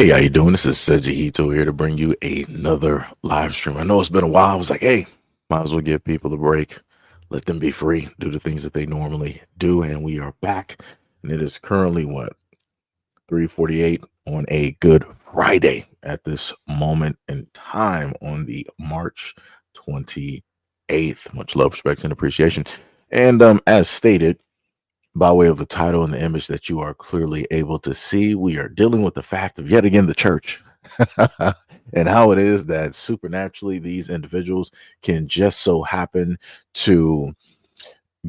Hey, how you doing? This is SEIJIHITO here to bring you another live stream. I know it's been a while. I was like, hey, might as well give people a break, let them be free, do the things that they normally do, and we are back. And it is currently what 3:48 on a Good Friday at this moment in time on the March 28th. Much love, respect, and appreciation. And as stated, by way of the title and the image that you are clearly able to see, we are dealing with the fact of yet again the church and how it is that supernaturally these individuals can just so happen to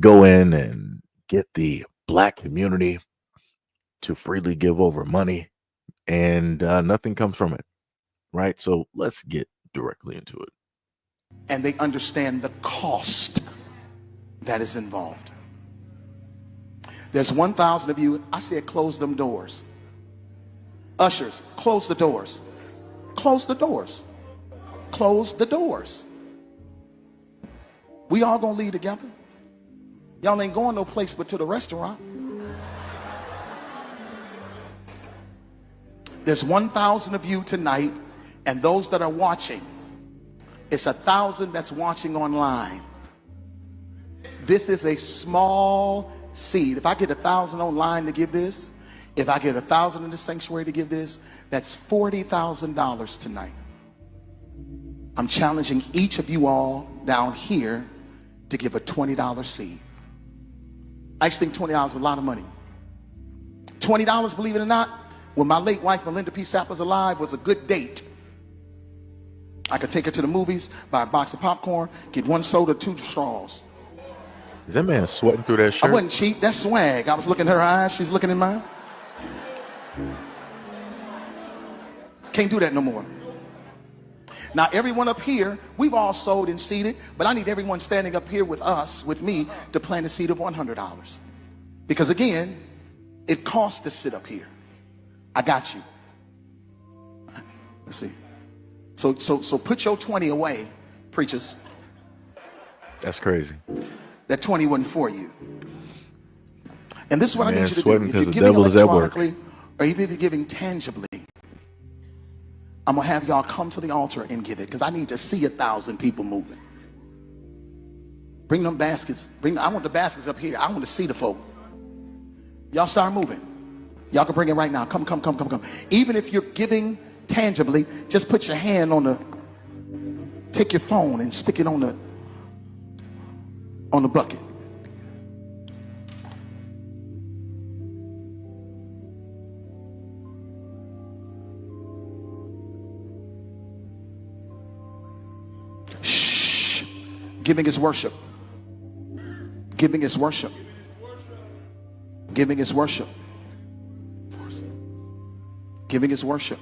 go in and get the black community to freely give over money and nothing comes from it. Right. So let's get directly into it. And they understand the cost that is involved. There's 1,000 of you. I said close them doors. Ushers, close the doors. Close the doors. Close the doors. We all gonna leave together. Y'all ain't going no place but to the restaurant. There's 1,000 of you tonight, and those that are watching, it's 1,000 that's watching online. This is a small seed. If I get 1,000 online to give this, if I get 1,000 in the sanctuary to give this, that's $40,000 tonight. I'm challenging each of you all down here to give a $20 seed. I just think $20 is a lot of money. $20, believe it or not, when my late wife Melinda P. Sapp was alive, was a good date. I could take her to the movies, buy a box of popcorn, get one soda, 2 straws. Is that man sweating through that shirt? I wasn't cheap. That's swag. I was looking in her eyes. She's looking in mine. Can't do that no more. Now, everyone up here, we've all sold and seeded, but I need everyone standing up here with us, with me, to plant a seed of $100. Because again, it costs to sit up here. I got you. Let's see. So put your 20 away, preachers. That's crazy. That 20 wasn't for you. And this is what I need you to do. If Because you're the giving devil is at work. electronically, or even if you're giving tangibly, I'm going to have y'all come to the altar and give it, because I need to see 1,000 people moving. Bring them baskets. I want the baskets up here. I want to see the folk. Y'all start moving. Y'all can bring it right now. Come. Even if you're giving tangibly, just put your hand on take your phone and stick it on the bucket. Shh. Giving is worship. Giving is worship. Giving is worship. Giving is worship.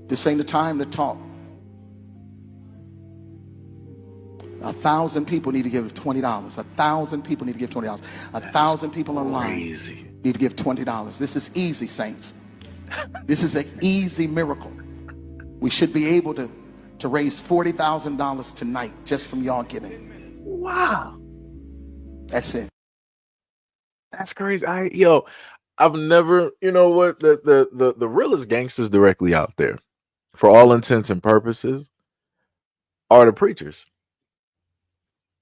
This ain't the time to talk. 1,000 people need to give $20. 1,000 people need to give $20. 1,000 people online need to give $20. This is easy, saints. This is an easy miracle. We should be able to raise $40,000 tonight just from y'all giving. Wow. That's it. That's crazy. I've never, you know what, the realest gangsters directly out there, for all intents and purposes, are the preachers.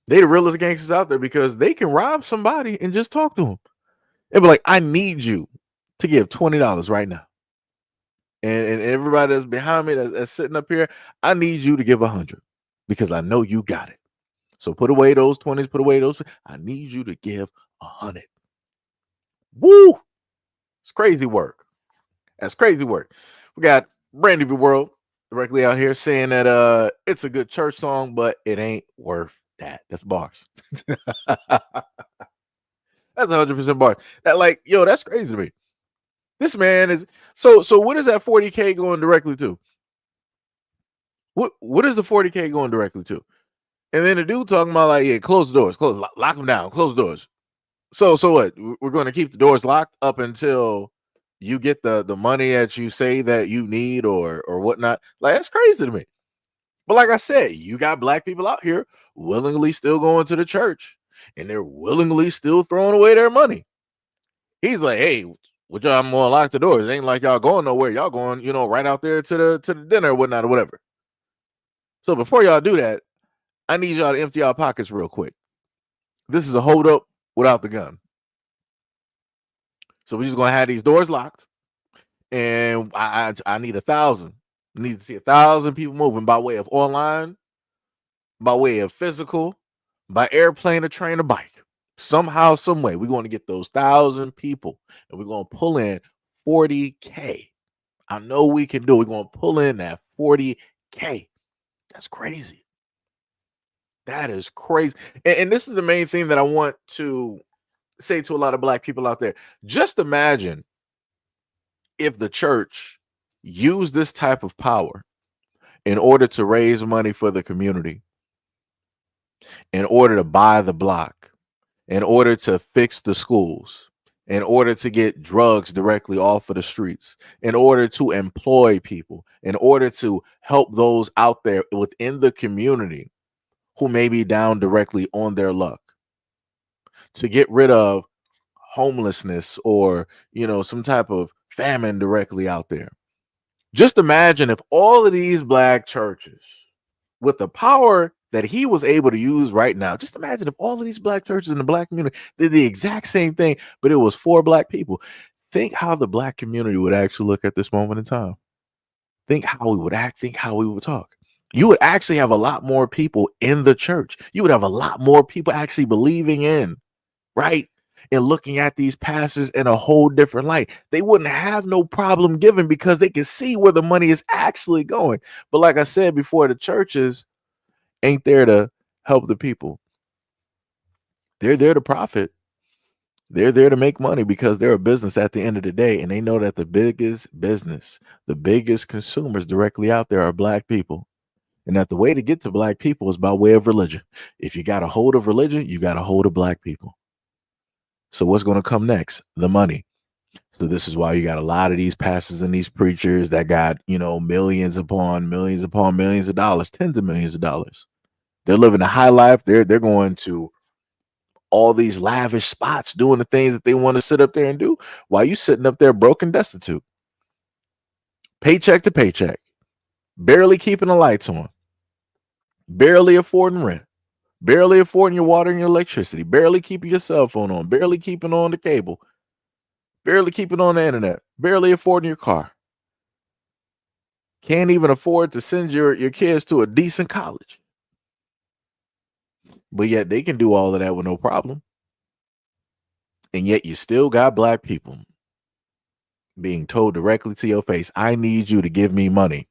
They the realest gangsters out there because they can rob somebody and just talk to them. And be like, I need you to give $20 right now. And everybody that's behind me that's sitting up here, I need you to give 100 because I know you got it. So put away those 20s, put away those. I need you to give 100. Woo! It's crazy work. That's crazy work. We got Brandy V World directly out here saying that it's a good church song, but it ain't worth that. That's bars. That's 100% bars. That's crazy to me. This man is so what is that 40K going directly to? What is the 40K going directly to? And then the dude talking about like, yeah, close the doors, lock them down, close the doors. So what? We're going to keep the doors locked up until you get the money that you say that you need or whatnot. Like, that's crazy to me. But like I said, you got black people out here willingly still going to the church, and they're willingly still throwing away their money. He's like, hey, Which I'm gonna lock the doors. It ain't like y'all going nowhere. Y'all going, right out there to the dinner or whatnot or whatever. So before y'all do that, I need y'all to empty y'all pockets real quick. This is a hold up without the gun. So we're just gonna have these doors locked, and I need 1,000. I need to see 1,000 people moving by way of online, by way of physical, by airplane or train or bike. Somehow, some way, we're going to get those 1,000 people, and we're going to pull in 40K. I know we can do it. We're going to pull in that 40K. That's crazy. That is crazy. And this is the main thing that I want to say to a lot of black people out there. Just imagine if the church used this type of power in order to raise money for the community, in order to buy the block, in order to fix the schools, in order to get drugs directly off of the streets, in order to employ people, in order to help those out there within the community who may be down directly on their luck, to get rid of homelessness or, some type of famine directly out there. Just imagine if all of these black churches, with the power that he was able to use right now, just imagine if all of these black churches in the black community did the exact same thing, but it was for black people. Think how the black community would actually look at this moment in time. Think how we would act, think how we would talk. You would actually have a lot more people in the church. You would have a lot more people actually believing in, right? And looking at these pastors in a whole different light. They wouldn't have no problem giving because they can see where the money is actually going. But like I said before, the churches ain't there to help the people. They're there to profit. They're there to make money because they're a business at the end of the day. And they know that the biggest business, the biggest consumers directly out there are black people. And that the way to get to black people is by way of religion. If you got a hold of religion, you got a hold of black people. So what's going to come next? The money. So this is why you got a lot of these pastors and these preachers that got, millions upon millions upon millions of dollars, tens of millions of dollars. They're living a high life. They're going to all these lavish spots doing the things that they want to sit up there and do while you sitting up there broke and destitute. Paycheck to paycheck. Barely keeping the lights on. Barely affording rent. Barely affording your water and your electricity. Barely keeping your cell phone on. Barely keeping on the cable. Barely keeping on the internet. Barely affording your car. Can't even afford to send your kids to a decent college. But yet they can do all of that with no problem. And yet you still got black people being told directly to your face, I need you to give me money.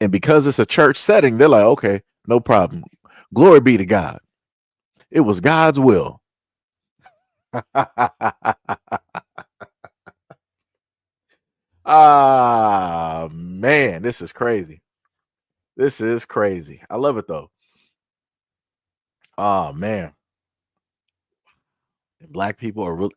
And because it's a church setting, they're like, okay, no problem. Glory be to God. It was God's will. Ah, man, this is crazy. This is crazy. I love it though. Oh, man. Black people are really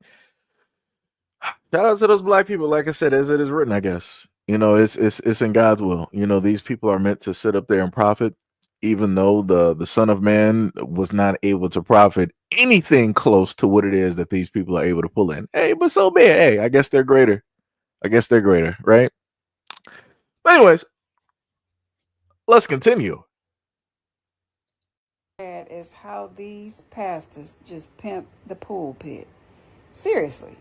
shout out to those black people. Like I said, as it is written, I guess. It's in God's will. These people are meant to sit up there and profit, even though the Son of Man was not able to profit anything close to what it is that these people are able to pull in. Hey, but so be it. Hey, I guess they're greater. Right? But anyways, let's continue. That is how these pastors just pimp the pulpit. Seriously.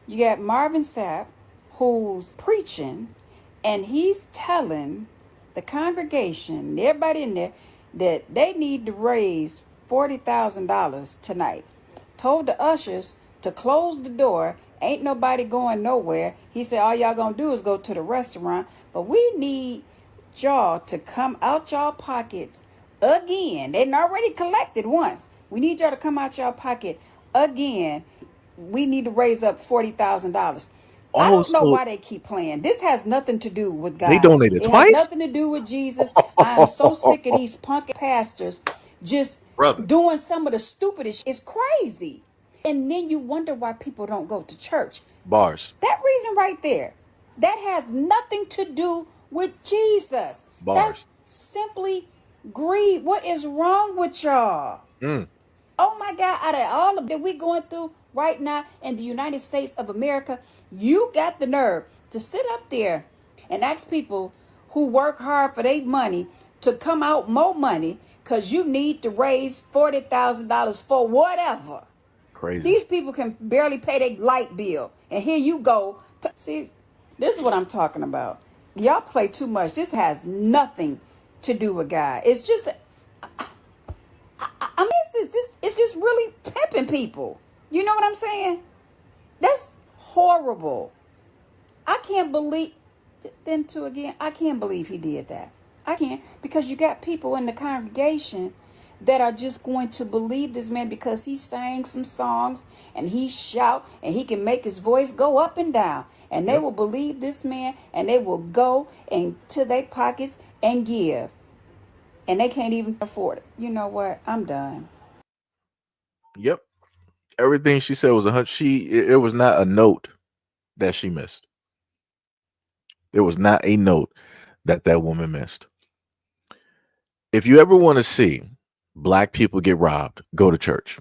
You got Marvin Sapp, who's preaching, and he's telling the congregation, everybody in there, that they need to raise $40,000 tonight. Told the ushers to close the door. Ain't nobody going nowhere. He said, all y'all gonna do is go to the restaurant. But we need y'all to come out y'all pockets again. They already collected once. We need y'all to come out y'all pocket again. We need to raise up $40,000. I Oh, don't know so why they keep playing. This has nothing to do with they God. donated It has twice? nothing to do with Jesus. I'm so sick of these punk pastors just Brother. doing some of the stupidest. It's crazy. And then you wonder why people don't go to church. Bars. That reason right there, that has nothing to do with Jesus. Bars. That's simply greed. What is wrong with y'all? Mm. Oh my God, out of all of that we going through, right now in the United States of America, you got the nerve to sit up there and ask people who work hard for their money to come out more money because you need to raise $40,000 for whatever. Crazy. These people can barely pay their light bill. And here you go. See, this is what I'm talking about. Y'all play too much. This has nothing to do with God. It's just, I mean, it's just really pimping people. You know what I'm saying? That's horrible. I can't believe, then too again, I can't believe he did that. I can't, because you got people in the congregation that are just going to believe this man because he sang some songs and he shout and he can make his voice go up and down, and they will believe this man and they will go into their pockets and give, and they can't even afford it. You know what? I'm done. Yep. Everything she said was it was not a note that she missed. There was not a note that woman missed. If you ever want to see black people get robbed, go to church.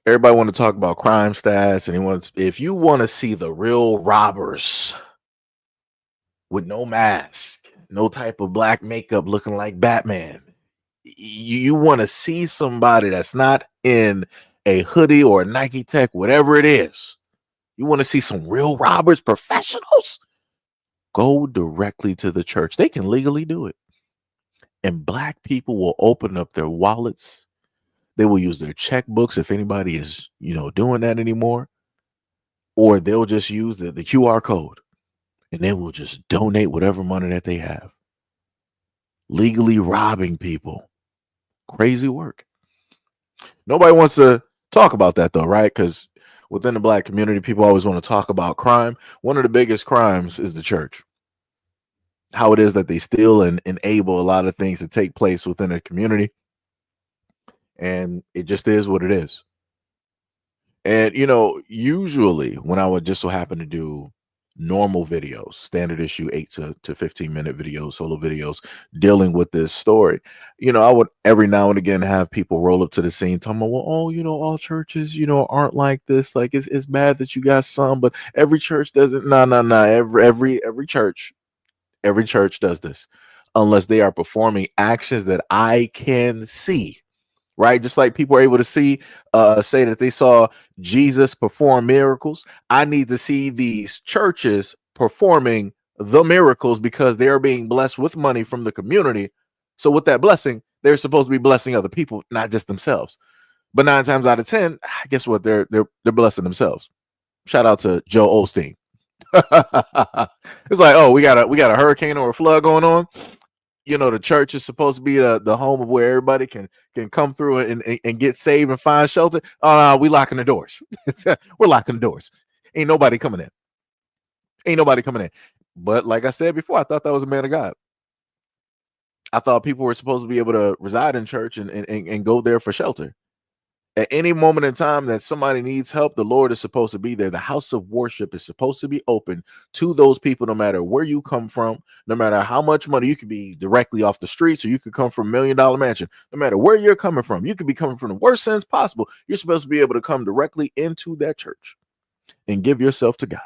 Everybody want to talk about crime stats, and if you want to see the real robbers with no mask, no type of black makeup looking like Batman, you want to see somebody that's not in a hoodie or a Nike Tech, whatever it is. You want to see some real robbers, professionals? Go directly to the church. They can legally do it. And black people will open up their wallets. They will use their checkbooks if anybody is, doing that anymore. Or they'll just use the QR code and they will just donate whatever money that they have. Legally robbing people. Crazy work. Nobody wants to talk about that though, right? Because within the black community, people always want to talk about crime. One of the biggest crimes is the church. How it is that they steal and enable a lot of things to take place within a community. And it just is what it is. And, usually when I would just so happen to do normal videos, standard issue 8 to 15-minute videos, solo videos dealing with this story, I would every now and again have people roll up to the scene talking about, well, all churches, aren't like this. Like it's bad that you got some, but every church doesn't. No. Every church does this unless they are performing actions that I can see. Right, just like people are able to say that they saw Jesus perform miracles. I need to see these churches performing the miracles because they are being blessed with money from the community. So with that blessing, they're supposed to be blessing other people, not just themselves. But 9 times out of 10, guess what? They're blessing themselves. Shout out to Joe Osteen. It's like, oh, we got a hurricane or a flood going on. The church is supposed to be the home of where everybody can come through and get saved and find shelter. We locking the doors. We're locking the doors. Ain't nobody coming in. But like I said before, I thought that was a man of God. I thought people were supposed to be able to reside in church and go there for shelter. At any moment in time that somebody needs help, the Lord is supposed to be there. The house of worship is supposed to be open to those people, no matter where you come from, no matter how much money. You could be directly off the streets, or you could come from $1 million mansion. No matter where you're coming from, you could be coming from the worst sense possible. You're supposed to be able to come directly into that church and give yourself to God.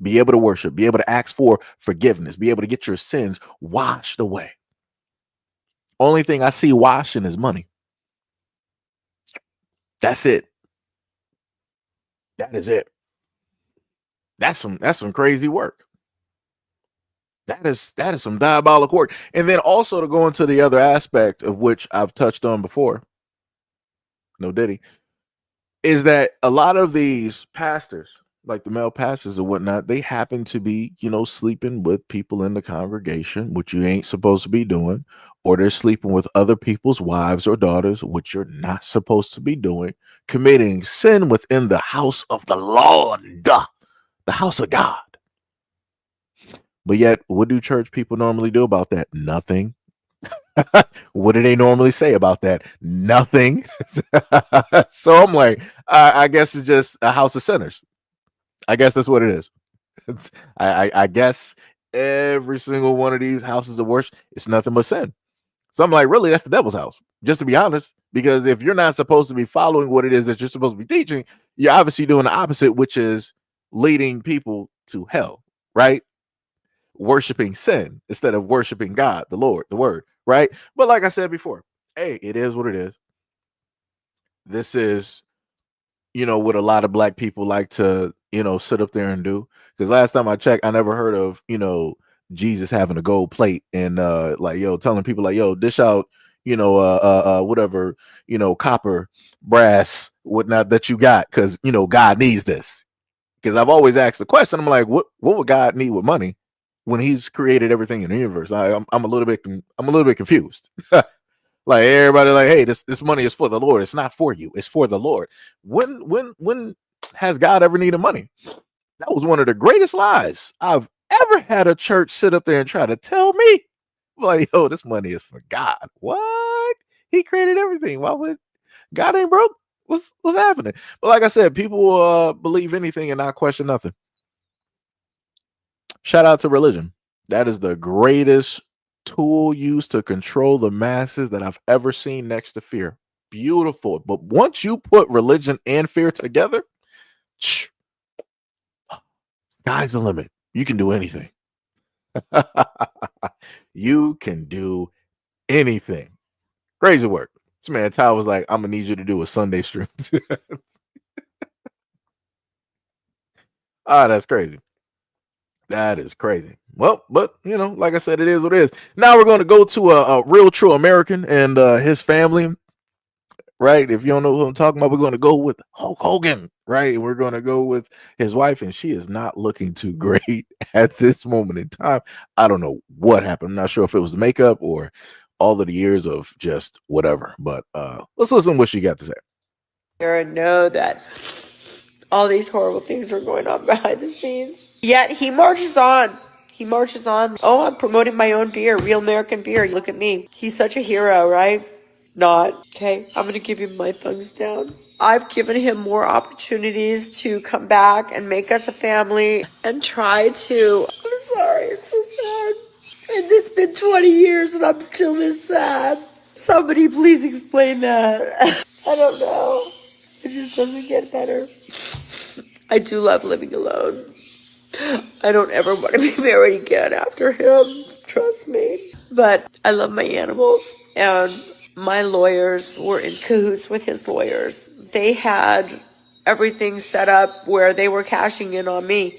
Be able to worship, be able to ask for forgiveness, be able to get your sins washed away. Only thing I see washing is money. That's it. That is it. That's some crazy work. That is some diabolical work. And then also to go into the other aspect of which I've touched on before, no diddy, is that a lot of these pastors, like the male pastors or whatnot, they happen to be, sleeping with people in the congregation, which you ain't supposed to be doing, or they're sleeping with other people's wives or daughters, which you're not supposed to be doing, committing sin within the house of the Lord, the house of God. But yet, what do church people normally do about that? Nothing. What do they normally say about that? Nothing. So I'm like, I guess it's just a house of sinners. I guess that's what it is. I guess every single one of these houses of worship, it's nothing but sin. So I'm like, really, that's the devil's house, just to be honest, Because if you're not supposed to be following what it is that you're supposed to be teaching, you're obviously doing the opposite, which is leading people to hell, right? Worshiping sin instead of worshiping God, the Lord, the word, right? But like I said before, hey, it is what it is. This is, what a lot of black people like to, sit up there and do. Because last time I checked, I never heard of, Jesus having a gold plate and telling people like, yo, dish out, whatever, copper, brass, whatnot that you got, because God needs this. Because I've always asked the question, I'm like, what would God need with money when He's created everything in the universe? I'm a little bit confused. Like everybody, like, hey, this money is for the Lord. It's not for you. It's for the Lord. When has God ever needed money? That was one of the greatest lies I've ever had a church sit up there and try to tell me. Like, yo, this money is for God. What? He created everything. Why would God ain't broke? What's happening? But like I said, people believe anything and not question nothing. Shout out to religion. That is the greatest tool used to control the masses that I've ever seen next to fear. Beautiful. But once you put religion and fear together, sky's the limit. You can do anything. You can do anything. Crazy work. This man Ty was like, I'm gonna need you to do a Sunday stream. That's crazy. That is crazy. Well, but like I said, it is what it is. Now we're going to go to a real true American and his family, right? If you don't know who I'm talking about, we're going to go with Hulk Hogan, right? And we're going to go with his wife, and she is not looking too great at this moment in time. I don't know what happened. I'm not sure if it was the makeup or all of the years of just whatever. But let's listen to what she got to say. And know that all these horrible things are going on behind the scenes. Yet he marches on. He marches on. Oh, I'm promoting my own beer, real American beer. Look at me. He's such a hero, right? Not. Okay, I'm going to give him my thumbs down. I've given him more opportunities to come back and make us a family and try to. I'm sorry, it's so sad. And it's been 20 years and I'm still this sad. Somebody please explain that. I don't know. It just doesn't get better. I do love living alone. I don't ever want to be married again after him. Trust me. But I love my animals. And my lawyers were in cahoots with his lawyers. They had everything set up where they were cashing in on me.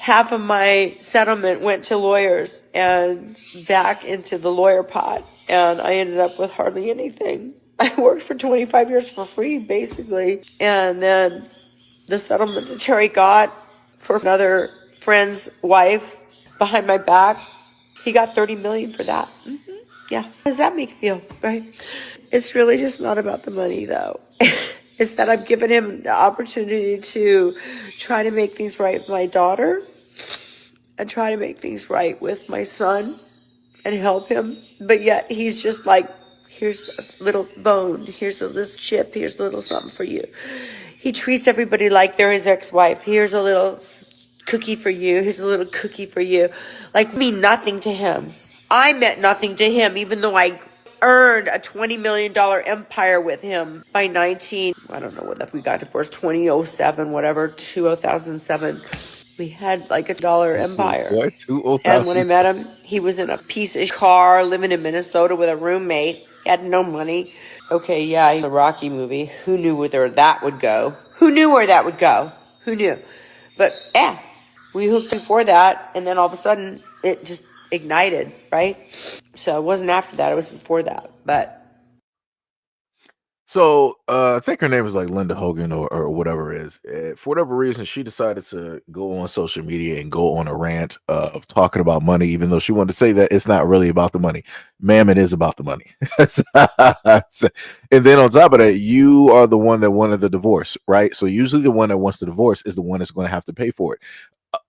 Half of my settlement went to lawyers and back into the lawyer pot. And I ended up with hardly anything. I worked for 25 years for free, basically. And then the settlement that Terry got for another friend's wife behind my back, he got $30 million for that. Yeah. How does that make you feel, right? It's really just not about the money, though. It's that I've given him the opportunity to try to make things right with my daughter and try to make things right with my son and help him. But yet he's just like, here's a little bone, here's a little chip, here's a little something for you. He treats everybody like they're his ex-wife. Here's a little cookie for you, here's a little cookie for you. Like, mean nothing to him. I meant nothing to him, even though I earned a $20 million empire with him by I don't know what we got divorced, 2007, whatever, 2007. We had like a dollar empire. What? And when I met him, he was in a piece of car, living in Minnesota with a roommate. He had no money. Okay, yeah, the Rocky movie. Who knew where that would go? Who knew where that would go? Who knew? But yeah, we hooked before that, and then all of a sudden, it just ignited, right? So it wasn't after that, it was before that. But so I think her name is like Linda Hogan or whatever it is. For whatever reason, she decided to go on social media and go on a rant of talking about money, even though she wanted to say that it's not really about the money. Ma'am, it is about the money. And then on top of that, you are the one that wanted the divorce, right? So usually the one that wants the divorce is the one that's going to have to pay for it.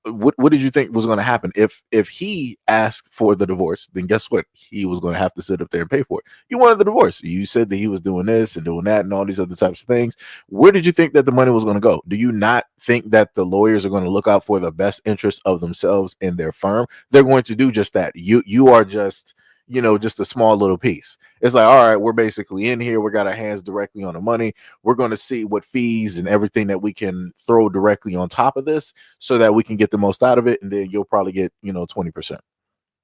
What did you think was going to happen if he asked for the divorce? Then guess what? He was going to have to sit up there and pay for it. You wanted the divorce. You said that he was doing this and doing that and all these other types of things. Where did you think that the money was going to go? Do you not think that the lawyers are going to look out for the best interest of themselves and their firm? They're going to do just that. You are just just a small little piece. It's like, all right, we're basically in here. We got our hands directly on the money. We're going to see what fees and everything that we can throw directly on top of this so that we can get the most out of it. And then you'll probably get, 20%.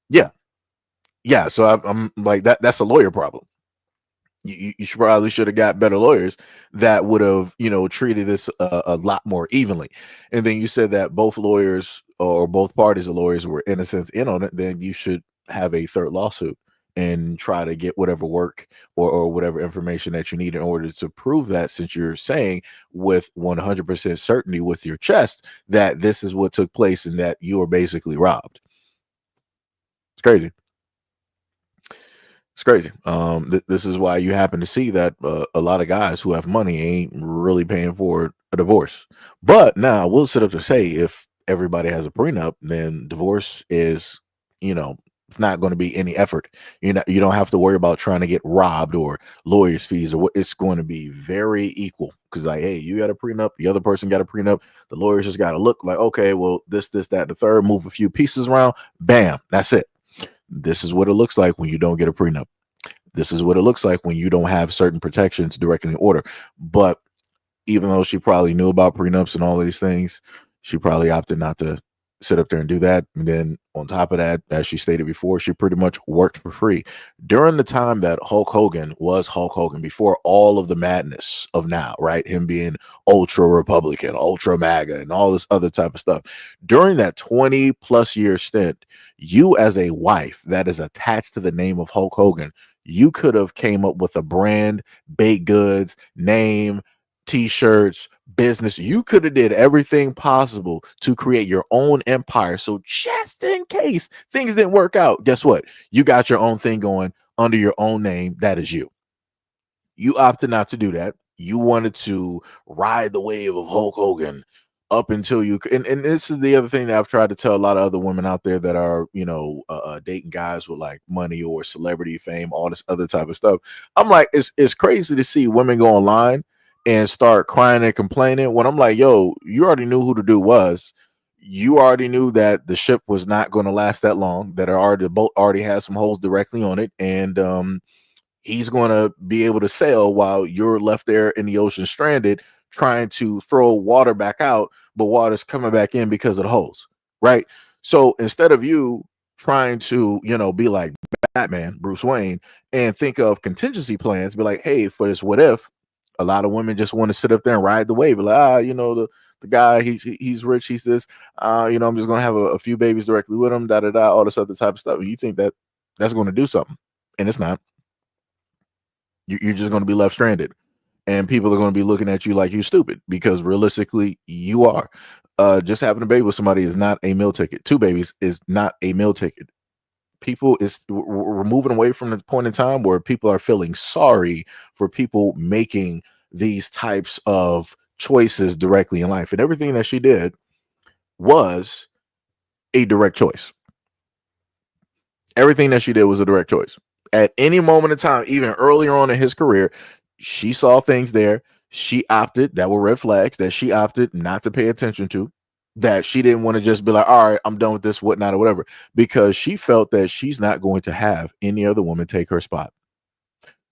Yeah. Yeah. So I'm like, that's a lawyer problem. You probably should have got better lawyers that would have, treated this a lot more evenly. And then you said that both lawyers or both parties of lawyers were in a sense in on it. Then you should have a third lawsuit and try to get whatever work or whatever information that you need in order to prove that, since you're saying with 100% certainty with your chest that this is what took place and that you were basically robbed. It's crazy. It's crazy. This is why you happen to see that a lot of guys who have money ain't really paying for a divorce. But now we'll sit up to say if everybody has a prenup, then divorce is, it's not going to be any effort. You don't have to worry about trying to get robbed or lawyers' fees or what. It's going to be very equal because, like, hey, you got a prenup, the other person got a prenup. The lawyers just got to look like, okay, well, this, that, the third, move a few pieces around, bam, that's it. This is what it looks like when you don't get a prenup. This is what it looks like when you don't have certain protections directly in order. But even though she probably knew about prenups and all these things, she probably opted not to sit up there and do that. And then on top of that, as she stated before, she pretty much worked for free during the time that Hulk Hogan was Hulk Hogan, before all of the madness of now, right? Him being ultra Republican, ultra MAGA, and all this other type of stuff. During that 20 plus year stint, you as a wife that is attached to the name of Hulk Hogan, you could have came up with a brand, baked goods, name, t-shirts, business. You could have did everything possible to create your own empire. So just in case things didn't work out, guess what? You got your own thing going under your own name. That is you. You opted not to do that. You wanted to ride the wave of Hulk Hogan up until you and this is the other thing that I've tried to tell a lot of other women out there that are dating guys with like money or celebrity fame, all this other type of stuff. I'm like, it's crazy to see women go online and start crying and complaining when I'm like, yo, you already knew who the dude was. You already knew that the ship was not going to last that long, that the boat already has some holes directly on it, and he's going to be able to sail while you're left there in the ocean stranded trying to throw water back out, but water's coming back in because of the holes, right? So instead of you trying to, be like Batman, Bruce Wayne, and think of contingency plans, be like, hey, for this what if, a lot of women just want to sit up there and ride the wave. Like, the guy, he's rich, he's this, I'm just going to have a few babies directly with him, all this other type of stuff. And you think that that's going to do something, and it's not. You're just going to be left stranded, and people are going to be looking at you like you're stupid, because realistically you are. Just having a baby with somebody is not a meal ticket. 2 babies is not a meal ticket. We're moving away from the point in time where people are feeling sorry for people making these types of choices directly in life, and everything that she did was a direct choice. Everything that she did was a direct choice. At any moment in time, even earlier on in his career, she saw things there. She opted, that were red flags, that she opted not to pay attention to, that she didn't want to just be like, all right, I'm done with this, whatnot, or whatever, because she felt that she's not going to have any other woman take her spot.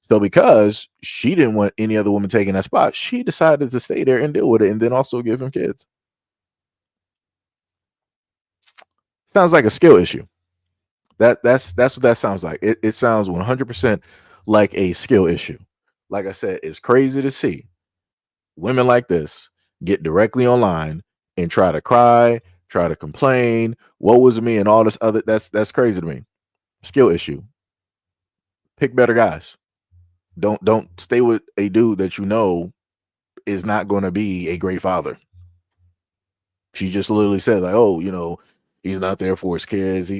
So because she didn't want any other woman taking that spot, she decided to stay there and deal with it, and then also give him kids. Sounds like a skill issue. That's what that sounds like. It sounds 100% like a skill issue. Like I said, it's crazy to see women like this get directly online and try to cry, try to complain, what was me, and all this other. That's crazy to me. Skill issue. Pick better guys. Don't stay with a dude that you know is not going to be a great father. She just literally said like, oh, he's not there for his kids.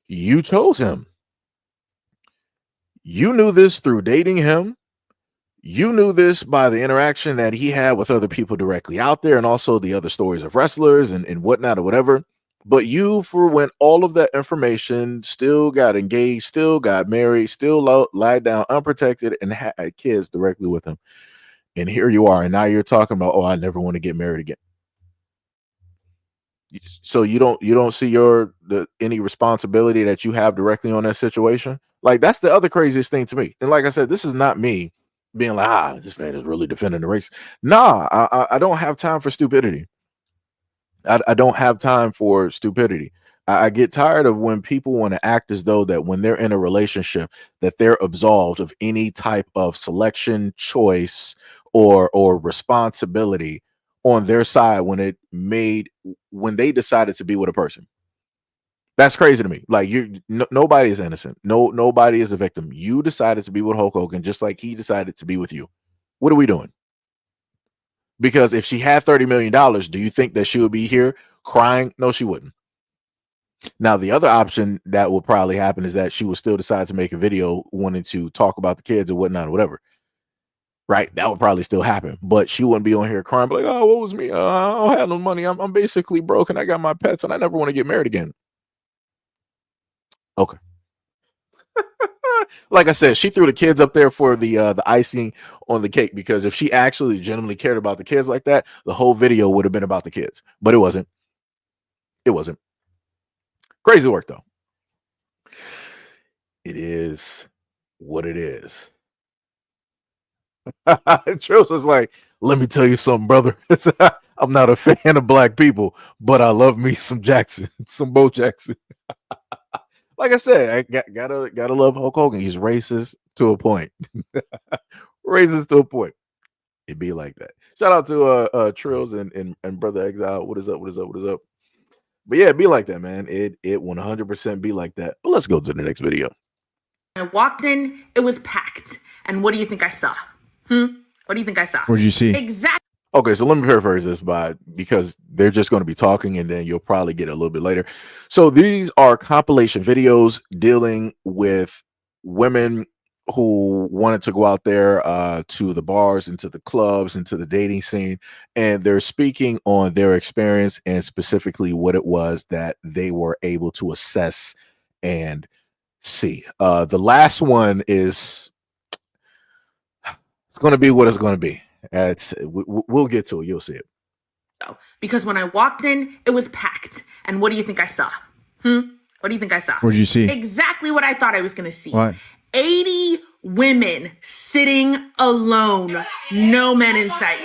You chose him. You knew this through dating him. You knew this by the interaction that he had with other people directly out there, and also the other stories of wrestlers and whatnot or whatever. But you forwent all of that information, still got engaged, still got married, still lied down unprotected, and had kids directly with him. And here you are. And now you're talking about, oh, I never want to get married again. So you don't see any responsibility that you have directly on that situation. Like, that's the other craziest thing to me. And like I said, this is not me being like, this man is really defending the race. Nah, I don't have time for stupidity. I don't have time for stupidity. I get tired of when people want to act as though that when they're in a relationship that they're absolved of any type of selection, choice, or responsibility on their side when they decided to be with a person. That's crazy to me. Like, nobody is innocent. Nobody is a victim. You decided to be with Hulk Hogan just like he decided to be with you. What are we doing? Because if she had $30 million, do you think that she would be here crying? No, she wouldn't. Now, the other option that would probably happen is that she would still decide to make a video wanting to talk about the kids or whatnot or whatever. Right? That would probably still happen. But she wouldn't be on here crying like, oh, what was me? I don't have no money. I'm basically broke and I got my pets and I never want to get married again. Okay. Like I said, she threw the kids up there for the icing on the cake, because if she actually genuinely cared about the kids like that, the whole video would have been about the kids. But it wasn't. It wasn't. Crazy work, though. It is what it is. Trills was like, let me tell you something, brother. I'm not a fan of black people, but I love me some Jackson, some Bo Jackson. Like I said, I gotta love Hulk Hogan. He's racist to a point. Racist to a point. It be like that. Shout out to Trills and Brother Exile. What is up? What is up? What is up? But yeah, it be like that, man. It 100% be like that. But let's go to the next video. I walked in, it was packed. And what do you think I saw? What do you think I saw? What did you see? Exactly. Okay, so let me paraphrase this because they're just going to be talking and then you'll probably get it a little bit later. So these are compilation videos dealing with women who wanted to go out there to the bars and to the clubs and to the dating scene, and they're speaking on their experience and specifically what it was that they were able to assess and see. The last one is, it's going to be what it's going to be. We'll get to it. You'll see it. Because when I walked in, it was packed. And what do you think I saw? What do you think I saw? What did you see? Exactly what I thought I was going to see. What? 80 women sitting alone. No men in sight.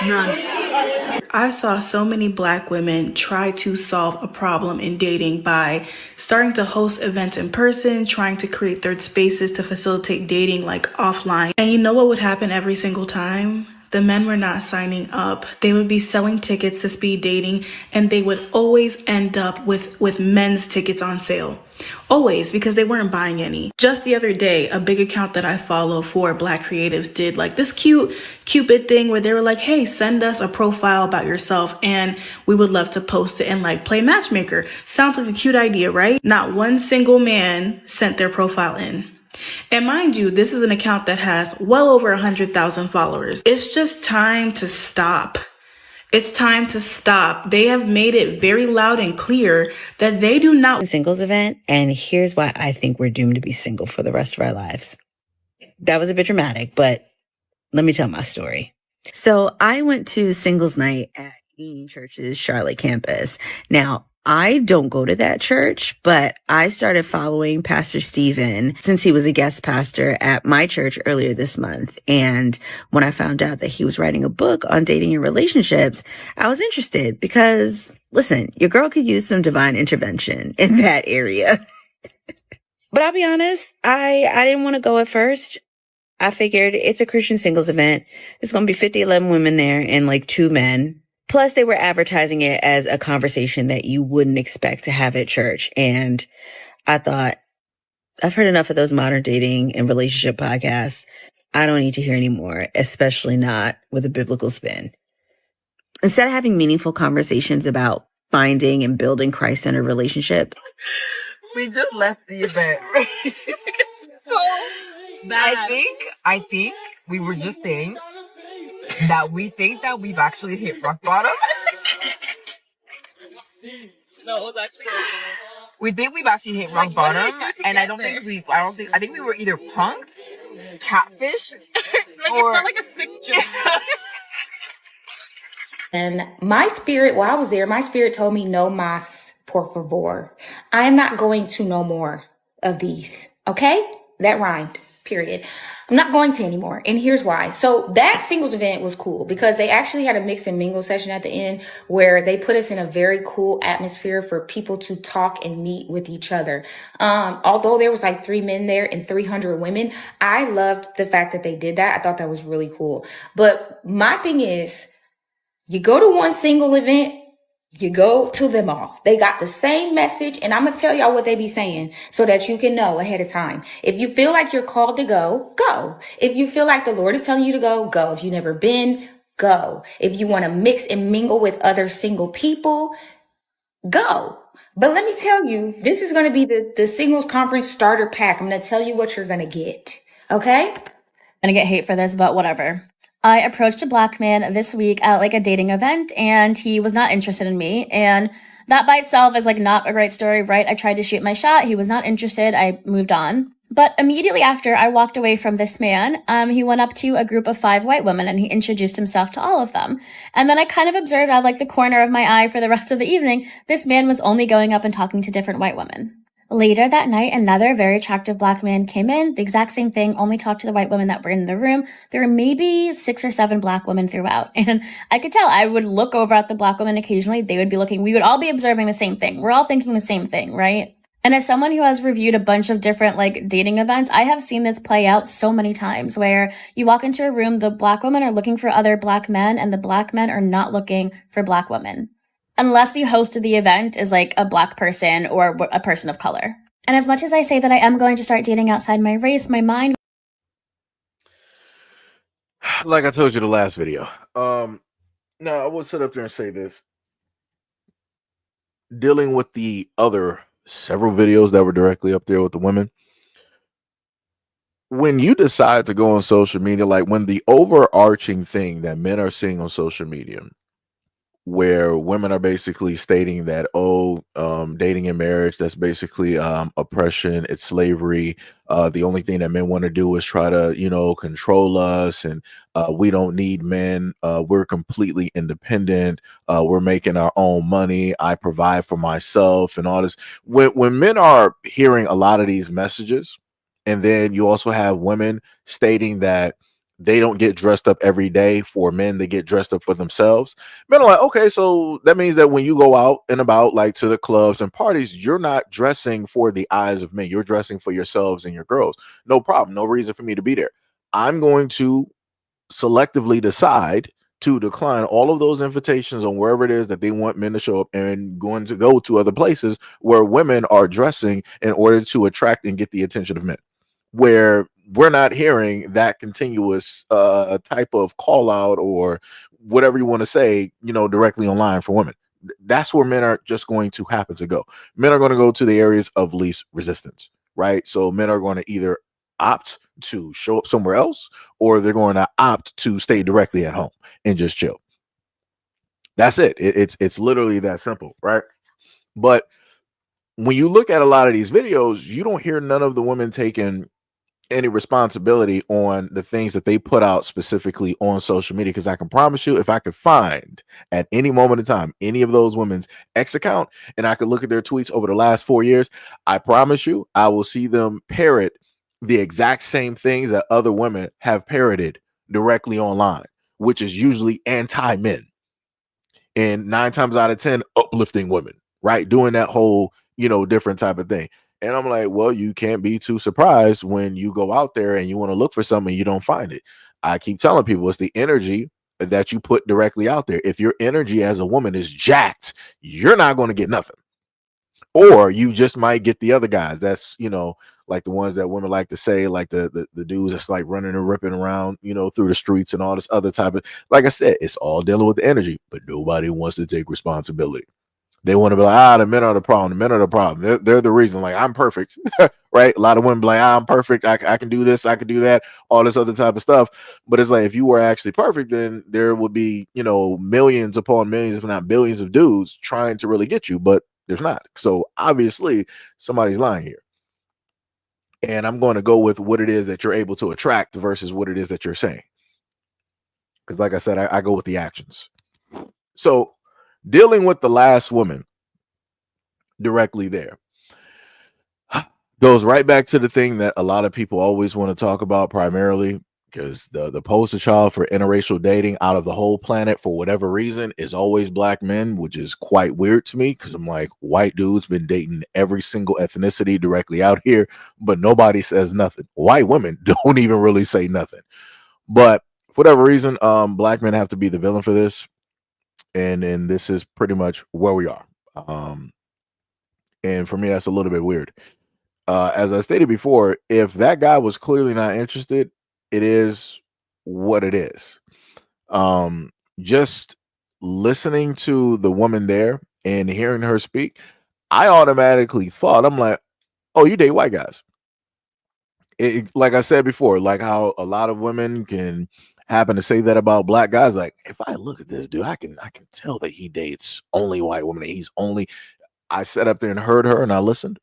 None. I saw so many black women try to solve a problem in dating by starting to host events in person, trying to create third spaces to facilitate dating like offline. And you know what would happen every single time? The men were not signing up. They would be selling tickets to speed dating, and they would always end up with men's tickets on sale. Always, because they weren't buying any. Just the other day, a big account that I follow for black creatives did like this cute Cupid thing where they were like, hey, send us a profile about yourself and we would love to post it and like play matchmaker. Sounds like a cute idea, right? Not one single man sent their profile in. And mind you, this is an account that has well over 100,000 followers. It's just time to stop. It's time to stop. They have made it very loud and clear that they do not singles event, and here's why I think we're doomed to be single for the rest of our lives. That was a bit dramatic, but let me tell my story. So I went to singles night at Union Church's Charlotte campus. Now, I don't go to that church, but I started following Pastor Stephen since he was a guest pastor at my church earlier this month. And when I found out that he was writing a book on dating and relationships, I was interested because, listen, your girl could use some divine intervention in that area. But I'll be honest, I didn't want to go at first. I figured it's a Christian singles event. There's going to be 11 women there and like 2 men. Plus, they were advertising it as a conversation that you wouldn't expect to have at church. And I thought, I've heard enough of those modern dating and relationship podcasts. I don't need to hear any more, especially not with a biblical spin. Instead of having meaningful conversations about finding and building Christ-centered relationships, we just left the event. So bad. I think we were just saying that we think that we've actually hit rock bottom. No, it's actually we think we've actually hit rock bottom, and I think we were either punked, catfished, like or it felt like a sick joke. And my spirit, while I was there, my spirit told me, no mas, por favor. I am not going to no more of these. Okay? That rhymed, period. I'm not going to anymore. And here's why. So that singles event was cool because they actually had a mix and mingle session at the end where they put us in a very cool atmosphere for people to talk and meet with each other. Although there was like 3 men there and 300 women, I loved the fact that they did that. I thought that was really cool. But my thing is, you go to one single event, you go to them all. They got the same message, and I'm going to tell y'all what they be saying so that you can know ahead of time. If you feel like you're called to go, go. If you feel like the Lord is telling you to go, go. If you've never been, go. If you want to mix and mingle with other single people, go. But let me tell you, this is going to be the singles conference starter pack. I'm going to tell you what you're going to get. Okay? I'm gonna get hate for this, but whatever. I approached a black man this week at like a dating event, and he was not interested in me. And that by itself is like not a great story, right? I tried to shoot my shot. He was not interested. I moved on. But immediately after I walked away from this man, he went up to a group of 5 white women and he introduced himself to all of them. And then I kind of observed out of like the corner of my eye for the rest of the evening, this man was only going up and talking to different white women. Later that night, another very attractive black man came in, the exact same thing, only talked to the white women that were in the room. There were maybe 6 or 7 black women throughout. And I could tell, I would look over at the black women occasionally. They would be looking, we would all be observing the same thing. We're all thinking the same thing, right? And as someone who has reviewed a bunch of different like dating events, I have seen this play out so many times where you walk into a room, the black women are looking for other black men and the black men are not looking for black women. Unless the host of the event is like a black person or a person of color. And as much as I say that I am going to start dating outside my race, my mind... Like I told you the last video. Now I will sit up there and say this. Dealing with the other several videos that were directly up there with the women. When you decide to go on social media, like when the overarching thing that men are seeing on social media, where women are basically stating that, dating and marriage, that's basically oppression, it's slavery. The only thing that men want to do is try to, control us, and we don't need men. We're completely independent. We're making our own money. I provide for myself and all this. When men are hearing a lot of these messages, and then you also have women stating that they don't get dressed up every day for men, they get dressed up for themselves. Men are like, okay, so that means that when you go out and about, like to the clubs and parties, you're not dressing for the eyes of men. You're dressing for yourselves and your girls. No problem. No reason for me to be there. I'm going to selectively decide to decline all of those invitations on wherever it is that they want men to show up, and going to go to other places where women are dressing in order to attract and get the attention of men, where we're not hearing that continuous type of call out or whatever you want to say, directly online for women. That's where men are just going to happen to go. Men are going to go to the areas of least resistance, right? So men are going to either opt to show up somewhere else, or they're going to opt to stay directly at home and just chill. That's it. It's literally that simple, right? But when you look at a lot of these videos, you don't hear none of the women taking any responsibility on the things that they put out specifically on social media. Because I can promise you, if I could find at any moment in time any of those women's X account and I could look at their tweets over the last 4 years, I promise you I will see them parrot the exact same things that other women have parroted directly online, which is usually anti-men and 9 times out of 10 uplifting women, right? Doing that whole different type of thing. And I'm like, well, you can't be too surprised when you go out there and you want to look for something and you don't find it. I keep telling people it's the energy that you put directly out there. If your energy as a woman is jacked, you're not going to get nothing. Or you just might get the other guys. That's, like the ones that women like to say, like the dudes that's like running and ripping around, through the streets and all this other type of, like I said, it's all dealing with the energy, but nobody wants to take responsibility. They want to be like, the men are the problem. The men are the problem. They're the reason. Like, I'm perfect, right? A lot of women be like, I'm perfect. I can do this. I can do that. All this other type of stuff. But it's like, if you were actually perfect, then there would be, millions upon millions, if not billions of dudes trying to really get you. But there's not. So obviously somebody's lying here. And I'm going to go with what it is that you're able to attract versus what it is that you're saying. Because like I said, I go with the actions. So dealing with the last woman directly there goes right back to the thing that a lot of people always want to talk about primarily, because the poster child for interracial dating out of the whole planet for whatever reason is always black men, which is quite weird to me, because I'm like, white dudes been dating every single ethnicity directly out here, but nobody says nothing. White women don't even really say nothing. But for whatever reason, black men have to be the villain for this, and this is pretty much where we are. And for me, that's a little bit weird. As I stated before, if that guy was clearly not interested, it is what it is. Just listening to the woman there and hearing her speak, I automatically thought, I'm like, oh, you date white guys. Like I said before, like how a lot of women can happen to say that about black guys. Like, if I look at this dude, I can tell that he dates only white women. He's only. I sat up there and heard her, and I listened.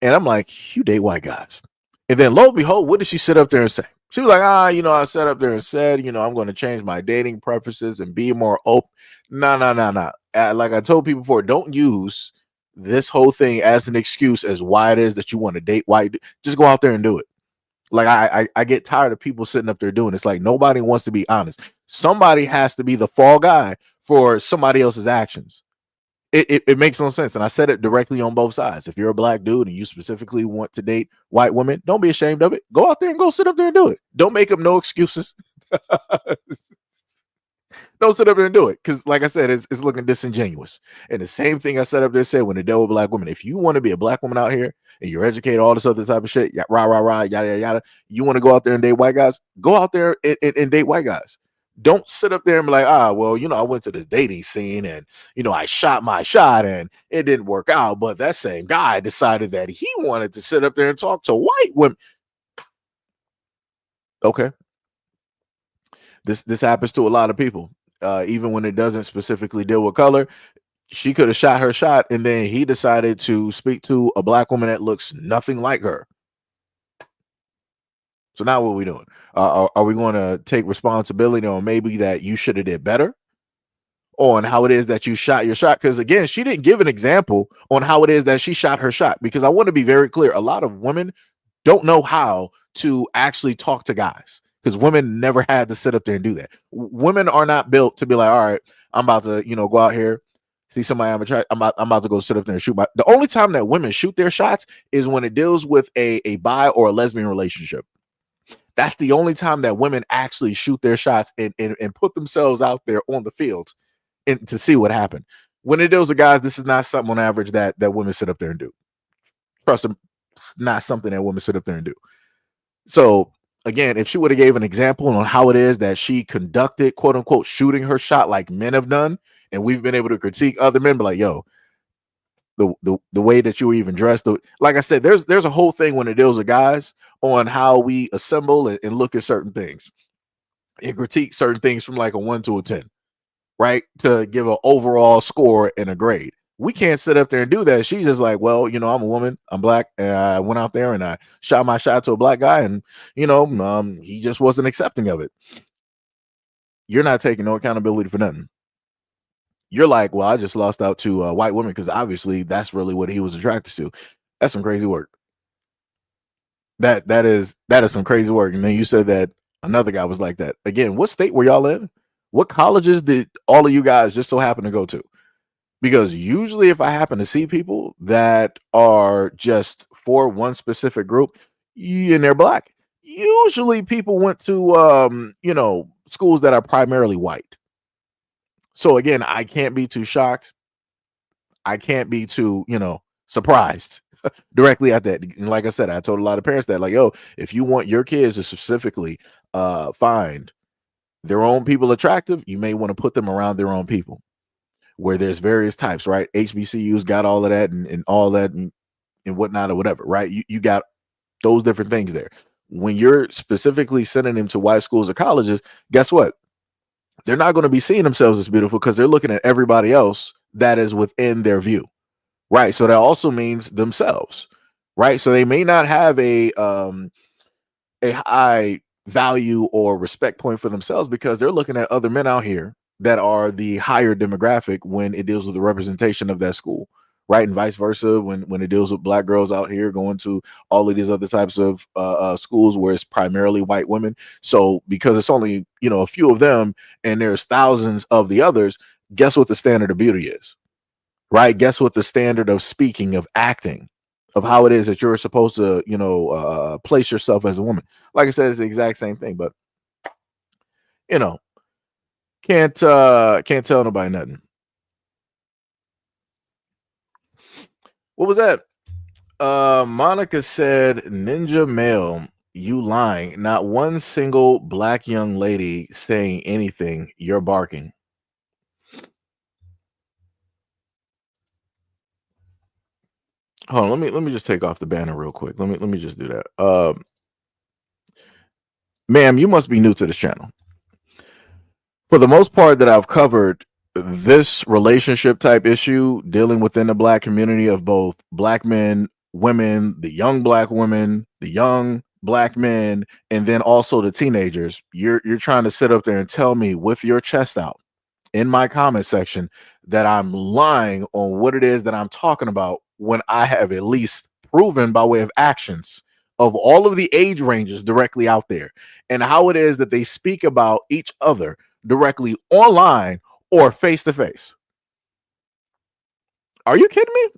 And I'm like, you date white guys. And then lo and behold, what did she sit up there and say? She was like, I sat up there and said, I'm going to change my dating preferences and be more open. No. Like I told people before, don't use this whole thing as an excuse as why it is that you want to date white. Just go out there and do it. Like I get tired of people sitting up there doing it. It's like nobody wants to be honest. Somebody has to be the fall guy for somebody else's actions. It makes no sense. And I said it directly on both sides. If you're a black dude and you specifically want to date white women, don't be ashamed of it. Go out there and go sit up there and do it. Don't make up no excuses. Don't sit up there and do it. Because like I said, it's looking disingenuous. And the same thing I said up there said when they deal with black women. If you want to be a black woman out here and you're educated, all this other type of shit, rah, yada, yada, you want to go out there and date white guys, go out there and date white guys. Don't sit up there and be like, I went to this dating scene and, I shot my shot and it didn't work out. But that same guy decided that he wanted to sit up there and talk to white women. Okay. This happens to a lot of people, even when it doesn't specifically deal with color. She could have shot her shot and then he decided to speak to a black woman that looks nothing like her. So now what are we doing? Are we going to take responsibility on maybe that you should have did better on how it is that you shot your shot? Because again, she didn't give an example on how it is that she shot her shot, because I want to be very clear. A lot of women don't know how to actually talk to guys, because women never had to sit up there and do that. Women are not built to be like, all right, I'm about to, go out here, see somebody I'm about to go sit up there and shoot. The only time that women shoot their shots is when it deals with a bi or a lesbian relationship. That's the only time that women actually shoot their shots and put themselves out there on the field and to see what happened. When it deals with guys, this is not something on average that women sit up there and do. Trust them, it's not something that women sit up there and do. So again, if she would have gave an example on how it is that she conducted, quote unquote, shooting her shot like men have done, and we've been able to critique other men, but like, yo, the way that you were even dressed, like I said, there's a whole thing when it deals with guys on how we assemble and look at certain things and critique certain things from like a 1 to a 10, right? To give an overall score and a grade. We can't sit up there and do that. She's just like, well, I'm a woman, I'm black, and I went out there and I shot my shot to a black guy, and he just wasn't accepting of it. You're not taking no accountability for nothing. You're like, well, I just lost out to white women because obviously that's really what he was attracted to. That's some crazy work. That is some crazy work. And then you said that another guy was like that. Again, what state were y'all in? What colleges did all of you guys just so happen to go to? Because usually if I happen to see people that are just for one specific group and they're black, usually people went to schools that are primarily white. So again, I can't be too shocked. I can't be too, surprised directly at that. And like I said, I told a lot of parents that, like, yo, if you want your kids to specifically find their own people attractive, you may want to put them around their own people, where there's various types, right? HBCUs got all of that and all that and whatnot or whatever, right? You got those different things there. When you're specifically sending them to white schools or colleges, guess what? They're not going to be seeing themselves as beautiful because they're looking at everybody else that is within their view, right? So that also means themselves, right? So they may not have a high value or respect point for themselves because they're looking at other men out here that are the higher demographic when it deals with the representation of that school, right? And vice versa when it deals with black girls out here going to all of these other types of schools where it's primarily white women. So because it's only, a few of them and there's thousands of the others, guess what the standard of beauty is, right? Guess what the standard of speaking, of acting, of how it is that you're supposed to, place yourself as a woman. Like I said, it's the exact same thing, but can't tell nobody nothing. What was that? Monica said, Ninja male, you lying. Not one single black young lady saying anything. You're barking. Hold on, let me just take off the banner real quick. Let me just do that. Ma'am, you must be new to this channel. For the most part that I've covered this relationship type issue dealing within the black community of both black men, women, the young black women, the young black men, and then also the teenagers, you're trying to sit up there and tell me with your chest out in my comment section that I'm lying on what it is that I'm talking about when I have at least proven by way of actions of all of the age ranges directly out there and how it is that they speak about each other directly online or face to face. Are you kidding me?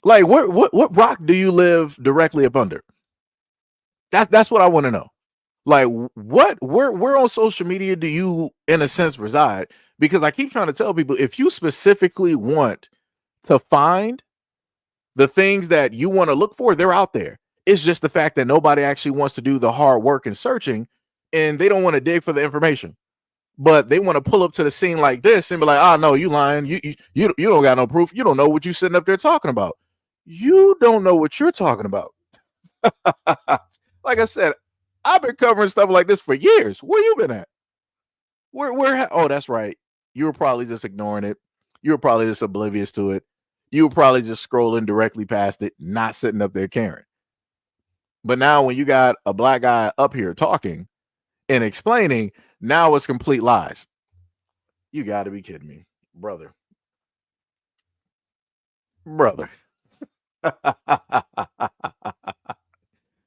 Like what rock do you live directly up under? That's what I want to know. Like where on social media do you in a sense reside? Because I keep trying to tell people, if you specifically want to find the things that you want to look for, they're out there. It's just the fact that nobody actually wants to do the hard work and searching, and they don't want to dig for the information. But they want to pull up to the scene like this and be like, "Oh no, you lying. You don't got no proof. You don't know what you sitting up there talking about. You don't know what you're talking about." Like I said, I've been covering stuff like this for years. Where you been at? Where? Oh, that's right. You were probably just ignoring it. You were probably just oblivious to it. You were probably just scrolling directly past it, not sitting up there caring. But now when you got a black guy up here talking and explaining, now it's complete lies. You got to be kidding me, brother.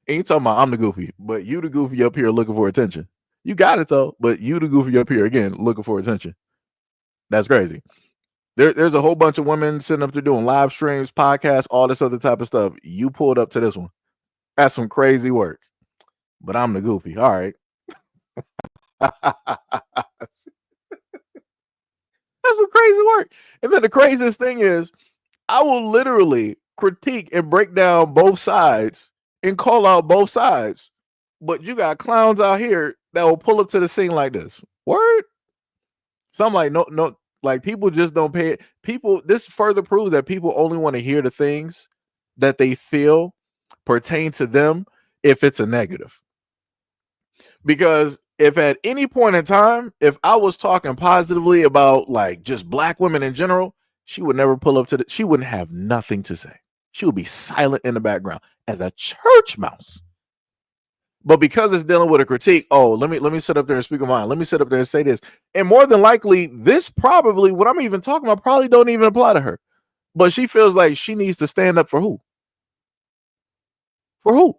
Ain't talking about I'm the goofy, but you the goofy up here looking for attention. You got it though, but you the goofy up here again looking for attention. That's crazy. There's a whole bunch of women sitting up there doing live streams, podcasts, all this other type of stuff. You pulled up to this one. That's some crazy work. But I'm the goofy. All right. That's some crazy work. And then the craziest thing is, I will literally critique and break down both sides and call out both sides. But you got clowns out here that will pull up to the scene like this. Word? So I'm like, no, like people just don't pay it. People, this further proves that people only want to hear the things that they feel pertain to them if it's a negative. Because if at any point in time, if I was talking positively about like just black women in general, she would never pull up to she wouldn't have nothing to say. She would be silent in the background as a church mouse. But because it's dealing with a critique, let me sit up there and speak of mine. Let me sit up there and say this. And more than likely, this probably, what I'm even talking about, probably don't even apply to her. But she feels like she needs to stand up for who? For who?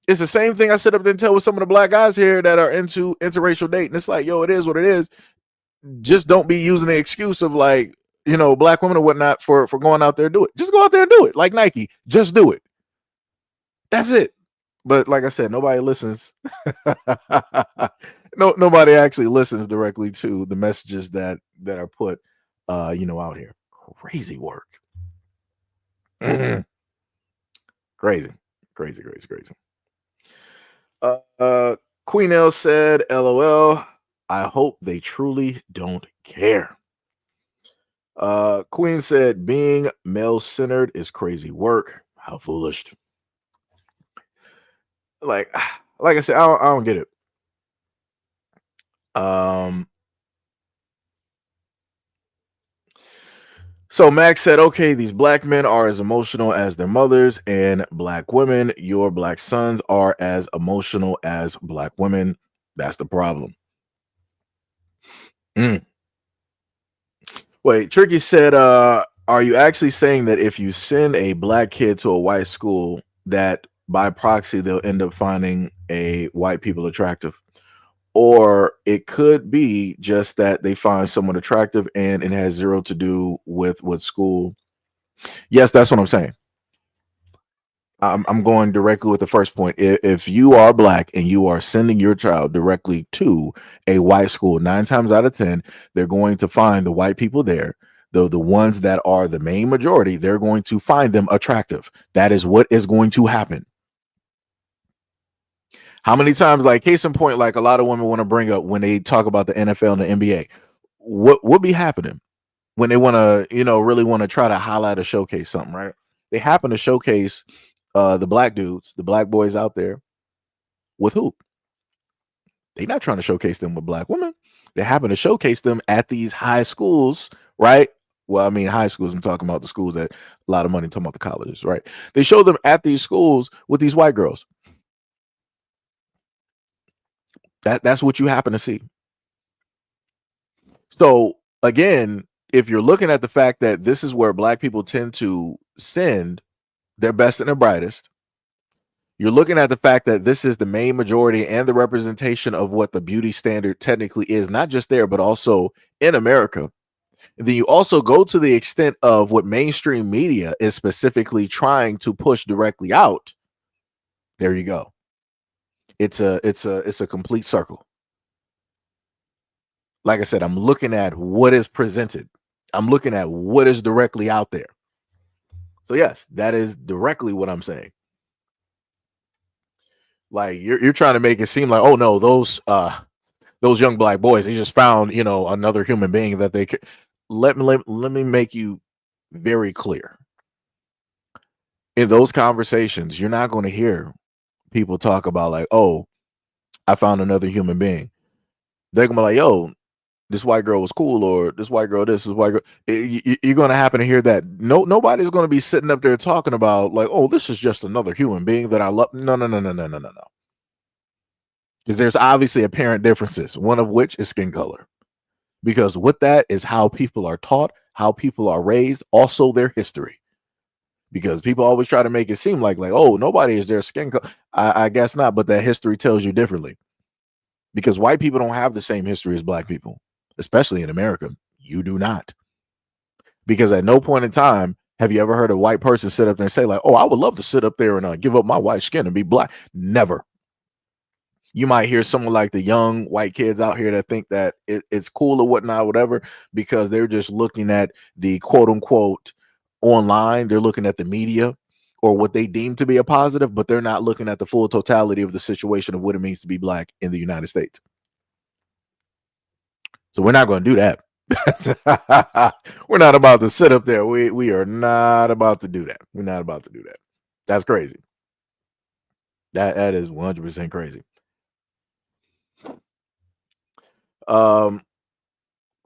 It's the same thing I sit up there and tell with some of the black guys here that are into interracial dating. It's like, yo, it is what it is. Just don't be using the excuse of like, black women or whatnot for going out there and do it. Just go out there and do it. Like Nike, just do it. That's it. But like I said, nobody listens. Nobody actually listens directly to the messages that are put, out here. Crazy work. Crazy. Queen L said, LOL. I hope they truly don't care. Queen said, being male-centered is crazy work. How foolish. Like I said, I don't get it. So Max said, okay, these black men are as emotional as their mothers, and black women, your black sons, are as emotional as black women. That's the problem. Wait, Tricky said, are you actually saying that if you send a black kid to a white school, that by proxy they'll end up finding a white people attractive? Or it could be just that they find someone attractive and it has zero to do with what school. Yes, that's what I'm saying. I'm going directly with the first point. If you are black and you are sending your child directly to a white school, 9 times out of 10, they're going to find the white people there. Though the ones that are the main majority, they're going to find them attractive. That is what is going to happen. How many times, like case in point, like a lot of women want to bring up when they talk about the NFL and the NBA, what be happening when they want to, really want to try to highlight or showcase something, right? They happen to showcase the black dudes, the black boys out there with who? They're not trying to showcase them with black women. They happen to showcase them at these high schools, right? Well, I mean, high schools, I'm talking about the schools that a lot of money, talking about the colleges, right? They show them at these schools with these white girls. That's what you happen to see. So again, if you're looking at the fact that this is where black people tend to send their best and their brightest, you're looking at the fact that this is the main majority and the representation of what the beauty standard technically is, not just there, but also in America. And then you also go to the extent of what mainstream media is specifically trying to push directly out. There you go. It's a complete circle. Like I said, I'm looking at what is presented. I'm looking at what is directly out there. So yes, that is directly what I'm saying. Like you're trying to make it seem like, oh no, those young black boys, they just found, another human being that they could. Let me make you very clear. In those conversations, you're not going to hear people talk about like, oh, I found another human being. They're gonna be like, yo, this white girl was cool, or this white girl, this white girl. You're going to happen to hear that. Nobody's going to be sitting up there talking about like, oh, this is just another human being that I love. No. Because there's obviously apparent differences, one of which is skin color. Because with that is how people are taught, how people are raised, also their history. Because people always try to make it seem like, oh, nobody is their skin color. I guess not, but that history tells you differently. Because white people don't have the same history as black people, especially in America. You do not. Because at no point in time have you ever heard a white person sit up there and say like, oh, I would love to sit up there and give up my white skin and be black. Never. You might hear someone like the young white kids out here that think that it's cool or whatnot, whatever, because they're just looking at the quote unquote online. They're looking at the media or what they deem to be a positive, but they're not looking at the full totality of the situation of what it means to be black in the United States. So we're not going to do that. We're not about to sit up there. We are not about to do that. We're not about to do that. That's crazy. That is 100% crazy.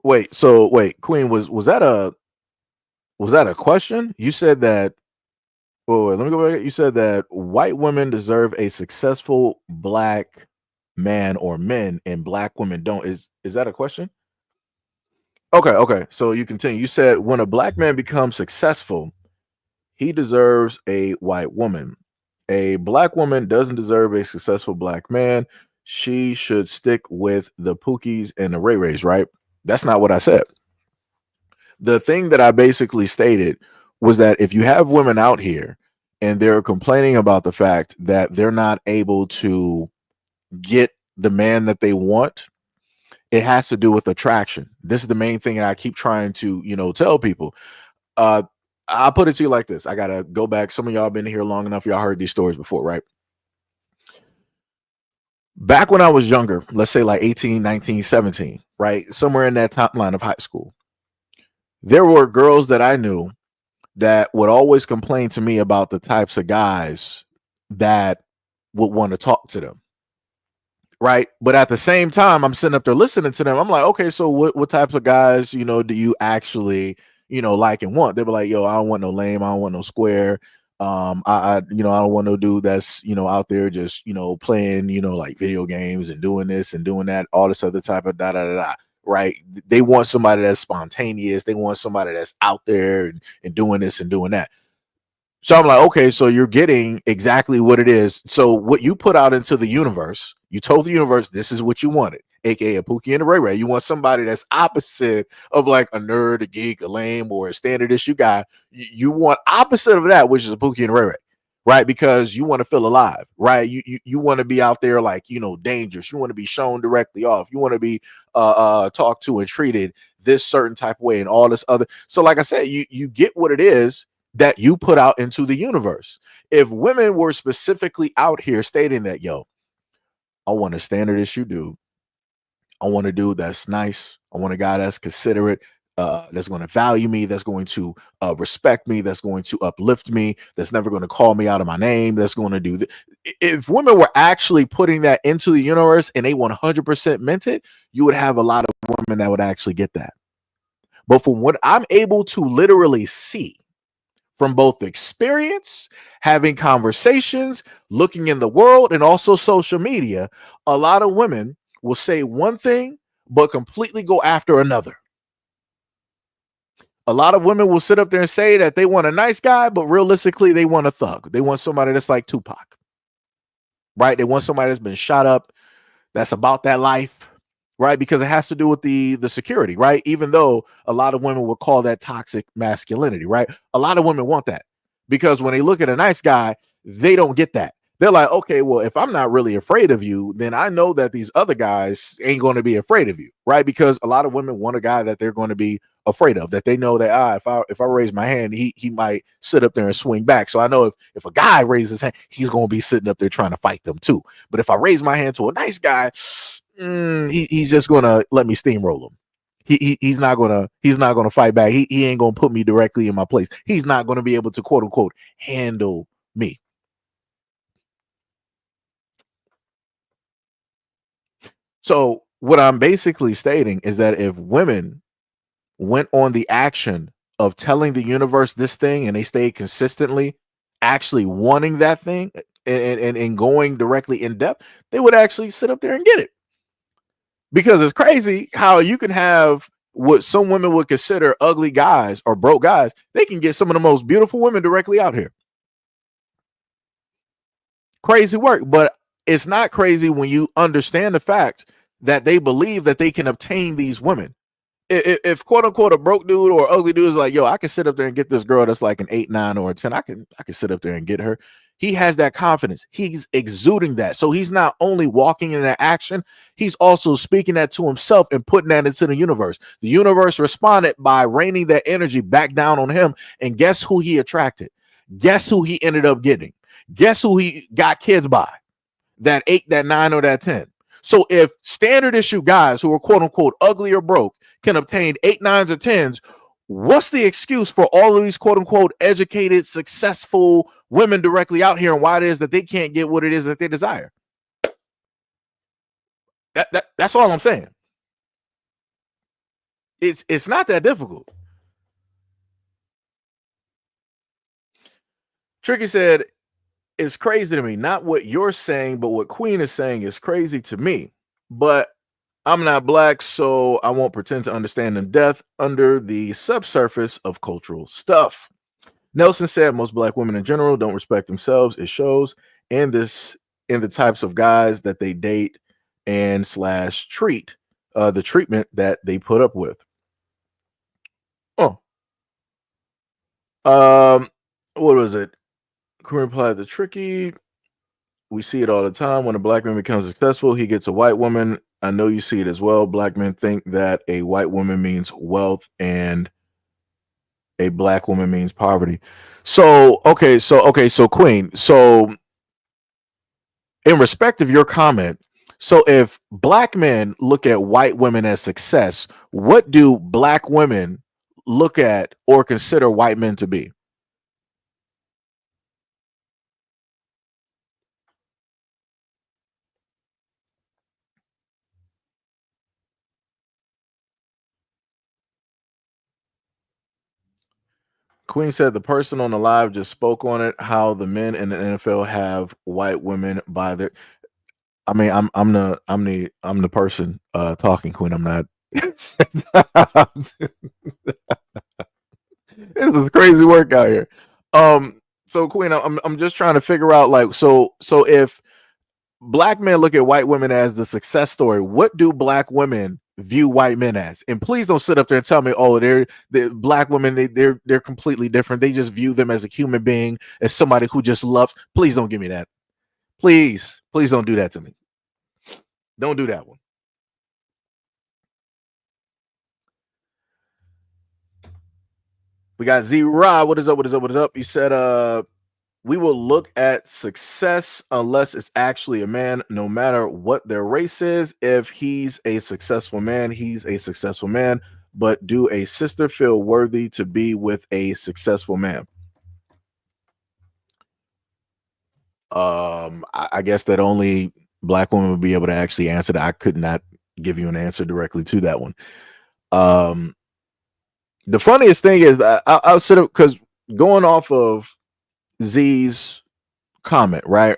Wait, Queen, was that a question? You said that. Wait, let me go back. You said that white women deserve a successful black man or men, and black women don't. Is that a question? Okay. So you continue. You said when a black man becomes successful, he deserves a white woman. A black woman doesn't deserve a successful black man. She should stick with the Pookies and the Ray Rays, right? That's not what I said. The thing that I basically stated was that if you have women out here and they're complaining about the fact that they're not able to get the man that they want, it has to do with attraction. This is the main thing that I keep trying to, tell people. I'll put it to you like this. I got to go back. Some of y'all been here long enough. Y'all heard these stories before, right? Back when I was younger, let's say like 18, 19, 17, right? Somewhere in that top line of high school, there were girls that I knew that would always complain to me about the types of guys that would want to talk to them. Right. But at the same time, I'm sitting up there listening to them. I'm like, okay, so what types of guys, do you actually, like and want? They were like, yo, I don't want no lame. I don't want no square. I don't want no dude that's, out there just, playing, like video games and doing this and doing that, all this other type of da. right? They want somebody that's spontaneous. They want somebody that's out there and doing this and doing that. So I'm like, okay, so you're getting exactly what it is. So what you put out into the universe, you told the universe this is what you wanted, aka a Pookie and a Ray Ray. You want somebody that's opposite of like a nerd, a geek, a lame, or a standard issue guy. You want opposite of that, which is a Pookie and a Ray Ray, right? Because you want to feel alive, right? You want to be out there like, dangerous. You want to be shown directly off. You want to be talked to and treated this certain type of way and all this other. So like I said, you get what it is that you put out into the universe. If women were specifically out here stating that, yo, I want a standard issue dude. I want a dude that's nice. I want a guy that's considerate, that's going to value me, that's going to respect me, that's going to uplift me, that's never going to call me out of my name, that's going to do that. If women were actually putting that into the universe and they 100% meant it, you would have a lot of women that would actually get that. But from what I'm able to literally see, from both experience, having conversations, looking in the world, and also social media, a lot of women will say one thing, but completely go after another. A lot of women will sit up there and say that they want a nice guy, but realistically, they want a thug. They want somebody that's like Tupac, right? They want somebody that's been shot up, that's about that life, right? Because it has to do with the security, right? Even though a lot of women would call that toxic masculinity, right? A lot of women want that because when they look at a nice guy, they don't get that. They're like, okay, well, if I'm not really afraid of you, then I know that these other guys ain't going to be afraid of you, right? Because a lot of women want a guy that they're going to be afraid of, that they know that if I raise my hand, he might sit up there and swing back. So I know if a guy raises his hand, he's going to be sitting up there trying to fight them too. But if I raise my hand to a nice guy, he's just gonna let me steamroll him. He's not gonna fight back. He ain't gonna put me directly in my place. He's not gonna be able to quote unquote handle me. So what I'm basically stating is that if women went on the action of telling the universe this thing and they stayed consistently actually wanting that thing and going directly in depth, they would actually sit up there and get it. Because it's crazy how you can have what some women would consider ugly guys or broke guys. They can get some of the most beautiful women directly out here. Crazy work. But it's not crazy when you understand the fact that they believe that they can obtain these women. If quote unquote a broke dude or ugly dude is like, yo, I can sit up there and get this girl that's like an 8, 9, or a 10. I can sit up there and get her. He has that confidence. He's exuding that. So he's not only walking in that action, he's also speaking that to himself and putting that into the universe. The universe responded by raining that energy back down on him. And guess who he attracted? Guess who he ended up getting? Guess who he got kids by? That 8, that 9, or that 10. So if standard issue guys who are quote unquote ugly or broke can obtain 8, 9s, or 10s, what's the excuse for all of these quote unquote educated, successful women directly out here and why it is that they can't get what it is that they desire? That's all I'm saying. It's not that difficult. Tricky said, it's crazy to me. Not what you're saying, but what Queen is saying is crazy to me. But I'm not black, so I won't pretend to understand in depth under the subsurface of cultural stuff. Nelson said most black women in general don't respect themselves. It shows in the types of guys that they date and / treat, the treatment that they put up with. Oh, what was it? Queen replied to Tricky. We see it all the time. When a black man becomes successful, he gets a white woman. I know you see it as well. Black men think that a white woman means wealth and a black woman means poverty. So Queen. So in respect of your comment, so if black men look at white women as success, what do black women look at or consider white men to be? Queen said the person on the live just spoke on it, how the men in the NFL have white women by their. I mean, I'm the person talking, Queen. I'm not This is crazy work out here. So Queen, I'm just trying to figure out like so if black men look at white women as the success story, what do black women view white men as? And please don't sit up there and tell me, oh, they're black women, they're completely different. They just view them as a human being, as somebody who just loves. Please don't give me that. Please don't do that to me. Don't do that one. We got Z-Rod. What is up? What is up? What is up? You said we will look at success unless it's actually a man, no matter what their race is. If he's a successful man, he's a successful man. But do a sister feel worthy to be with a successful man? I guess that only black women would be able to actually answer that. I could not give you an answer directly to that one. The funniest thing is I'll sit up because going off of Z's comment, right,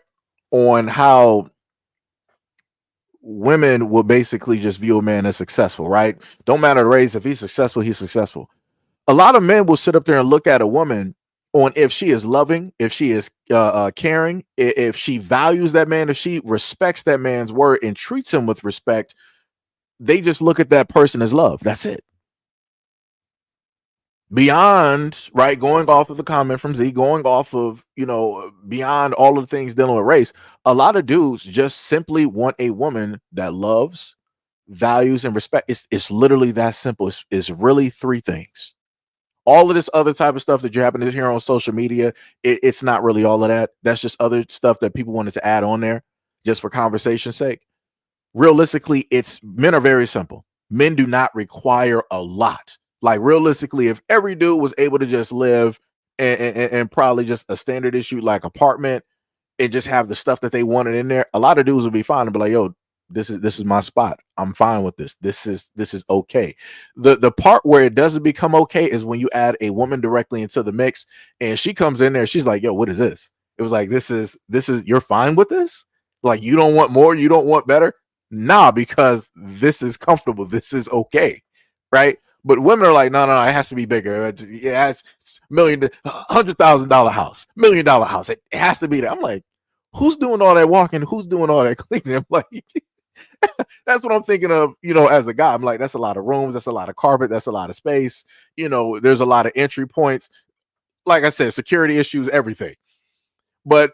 on how women will basically just view a man as successful, right? Don't matter the race. If he's successful, he's successful. A lot of men will sit up there and look at a woman on if she is loving, if she is caring, if she values that man, if she respects that man's word and treats him with respect. They just look at that person as love. That's it. Beyond, right, going off of the comment from Z, going off of, beyond all of the things dealing with race, a lot of dudes just simply want a woman that loves, values, and respect. It's literally that simple. It's really three things. All of this other type of stuff that you happen to hear on social media, it's not really all of that. That's just other stuff that people wanted to add on there just for conversation's sake. Realistically, men are very simple. Men do not require a lot. Like realistically, if every dude was able to just live and probably just a standard issue like apartment and just have the stuff that they wanted in there, a lot of dudes would be fine and be like, yo, this is my spot. I'm fine with this. This is okay. The part where it doesn't become okay is when you add a woman directly into the mix and she comes in there, she's like, yo, what is this? It was like, this is you're fine with this? Like, you don't want more, you don't want better? Nah, because this is comfortable. This is okay. Right? But women are like, no, it has to be bigger. It's $100,000 house, $1 million house. It has to be there. I'm like, who's doing all that walking? Who's doing all that cleaning? I'm like, that's what I'm thinking of, as a guy. I'm like, that's a lot of rooms. That's a lot of carpet. That's a lot of space. There's a lot of entry points. Like I said, security issues, everything. But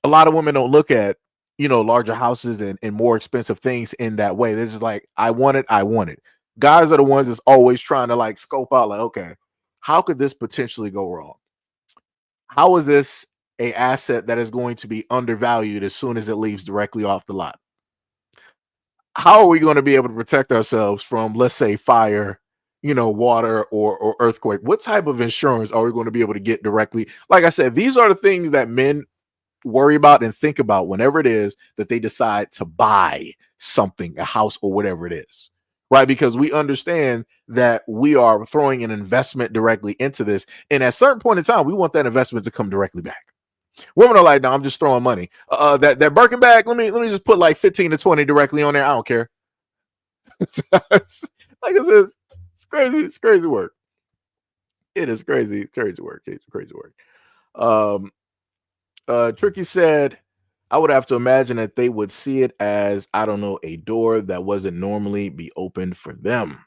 a lot of women don't look at, larger houses and more expensive things in that way. They're just like, I want it. Guys are the ones that's always trying to like scope out like, okay, how could this potentially go wrong? How is this a asset that is going to be undervalued as soon as it leaves directly off the lot? How are we going to be able to protect ourselves from, let's say, fire, water or earthquake? What type of insurance are we going to be able to get directly? Like I said, these are the things that men worry about and think about whenever it is that they decide to buy something, a house or whatever it is. Right, because we understand that we are throwing an investment directly into this, and at a certain point in time, we want that investment to come directly back. Women are like, "No, I'm just throwing money. That Birkin bag, let me just put like 15 to 20 directly on there. I don't care." Like I said, it's crazy. It's crazy work. It is crazy. It's crazy work. It's crazy work. Tricky said, I would have to imagine that they would see it as, I don't know, a door that wasn't normally be opened for them.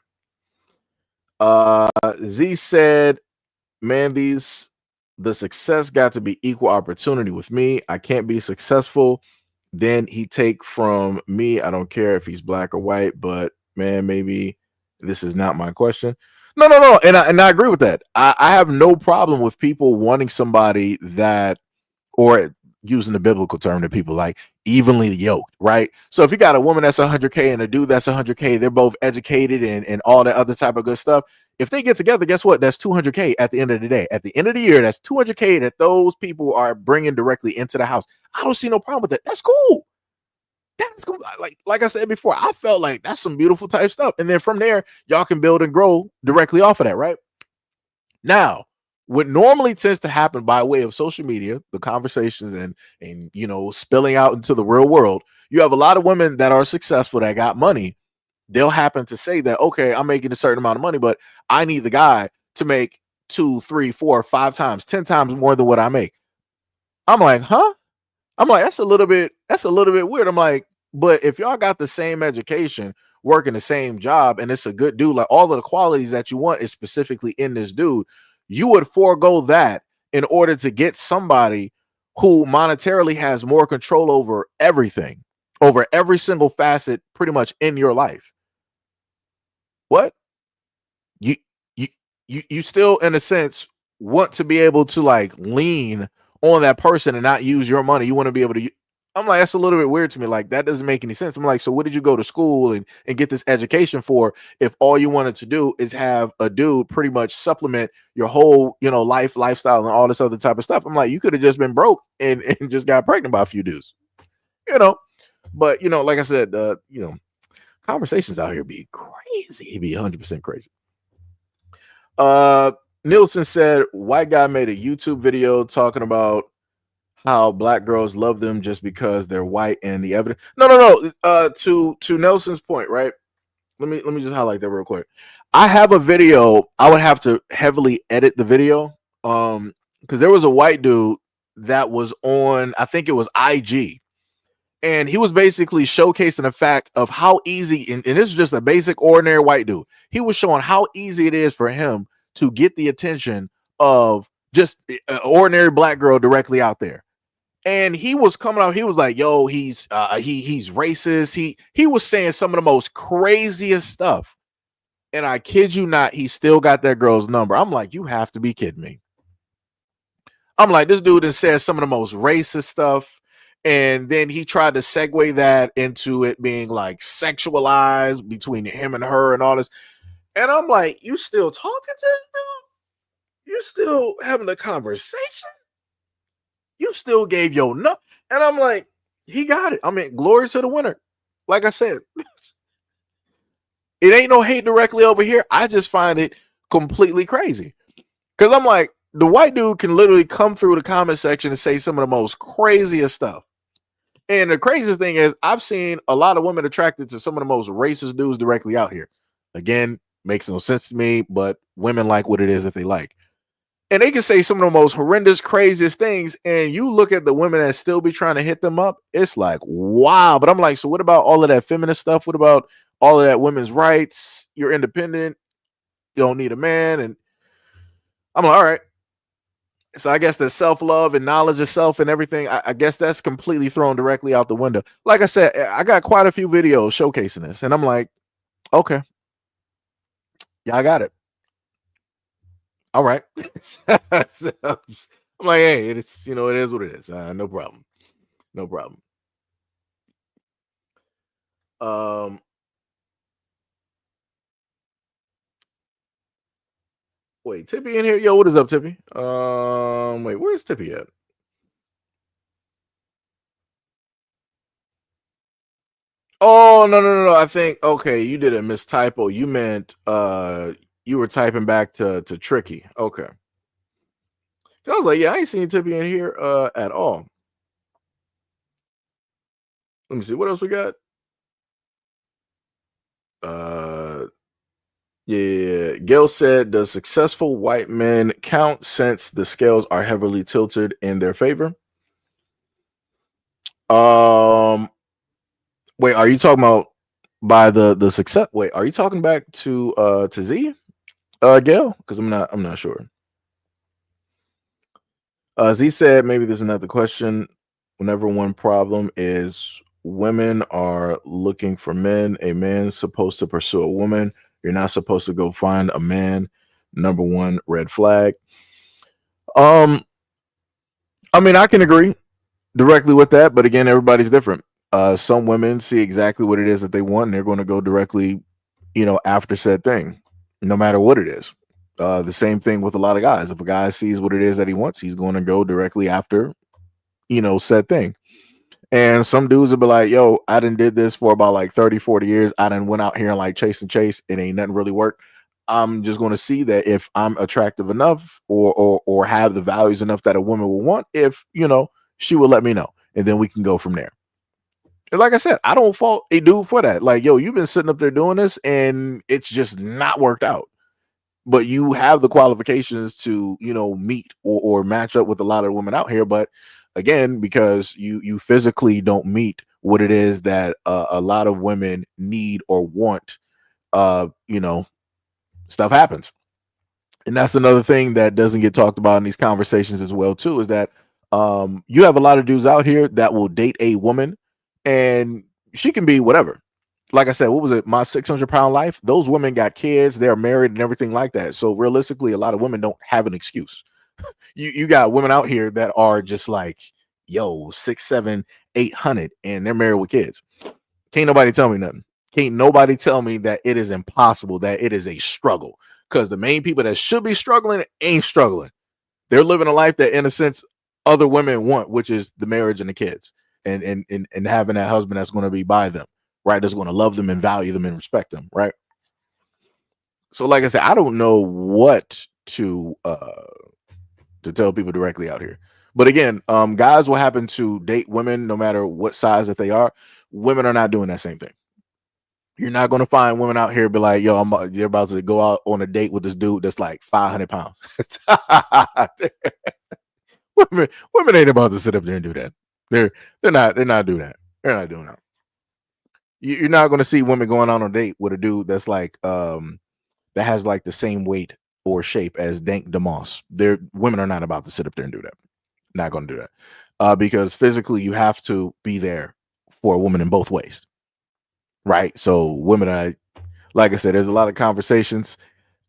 Z said, man, the success got to be equal opportunity with me. I can't be successful. Then he take from me. I don't care if he's black or white, but man, maybe this is not my question. No. And I agree with that. I have no problem with people wanting somebody that, or using the biblical term that people like, evenly yoked, right? So if you got a woman that's 100K and a dude that's 100K, they're both educated and all that other type of good stuff. If they get together, guess what? That's 200K at the end of the day. At the end of the year, that's 200K that those people are bringing directly into the house. I don't see no problem with that. That's cool. That's cool. Like I said before, I felt like that's some beautiful type stuff. And then from there, y'all can build and grow directly off of that, right? Now, what normally tends to happen by way of social media, the conversations and spilling out into the real world, you have a lot of women that are successful that got money they'll happen to say that, okay, I'm making a certain amount of money, but I need the guy to make 2, 3, 4, 5 times, 10 times more than what I make. I'm like, huh? I'm like, that's a little bit weird. I'm like, but if y'all got the same education, working the same job, and it's a good dude, like all of the qualities that you want is specifically in this dude, you would forego that in order to get somebody who monetarily has more control over everything, over every single facet pretty much in your life. What? You you you still in a sense want to be able to like lean on that person and not use your money. You want to be able to. I'm like, that's a little bit weird to me. Like, that doesn't make any sense. I'm like, so what did you go to school and get this education for if all you wanted to do is have a dude pretty much supplement your whole, lifestyle and all this other type of stuff? I'm like, you could have just been broke and just got pregnant by a few dudes, But like I said, conversations out here be crazy. It'd be 100% crazy. Nielsen said white guy made a YouTube video talking about how black girls love them just because they're white, and the evidence. No. To Nelson's point, right? Let me just highlight that real quick. I have a video. I would have to heavily edit the video, because there was a white dude that was on, I think it was IG, and he was basically showcasing the fact of how easy, and this is just a basic ordinary white dude. He was showing how easy it is for him to get the attention of just an ordinary black girl directly out there. And he was coming out, he was like, yo, he's racist. He was saying some of the most craziest stuff. And I kid you not, he still got that girl's number. I'm like, you have to be kidding me. I'm like, this dude has said some of the most racist stuff. And then he tried to segue that into it being like sexualized between him and her and all this. And I'm like, you still talking to this dude? You still having a conversation? You still gave your nut? And I'm like, he got it. I mean, glory to the winner. Like I said, it ain't no hate directly over here. I just find it completely crazy. Because I'm like, the white dude can literally come through the comment section and say some of the most craziest stuff. And the craziest thing is, I've seen a lot of women attracted to some of the most racist dudes directly out here. Again, makes no sense to me, but women like what it is that they like. And they can say some of the most horrendous, craziest things. And you look at the women that still be trying to hit them up. It's like, wow. But I'm like, so what about all of that feminist stuff? What about all of that women's rights? You're independent. You don't need a man. And I'm like, all right. So I guess that self-love and knowledge of self and everything, I guess that's completely thrown directly out the window. Like I said, I got quite a few videos showcasing this. And I'm like, okay. Yeah, I got it. All right. So, I'm like, hey, it's, it is what it is. No problem. No problem. Wait, Tippy in here? Yo, what is up, Tippy? Wait, where's Tippy at? Oh, no. I think, okay, you did a mistypo. You meant you were typing back to Tricky. Okay. I was like, yeah, I ain't seen Tippy in here at all. Let me see, what else we got? Yeah, Gail said, does successful white men count since the scales are heavily tilted in their favor? Wait, are you talking about by the success? Wait, are you talking back to Z? Gail? Because I'm not sure. Z said, maybe there's another question. Whenever one problem is women are looking for men, a man's supposed to pursue a woman. You're not supposed to go find a man. Number one red flag. I mean, I can agree directly with that, but again, everybody's different. Some women see exactly what it is that they want, and they're going to go directly, after said thing, no matter what it is. The same thing with a lot of guys. If a guy sees what it is that he wants, he's going to go directly after, said thing. And some dudes will be like, yo, I done did this for about like 30, 40 years. I done went out here and like chase. It ain't nothing really work. I'm just going to see that if I'm attractive enough or have the values enough that a woman will want, if, she will let me know. And then we can go from there. And like I said, I don't fault a dude for that. Like, yo, you've been sitting up there doing this and it's just not worked out. But you have the qualifications to, meet or match up with a lot of women out here. But again, because you physically don't meet what it is that a lot of women need or want, stuff happens. And that's another thing that doesn't get talked about in these conversations as well too, is that you have a lot of dudes out here that will date a woman and she can be whatever. Like I said, what was it? My 600-pound life. Those women got kids, they're married and everything like that. So realistically, a lot of women don't have an excuse. You got women out here that are just like, yo, 6, 7, 800, and they're married with kids. Can't nobody tell me nothing. Can't nobody tell me that it is impossible, that it is a struggle. Because the main people that should be struggling ain't struggling. They're living a life that, in a sense, other women want, which is the marriage and the kids, and having that husband that's going to be by them, right? That's going to love them and value them and respect them, right? So, like I said, I don't know what to tell people directly out here. But again, guys will happen to date women no matter what size that they are. Women are not doing that same thing. You're not going to find women out here be like, yo, you're about to go out on a date with this dude that's like 500 pounds. women ain't about to sit up there and do that. They're not doing that. They're not doing that. You're not going to see women going on a date with a dude that's like that has like the same weight or shape as Dank DeMoss. Women are not about to sit up there and do that. Not going to do that because physically you have to be there for a woman in both ways. Right. So women, like I said, there's a lot of conversations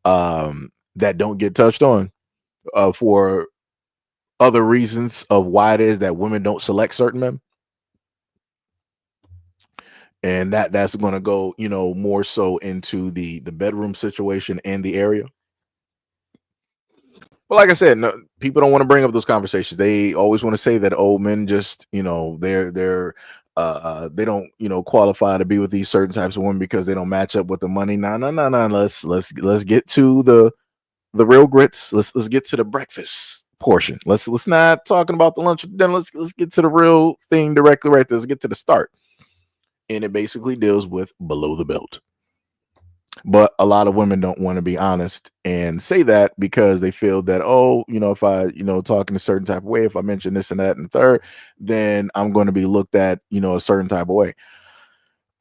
that don't get touched on for other reasons of why it is that women don't select certain men. And that's going to go, more so into the bedroom situation and the area. But like I said, no, people don't want to bring up those conversations. They always want to say that old men just, they're they don't, qualify to be with these certain types of women because they don't match up with the money. No. Let's get to the real grits. Let's get to the breakfast portion. Let's not talking about the lunch. Then let's get to the real thing directly right there. Let's get to the start. And it basically deals with below the belt. But a lot of women don't want to be honest and say that because they feel that, if I, talk in a certain type of way, if I mention this and that and third, then I'm going to be looked at, a certain type of way.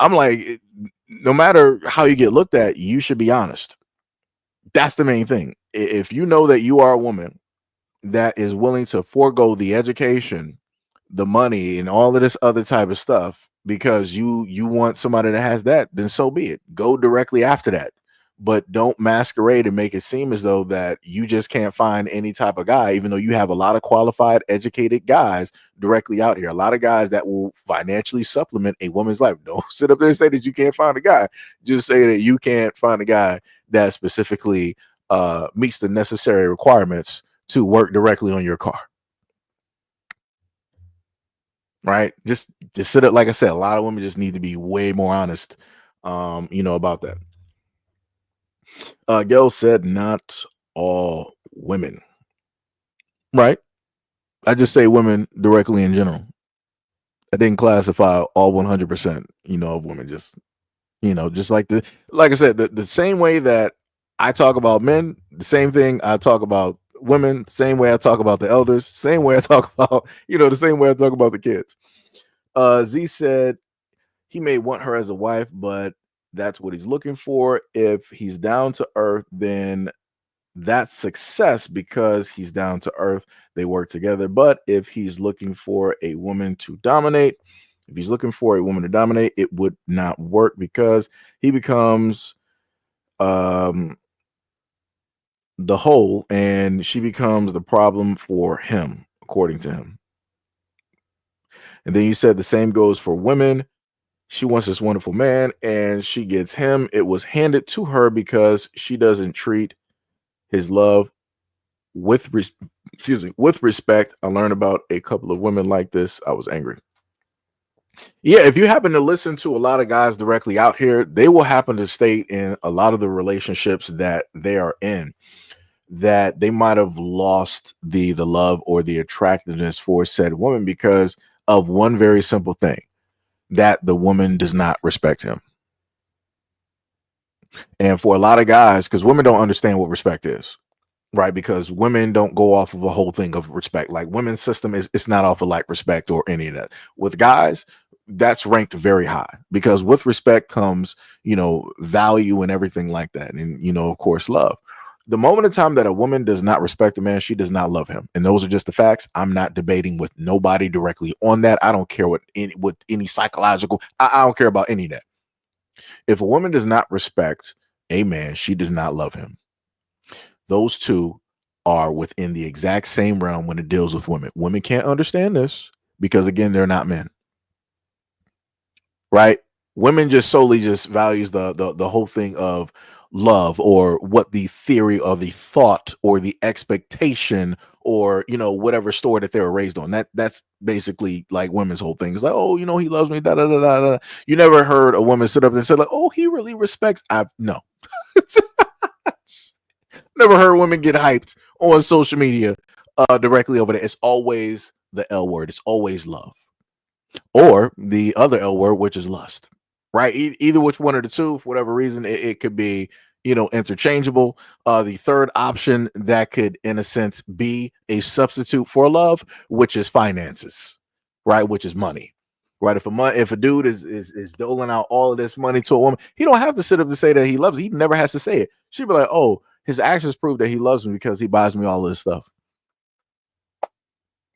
I'm like, no matter how you get looked at, you should be honest. That's the main thing. If you know that you are a woman that is willing to forego the education, the money, and all of this other type of stuff because you want somebody that has that, then so be it. Go directly after that. But don't masquerade and make it seem as though that you just can't find any type of guy, even though you have a lot of qualified, educated guys directly out here. A lot of guys that will financially supplement a woman's life. Don't sit up there and say that you can't find a guy. Just say that you can't find a guy that specifically meets the necessary requirements to work directly on your car. Right? Just sit up. Like I said, a lot of women just need to be way more honest, about that. Gail said, not all women. Right? I just say women directly in general. I didn't classify all 100%, of women. Just, just like I said, the same way that I talk about men, the same thing I talk about women, same way I talk about the elders, same way I talk about, the same way I talk about the kids. Z said he may want her as a wife, but that's what he's looking for. If he's down to earth, then that's success because he's down to earth. They work together. But if he's looking for a woman to dominate, it would not work because he becomes the whole and she becomes the problem for him, according to him. And then you said the same goes for women. She wants this wonderful man and she gets him. It was handed to her because she doesn't treat his love with respect. I learned about a couple of women like this. I was angry. Yeah, if you happen to listen to a lot of guys directly out here, they will happen to state in a lot of the relationships that they are in that they might have lost the love or the attractiveness for said woman because of one very simple thing. that the woman does not respect him. And for a lot of guys, because women don't understand what respect is, right? Because women don't go off of a whole thing of respect. Like women's system is, it's not off of like respect or any of that. With guys, that's ranked very high, because with respect comes, value and everything like that. And, of course, love. The moment of time that a woman does not respect a man, she does not love him. And those are just the facts. I'm not debating with nobody directly on that. I don't care what any psychological, I don't care about any of that. If a woman does not respect a man, she does not love him. Those two are within the exact same realm when it deals with women. Women can't understand this because, again, they're not men. Right? Women just solely just values the whole thing of love, or what the theory or the thought or the expectation or whatever story that they were raised on. That's basically like women's whole thing. It's like, oh, he loves me, da da da da da. You never heard a woman sit up and say like, oh, he really respects. No. Never heard women get hyped on social media directly over there. It's always the L word. It's always love, or the other L word, which is lust. Right? Either which one of the two, for whatever reason, it could be interchangeable. The third option that could, in a sense, be a substitute for love, which is finances, right? Which is money. Right? If a dude is doling out all of this money to a woman, he don't have to sit up and say that he loves her. He never has to say it. She'd be like, oh, his actions prove that he loves me because he buys me all of this stuff.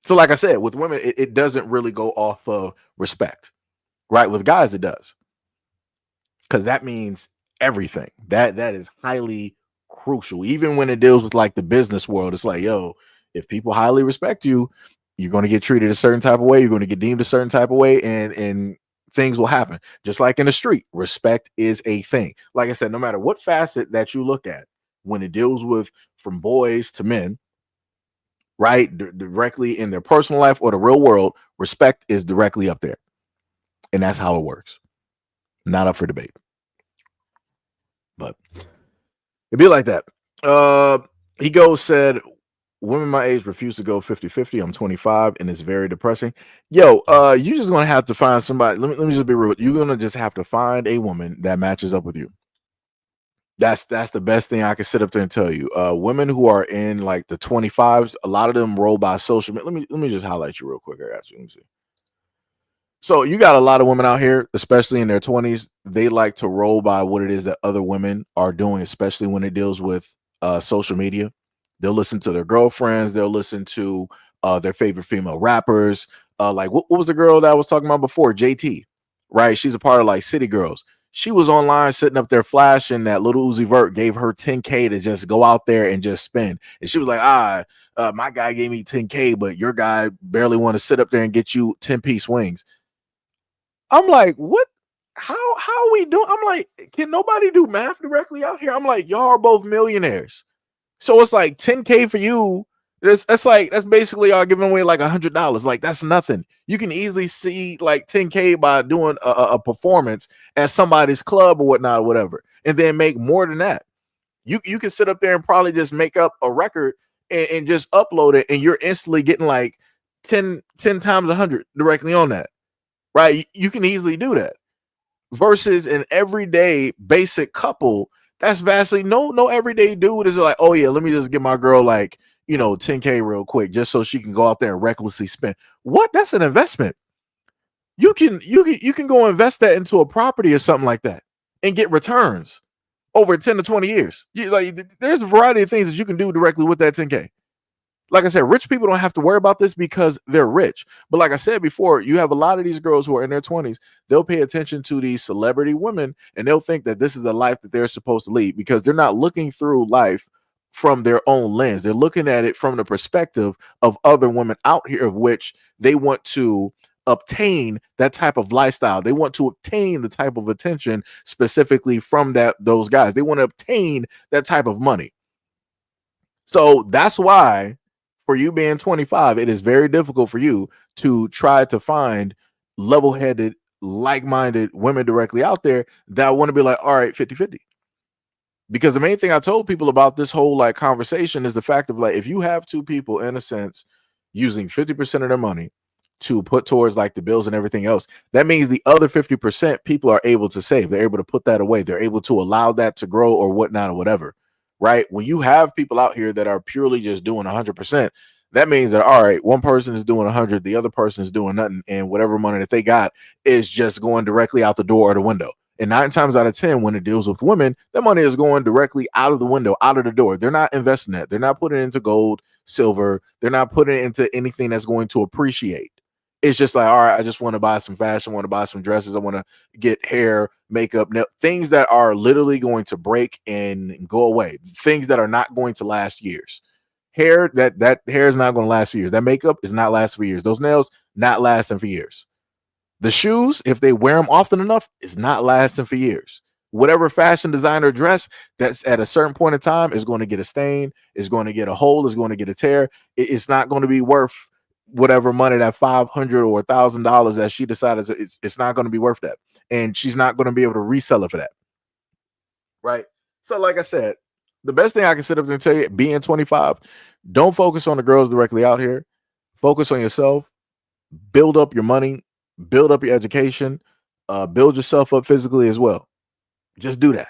So like I said, with women, it doesn't really go off of respect. Right? With guys, it does. Because that means everything. That is highly crucial. Even when it deals with like the business world, it's like, yo, if people highly respect you, you're going to get treated a certain type of way. You're going to get deemed a certain type of way, and things will happen. Just like in the street, respect is a thing. Like I said, no matter what facet that you look at, when it deals with from boys to men, right, directly in their personal life or the real world, respect is directly up there. And that's how it works. Not up for debate. But it'd be like that. He said, women my age refuse to go 50-50. I'm 25 and it's very depressing. Yo, you just gonna have to find somebody. Let me just be real. You're gonna just have to find a woman that matches up with you. That's the best thing I can sit up there and tell you. Women who are in like the 25s, a lot of them roll by social media. Let me just highlight you real quick. I got you. Let me see. So you got a lot of women out here, especially in their 20s. They like to roll by what it is that other women are doing, especially when it deals with social media. They'll listen to their girlfriends. They'll listen to their favorite female rappers. Like what was the girl that I was talking about before? JT, right? She's a part of like City Girls. She was online sitting up there flashing that Little Uzi Vert gave her 10K to just go out there and just spend. And she was like, my guy gave me 10K, but your guy barely want to sit up there and get you 10-piece wings. I'm like, what? How are we doing? I'm like, can nobody do math directly out here? I'm like, y'all are both millionaires. So it's like 10K for you. That's basically y'all giving away like $100. Like that's nothing. You can easily see like 10K by doing a performance at somebody's club or whatnot or whatever, and then make more than that. You can sit up there and probably just make up a record and just upload it, and you're instantly getting like 10 times 100 directly on that. Right? You can easily do that. Versus an everyday basic couple, that's vastly no everyday dude is like, oh yeah, let me just get my girl like, 10K real quick just so she can go out there and recklessly spend. What? That's an investment. You can go invest that into a property or something like that and get returns over 10 to 20 years. There's a variety of things that you can do directly with that 10K. Like I said, rich people don't have to worry about this because they're rich. But like I said before, you have a lot of these girls who are in their 20s. They'll pay attention to these celebrity women and they'll think that this is the life that they're supposed to lead because they're not looking through life from their own lens. They're looking at it from the perspective of other women out here, of which they want to obtain that type of lifestyle. They want to obtain the type of attention specifically from those guys. They want to obtain that type of money. So that's why, for you being 25, it is very difficult for you to try to find level-headed, like-minded women directly out there that want to be like, all right, 50-50. Because the main thing I told people about this whole like conversation is the fact of like, if you have two people in a sense using 50% of their money to put towards like the bills and everything else. That means the other 50% people are able to save. They're able to put that away. They're able to allow that to grow or whatnot or whatever. Right? When you have people out here that are purely just doing 100%, that means that, all right, one person is doing 100, the other person is doing nothing, and whatever money that they got is just going directly out the door or the window. And 9 times out of 10, when it deals with women, that money is going directly out of the window, out of the door. They're not investing that. They're not putting it into gold, silver. They're not putting it into anything that's going to appreciate. It's just like, all right, I just want to buy some fashion, I want to buy some dresses, I want to get hair, makeup, things that are literally going to break and go away, things that are not going to last years. Hair, that hair is not going to last for years. That makeup is not lasting for years. Those nails not lasting for years. The shoes, if they wear them often enough, is not lasting for years. Whatever fashion designer dress that's at a certain point in time is going to get a stain, is going to get a hole, is going to get a tear. It's not going to be worth whatever money, that $500 or $1,000 that she decided it's not going to be worth that. And she's not going to be able to resell it for that. Right? So like I said, the best thing I can sit up there and tell you, being 25, don't focus on the girls directly out here. Focus on yourself. Build up your money. Build up your education. Build yourself up physically as well. Just do that.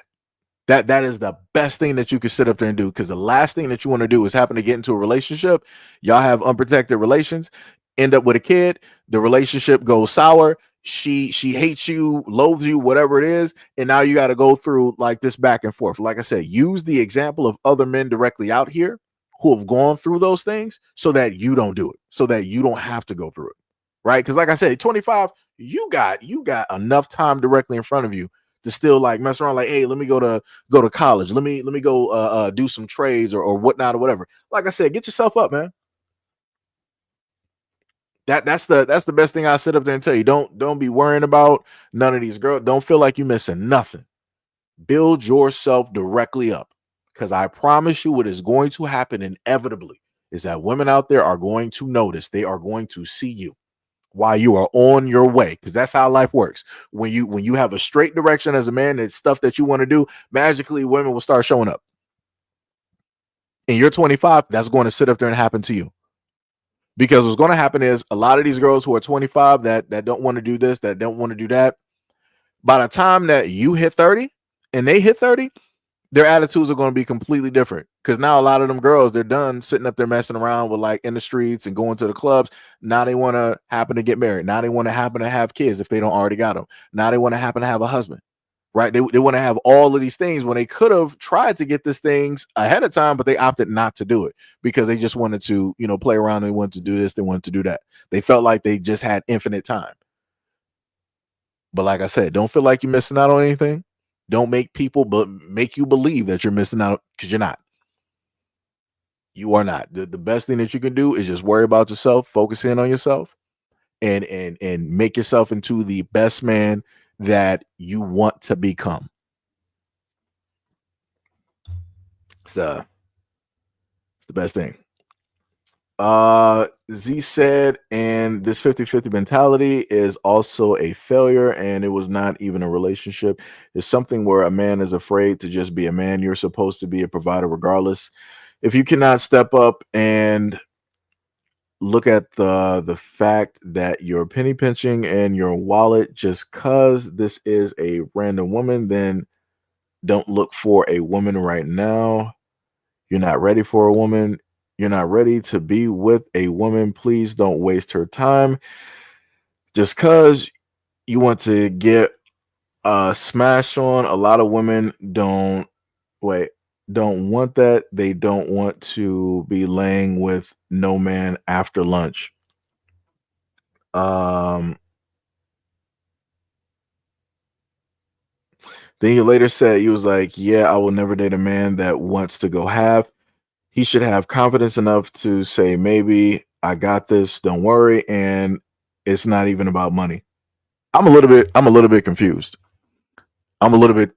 That is the best thing that you can sit up there and do, because the last thing that you want to do is happen to get into a relationship. Y'all have unprotected relations, end up with a kid. The relationship goes sour. She hates you, loathes you, whatever it is. And now you got to go through like this back and forth. Like I said, use the example of other men directly out here who have gone through those things so that you don't do it, so that you don't have to go through it. Right? Because like I said, 25, you got enough time directly in front of you to still like mess around, like, hey, let me go to college. Let me go do some trades or whatnot or whatever. Like I said, get yourself up, man. That's the best thing I sit up there and tell you. Don't be worrying about none of these girls. Don't feel like you're missing nothing. Build yourself directly up, because I promise you what is going to happen inevitably is that women out there are going to notice. They are going to see you while you are on your way, because that's how life works. When you have a straight direction as a man, it's stuff that you want to do, magically women will start showing up. And you're 25, that's going to sit up there and happen to you. Because what's going to happen is a lot of these girls who are 25 that don't want to do this, that don't want to do that, by the time that you hit 30 and they hit 30, their attitudes are going to be completely different, because now a lot of them girls, they're done sitting up there messing around with like in the streets and going to the clubs. Now they want to happen to get married. Now they want to happen to have kids if they don't already got them. Now they want to happen to have a husband, right? They want to have all of these things when they could have tried to get these things ahead of time, but they opted not to do it because they just wanted to, play around. They wanted to do this. They wanted to do that. They felt like they just had infinite time. But like I said, don't feel like you're missing out on anything. Don't make people make you believe that you're missing out, because you're not. You are not. The best thing that you can do is just worry about yourself, focus in on yourself, and make yourself into the best man that you want to become. It's the best thing. Z said, and this 50-50 mentality is also a failure, and it was not even a relationship. It's something where a man is afraid to just be a man. You're supposed to be a provider regardless. If you cannot step up and look at the fact that you're penny pinching and your wallet just cause this is a random woman, then don't look for a woman right now. You're not ready for a woman. You're not ready to be with a woman. Please don't waste her time just because you want to get smashed on. A lot of women don't want that. They don't want to be laying with no man after lunch. Then you later said, you was like, yeah, I will never date a man that wants to go half. He should have confidence enough to say, maybe I got this, don't worry, and it's not even about money. I'm a little bit confused. I'm a little bit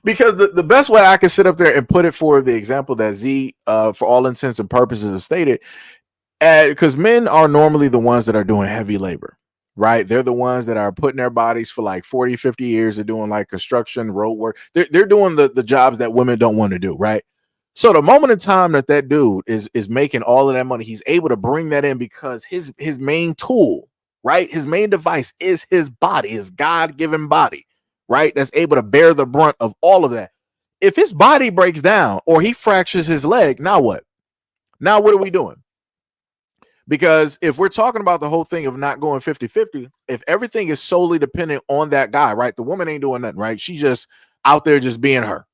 because the best way I can sit up there and put it for the example that Z for all intents and purposes have stated, because men are normally the ones that are doing heavy labor. Right? They're the ones that are putting their bodies for like 40, 50 years. They're doing like construction, road work. They're doing the jobs that women don't want to do. Right? So the moment in time that dude is making all of that money, he's able to bring that in because his main tool, right? His main device is his body, his God-given body, right? That's able to bear the brunt of all of that. If his body breaks down or he fractures his leg, now what? Now what are we doing? Because if we're talking about the whole thing of not going 50-50, if everything is solely dependent on that guy, right? The woman ain't doing nothing, right? She's just out there just being her.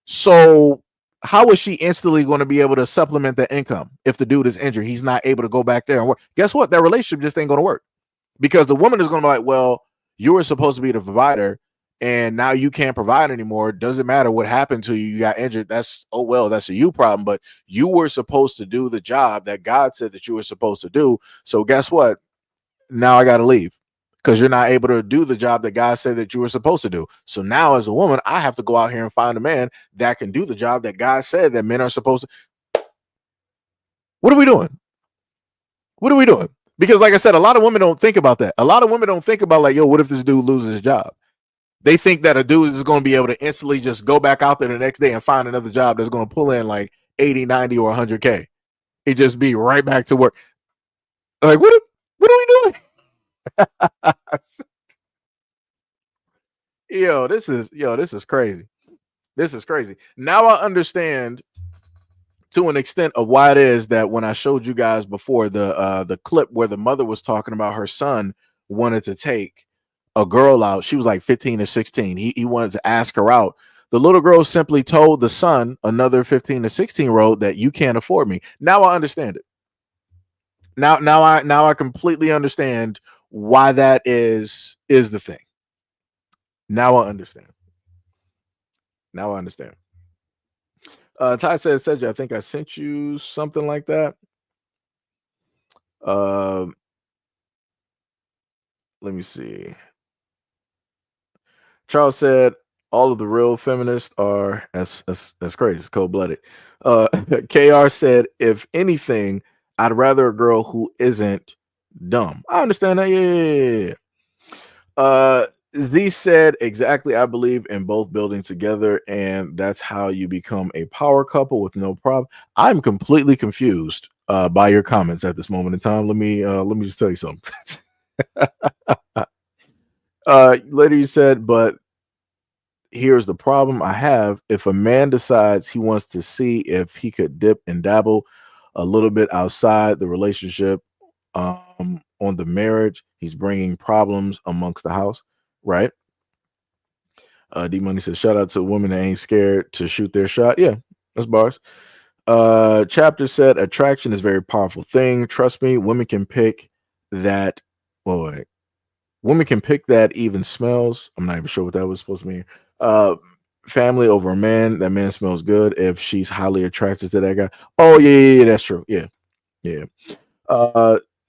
So how is she instantly going to be able to supplement that income if the dude is injured? He's not able to go back there and work. Guess what? That relationship just ain't going to work because the woman is going to be like, well, you were supposed to be the provider and now you can't provide anymore. Doesn't matter what happened to you. You got injured. That's, oh, well, that's a you problem. But you were supposed to do the job that God said that you were supposed to do. So guess what? Now I got to leave because you're not able to do the job that God said that you were supposed to do. So now as a woman, I have to go out here and find a man that can do the job that God said that men are supposed to. What are we doing? What are we doing? Because like I said, a lot of women don't think about that. A lot of women don't think about like, yo, what if this dude loses his job? They think that a dude is going to be able to instantly just go back out there the next day and find another job that's going to pull in like 80, 90 or 100K. It just be right back to work. Like, what are we doing? This is crazy. This is crazy. Now I understand to an extent of why it is that when I showed you guys before the clip where the mother was talking about her son wanted to take a girl out. She was like 15 or 16. He wanted to ask her out. The little girl simply told the son, another 15 to 16-year-old, that you can't afford me. Now I understand it. Now I completely understand why that is the thing. Now I understand. Ty said, I think I sent you something like that. Let me see. Charles said, all of the real feminists are that's crazy. It's cold-blooded. KR said, if anything, I'd rather a girl who isn't dumb. I understand that. Yeah. Z said, exactly. I believe in both building together, and that's how you become a power couple with no problem. I'm completely confused by your comments at this moment in time. Let me just tell you something. Later you said, but here's the problem I have. If a man decides he wants to see if he could dip and dabble a little bit outside the relationship on the marriage, he's bringing problems amongst the house, right? D Money says, shout out to women that ain't scared to shoot their shot. Yeah, that's bars. Chapter said, attraction is a very powerful thing. Trust me, women can pick that. Boy, women can pick that even smells. I'm not even sure what that was supposed to mean. Family over a man. That man smells good if she's highly attracted to that guy. Oh yeah, that's true. Yeah.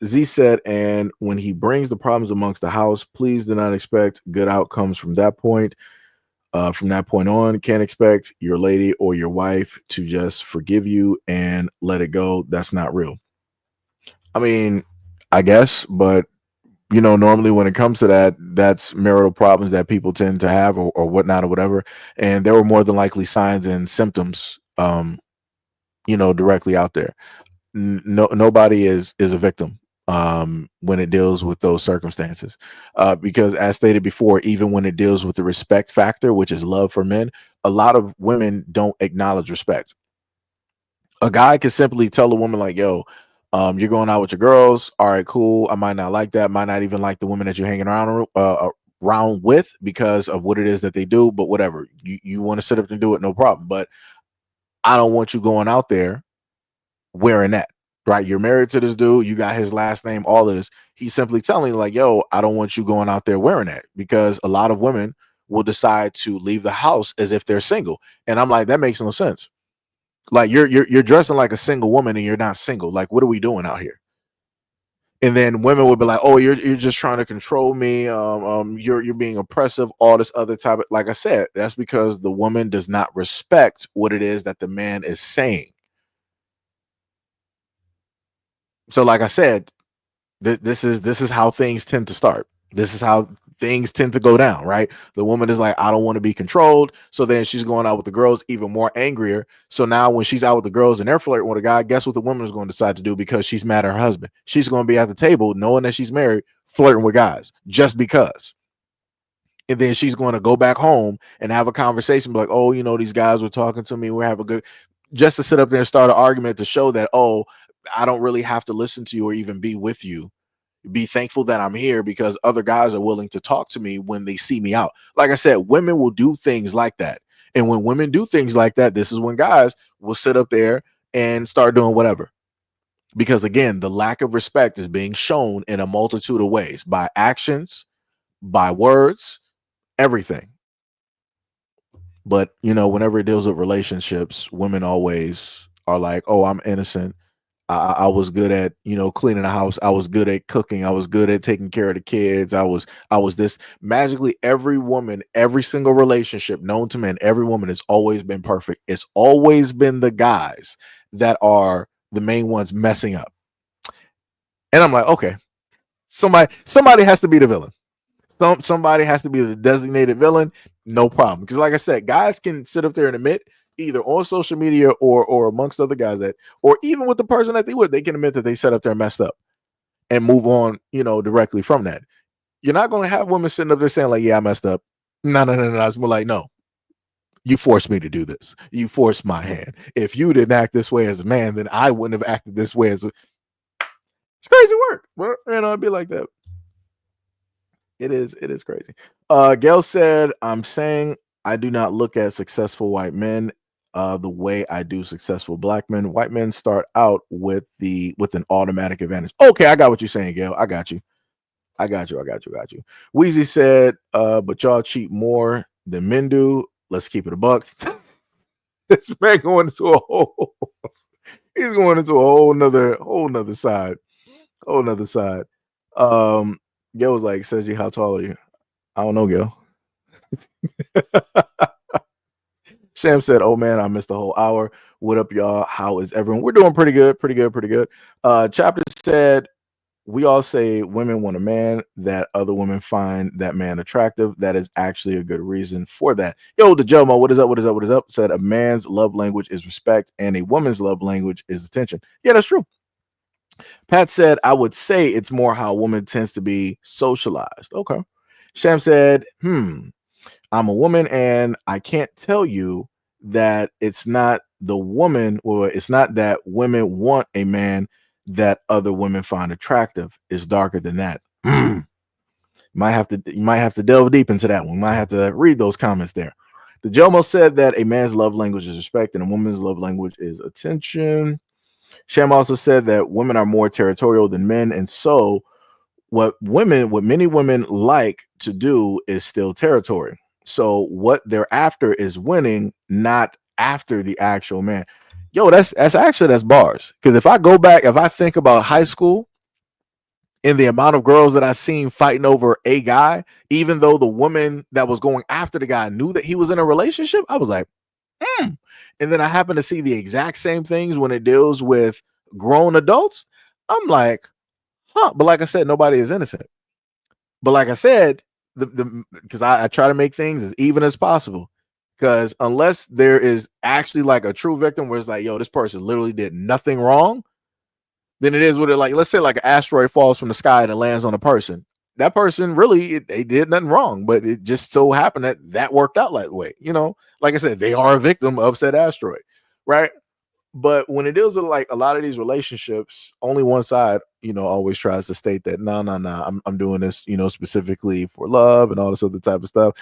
Z said, and when he brings the problems amongst the house, please do not expect good outcomes from that point. From that point on, can't expect your lady or your wife to just forgive you and let it go. That's not real. I mean, I guess, but normally when it comes to that, that's marital problems that people tend to have or whatnot or whatever. And there were more than likely signs and symptoms, directly out there. Nobody is a victim when it deals with those circumstances, because as stated before, even when it deals with the respect factor, which is love for men, a lot of women don't acknowledge respect. A guy can simply tell a woman like, yo, you're going out with your girls. All right, cool. I might not like that. Might not even like the women that you're hanging around with because of what it is that they do. But whatever, you want to sit up and do it, no problem. But I don't want you going out there wearing that. Right, you're married to this dude, you got his last name, all of this. He's simply telling you, like, yo, I don't want you going out there wearing that, because a lot of women will decide to leave the house as if they're single. And I'm like, that makes no sense. Like, you're dressing like a single woman and you're not single. Like, what are we doing out here? And then women would be like, oh, you're just trying to control me. You're being oppressive, all this other type of, like I said, that's because the woman does not respect what it is that the man is saying. So like I said, this is how things tend to start. This is how things tend to go down, right? The woman is like, I don't want to be controlled. So then she's going out with the girls even more angrier. So now when she's out with the girls and they're flirting with a guy, guess what the woman is going to decide to do because she's mad at her husband? She's going to be at the table knowing that she's married, flirting with guys just because. And then she's going to go back home and have a conversation like, oh, you know, these guys were talking to me. We have a good, just to sit up there and start an argument to show that, oh, I don't really have to listen to you or even be with you. Be thankful that I'm here because other guys are willing to talk to me when they see me out. Like I said, women will do things like that. And when women do things like that, this is when guys will sit up there and start doing whatever. Because again, the lack of respect is being shown in a multitude of ways, by actions, by words, everything. But, you know, whenever it deals with relationships, women always are like, oh, I'm innocent. I was good at, you know, cleaning the house. I was good at cooking. I was good at taking care of the kids. I was this. Magically, every woman, every single relationship known to men, every woman has always been perfect. It's always been the guys that are the main ones messing up. And I'm like, okay, somebody has to be the villain. Somebody has to be the designated villain. No problem. Because like I said, guys can sit up there and admit, either on social media or amongst other guys, that, or even with the person that they with, they can admit that they set up there and messed up and move on, you know, directly from that. You're not going to have women sitting up there saying like, yeah, I messed up. No. It's more like, no, you forced me to do this. You forced my hand. If you didn't act this way as a man, then I wouldn't have acted this way as a, it's crazy work. Well, you know, it'd be like that. It is crazy. Gail said, I'm saying I do not look at successful white men the way I do successful black men. White men start out with an automatic advantage. Okay, I got what you're saying, Gail. I got you. Weezy said, but y'all cheat more than men do. Let's keep it a buck. This man going into a whole he's going into a whole nother side. Gail was like, Seji, how tall are you? I don't know, Gail. Sham said, oh man, I missed the whole hour. What up, y'all? How is everyone? We're doing pretty good. Chapter said, we all say women want a man that other women find that man attractive. That is actually a good reason for that. Yo, the Jomo, what is up? Said a man's love language is respect and a woman's love language is attention. Yeah, that's true. Pat said, I would say it's more how a woman tends to be socialized. Okay. Sham said, I'm a woman and I can't tell you that it's not the woman, or it's not that women want a man that other women find attractive. It's darker than that. You might have to delve deep into that one. Might have to read those comments there. The Jomo said that a man's love language is respect and a woman's love language is attention. Sham also said that women are more territorial than men, and so what many women like to do is steal territory. So what they're after is winning, not after the actual man. Yo, that's bars. Because if I think about high school and the amount of girls that I seen fighting over a guy, even though the woman that was going after the guy knew that he was in a relationship, I was like, And then I happen to see the exact same things when it deals with grown adults. I'm like, but like I said, nobody is innocent. But like I said, because I try to make things as even as possible. Because unless there is actually like a true victim where it's like, yo, this person literally did nothing wrong, then it is what it like. Let's say like an asteroid falls from the sky and it lands on a person. That person really, they did nothing wrong, but it just so happened that worked out that way. You know, like I said, they are a victim of said asteroid, right? But when it deals with like a lot of these relationships, only one side, you know, always tries to state that no, I'm doing this, you know, specifically for love and all this other type of stuff.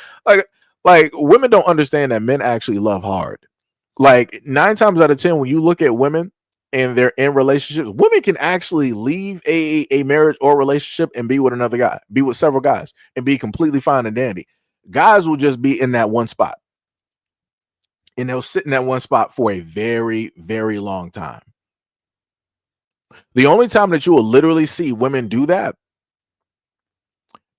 Like women don't understand that men actually love hard. Like 9 times out of 10, when you look at women and they're in relationships, women can actually leave a marriage or relationship and be with another guy, be with several guys, and be completely fine and dandy. Guys will just be in that one spot. And they'll sit in that one spot for a very, very long time. The only time that you will literally see women do that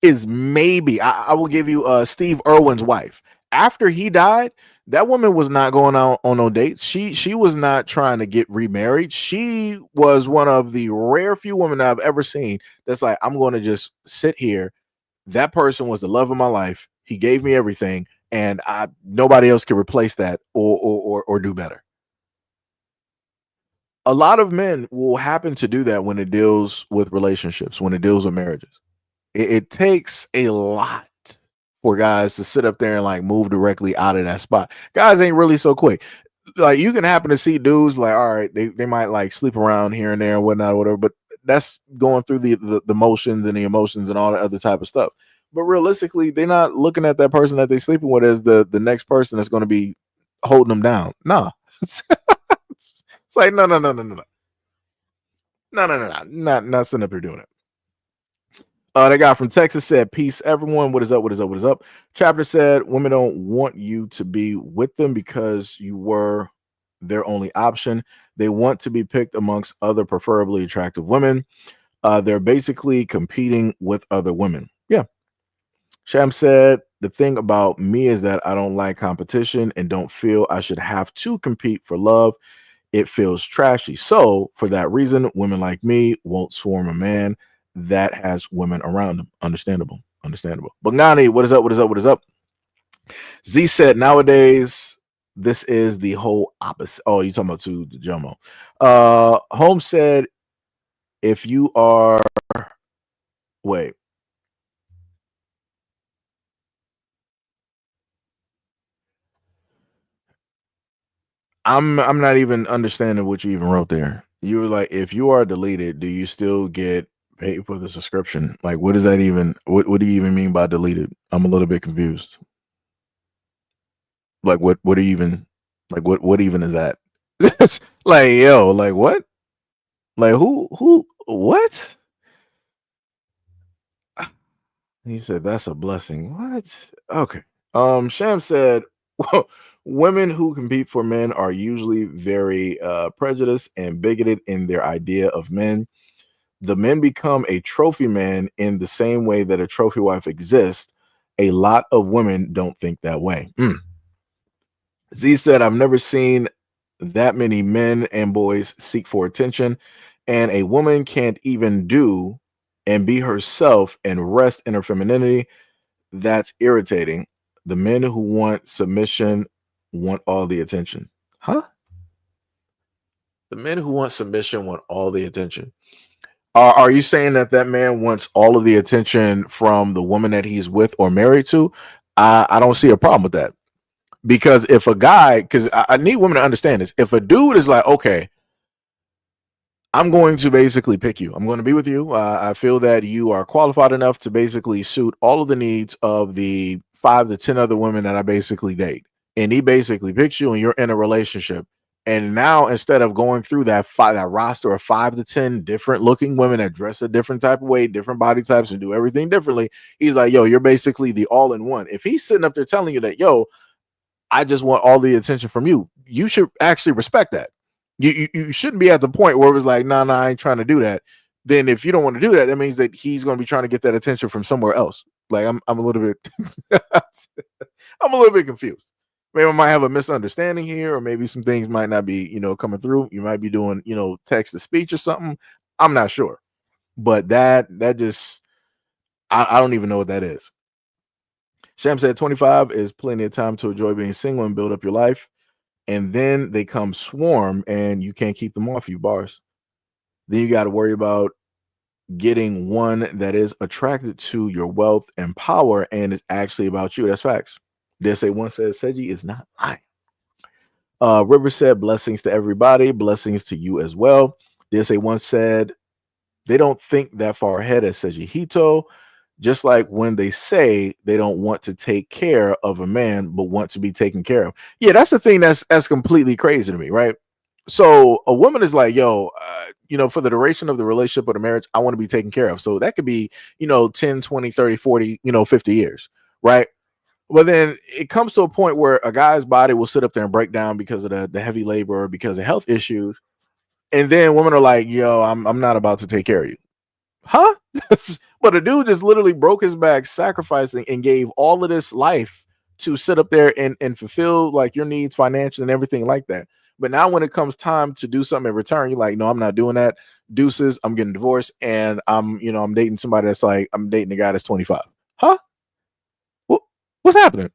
is maybe, I will give you Steve Irwin's wife. After he died, that woman was not going out on no dates. She was not trying to get remarried. She was one of the rare few women I've ever seen that's like, I'm going to just sit here that person was the love of my life. He gave me everything, and nobody else can replace that or do better. A lot of men will happen to do that when it deals with relationships, when it deals with marriages. It takes a lot for guys to sit up there and like move directly out of that spot. Guys ain't really so quick. Like you can happen to see dudes like, all right, they might like sleep around here and there and whatnot, or whatever, but that's going through the motions and the emotions and all that other type of stuff. But realistically, they're not looking at that person that they're sleeping with as the next person that's going to be holding them down. Nah. It's like no, not sitting up here doing it. That guy from Texas said, "Peace, everyone. What is up? What is up? What is up?" Chapter said, "Women don't want you to be with them because you were their only option. They want to be picked amongst other preferably attractive women. They're basically competing with other women." Yeah. Sham said, "The thing about me is that I don't like competition and don't feel I should have to compete for love. It feels trashy. So for that reason, women like me won't swarm a man that has women around them." Understandable. Bangani, what is up? What is up? What is up? Z said, "Nowadays, this is the whole opposite." Oh, you talking about to the Jomo. Holmes said, "If you are wait. I'm not even understanding what you even wrote there. You were like, if you are deleted, do you still get paid for the subscription? Like, what does that even? What do you even mean by deleted? I'm a little bit confused. Like, what do you even? Like, what even is that? Like, yo, like what? Like who? What? He said that's a blessing. What? Okay. Sham said, well, women who compete for men are usually very prejudiced and bigoted in their idea of men. The men become a trophy man in the same way that a trophy wife exists. A lot of women don't think that way." Z said, "I've never seen that many men and boys seek for attention, and a woman can't even do and be herself and rest in her femininity. That's irritating. The men who want submission want all the attention." Huh? The men who want submission want all the attention. Are you saying that man wants all of the attention from the woman that he's with or married to? I don't see a problem with that. Because if a guy, because I need women to understand this, if a dude is like, okay, I'm going to basically pick you, I'm going to be with you. I feel that you are qualified enough to basically suit all of the needs of the 5 to 10 other women that I basically date. And he basically picks you and you're in a relationship. And now instead of going through that roster of 5 to 10 different looking women that dress a different type of way, different body types, and do everything differently, he's like, yo, you're basically the all-in-one. If he's sitting up there telling you that, yo, I just want all the attention from you, you should actually respect that. You shouldn't be at the point where it was like, nah, I ain't trying to do that. Then if you don't want to do that, that means that he's going to be trying to get that attention from somewhere else. Like I'm a little bit, I'm a little bit confused. Maybe I might have a misunderstanding here, or maybe some things might not be, coming through. You might be doing, text to speech or something. I'm not sure, but that just, I don't even know what that is. Sham said 25 is plenty of time to enjoy being single and build up your life. And then they come swarm and you can't keep them off you. Bars. Then you got to worry about getting one that is attracted to your wealth and power and is actually about you. That's facts. They say one says Seji is not lying. River said, "Blessings to everybody. Blessings to you as well." They say one said, "They don't think that far ahead as SEIJIHITO. Just like when they say they don't want to take care of a man, but want to be taken care of." Yeah, that's the thing that's completely crazy to me, right? So a woman is like, yo, for the duration of the relationship or the marriage, I want to be taken care of. So that could be, 10, 20, 30, 40, 50 years, right? Well, then it comes to a point where a guy's body will sit up there and break down because of the heavy labor or because of health issues. And then women are like, yo, I'm not about to take care of you. Huh? But a dude just literally broke his back sacrificing and gave all of this life to sit up there and fulfill like your needs financially and everything like that. But now when it comes time to do something in return, you're like, no, I'm not doing that. Deuces, I'm getting divorced, and I'm dating somebody that's like, I'm dating a guy that's 25. huh? What's happening?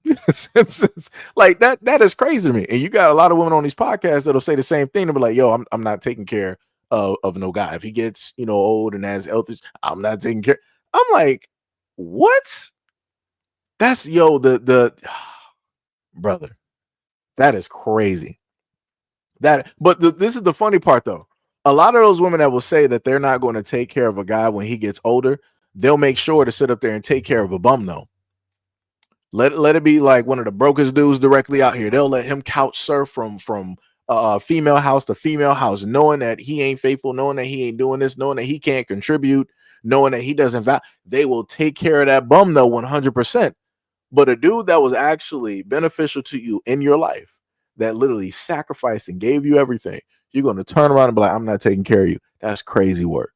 Like that is crazy to me. And you got a lot of women on these podcasts that'll say the same thing. They'll be like, yo, I'm not taking care of no guy. If he gets, old and has health issues, I'm not taking care. I'm like, what? That's the brother. That is crazy. This is the funny part though. A lot of those women that will say that they're not going to take care of a guy when he gets older, they'll make sure to sit up there and take care of a bum though. Let it be like one of the brokest dudes directly out here. They'll let him couch surf from female house to female house, knowing that he ain't faithful, knowing that he ain't doing this, knowing that he can't contribute, knowing that he doesn't they will take care of that bum though 100%. But a dude that was actually beneficial to you in your life, that literally sacrificed and gave you everything, you're going to turn around and be like, I'm not taking care of you. That's crazy work.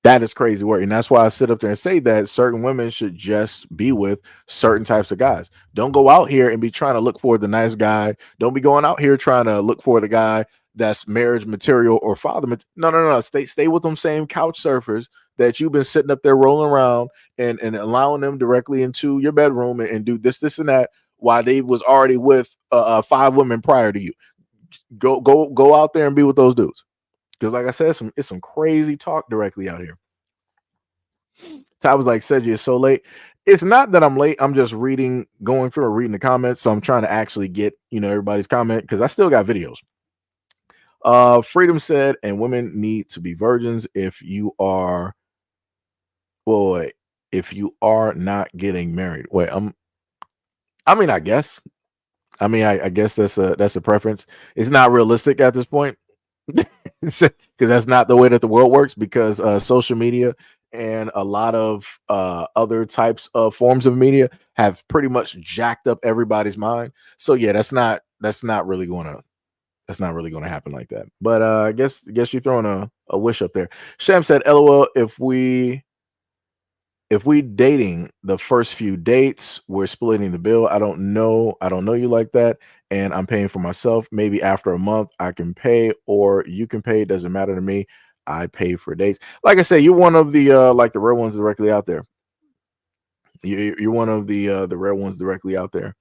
That is crazy work. And that's why I sit up there and say that certain women should just be with certain types of guys. Don't go out here and be trying to look for the nice guy. Don't be going out here trying to look for the guy that's marriage material or father material. No. Stay with them same couch surfers that you've been sitting up there rolling around and allowing them directly into your bedroom and do this and that while they was already with 5 women prior to you. Go out there and be with those dudes. Because like I said, it's some crazy talk directly out here. Ty was like, Seji, it's so late. It's not that I'm late. I'm just going through and reading the comments. So I'm trying to actually get, everybody's comment because I still got videos. Freedom said, and women need to be virgins if you are not getting married. Wait, I guess. I guess that's a preference. It's not realistic at this point. Because that's not the way that the world works, because social media and a lot of other types of forms of media have pretty much jacked up everybody's mind. So yeah, that's not really going to happen like that. But I guess you're throwing a wish up there. Sham said, LOL, if we dating the first few dates, we're splitting the bill. I don't know you like that, and I'm paying for myself. Maybe after a month I can pay or you can pay. It doesn't matter to me. I pay for dates. Like I say, you're one of the like the rare ones directly out there. You're one of the rare ones directly out there.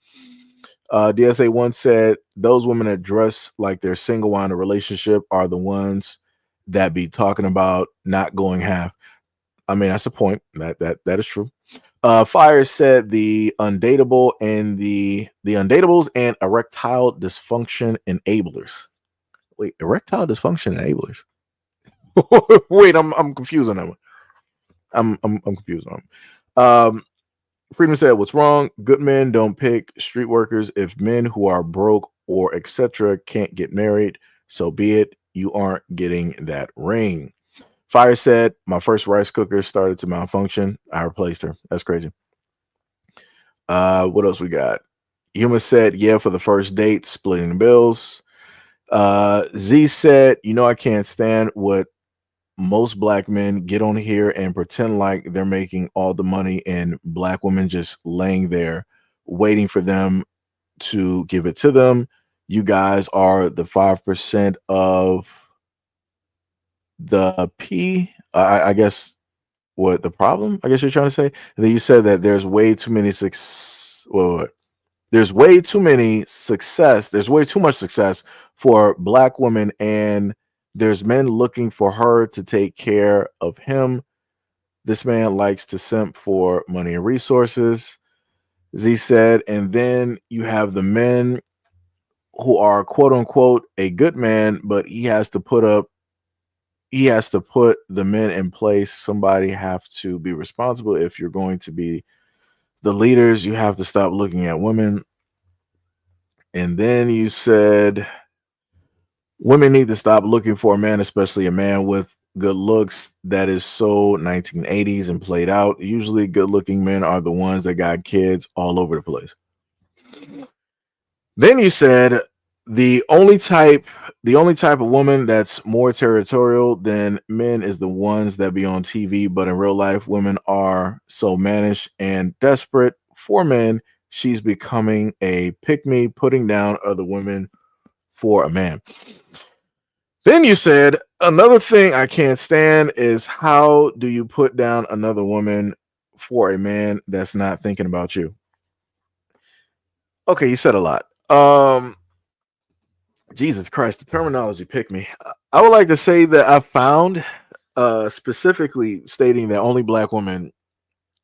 DSA once said, those women that dress like they're single while in a relationship are the ones that be talking about not going half. I mean, that's a point. That is true. Fire said the undateable and the undatables and erectile dysfunction enablers. Wait, erectile dysfunction enablers. Wait, I'm confused on that one. I'm confused on them. Freedom said, what's wrong? Good men don't pick street workers. If men who are broke or etc. can't get married, so be it. You aren't getting that ring. Fire said, my first rice cooker started to malfunction. I replaced her. That's crazy. What else we got? Yuma said, yeah, for the first date, splitting the bills. Z said, I can't stand what most black men get on here and pretend like they're making all the money and black women just laying there waiting for them to give it to them. You guys are the 5% of the P. I guess what the problem, I guess you're trying to say. And then you said that there's way too many there's way too much success for black women, and there's men looking for her to take care of him. This man likes to simp for money and resources, Z said. And then you have the men who are quote unquote a good man, but he has to put the men in place. Somebody have to be responsible. If you're going to be the leaders, you have to stop looking at women. And then you said women need to stop looking for a man, especially a man with good looks. That is so 1980s and played out. Usually good looking men are the ones that got kids all over the place. Then you said the only type of woman that's more territorial than men is the ones that be on TV, but in real life, women are so mannish and desperate for men. She's becoming a pick-me, putting down other women for a man. Then you said, another thing I can't stand is how do you put down another woman for a man that's not thinking about you? Okay, you said a lot. Jesus Christ, the terminology pick me. I would like to say that I found specifically stating that only black women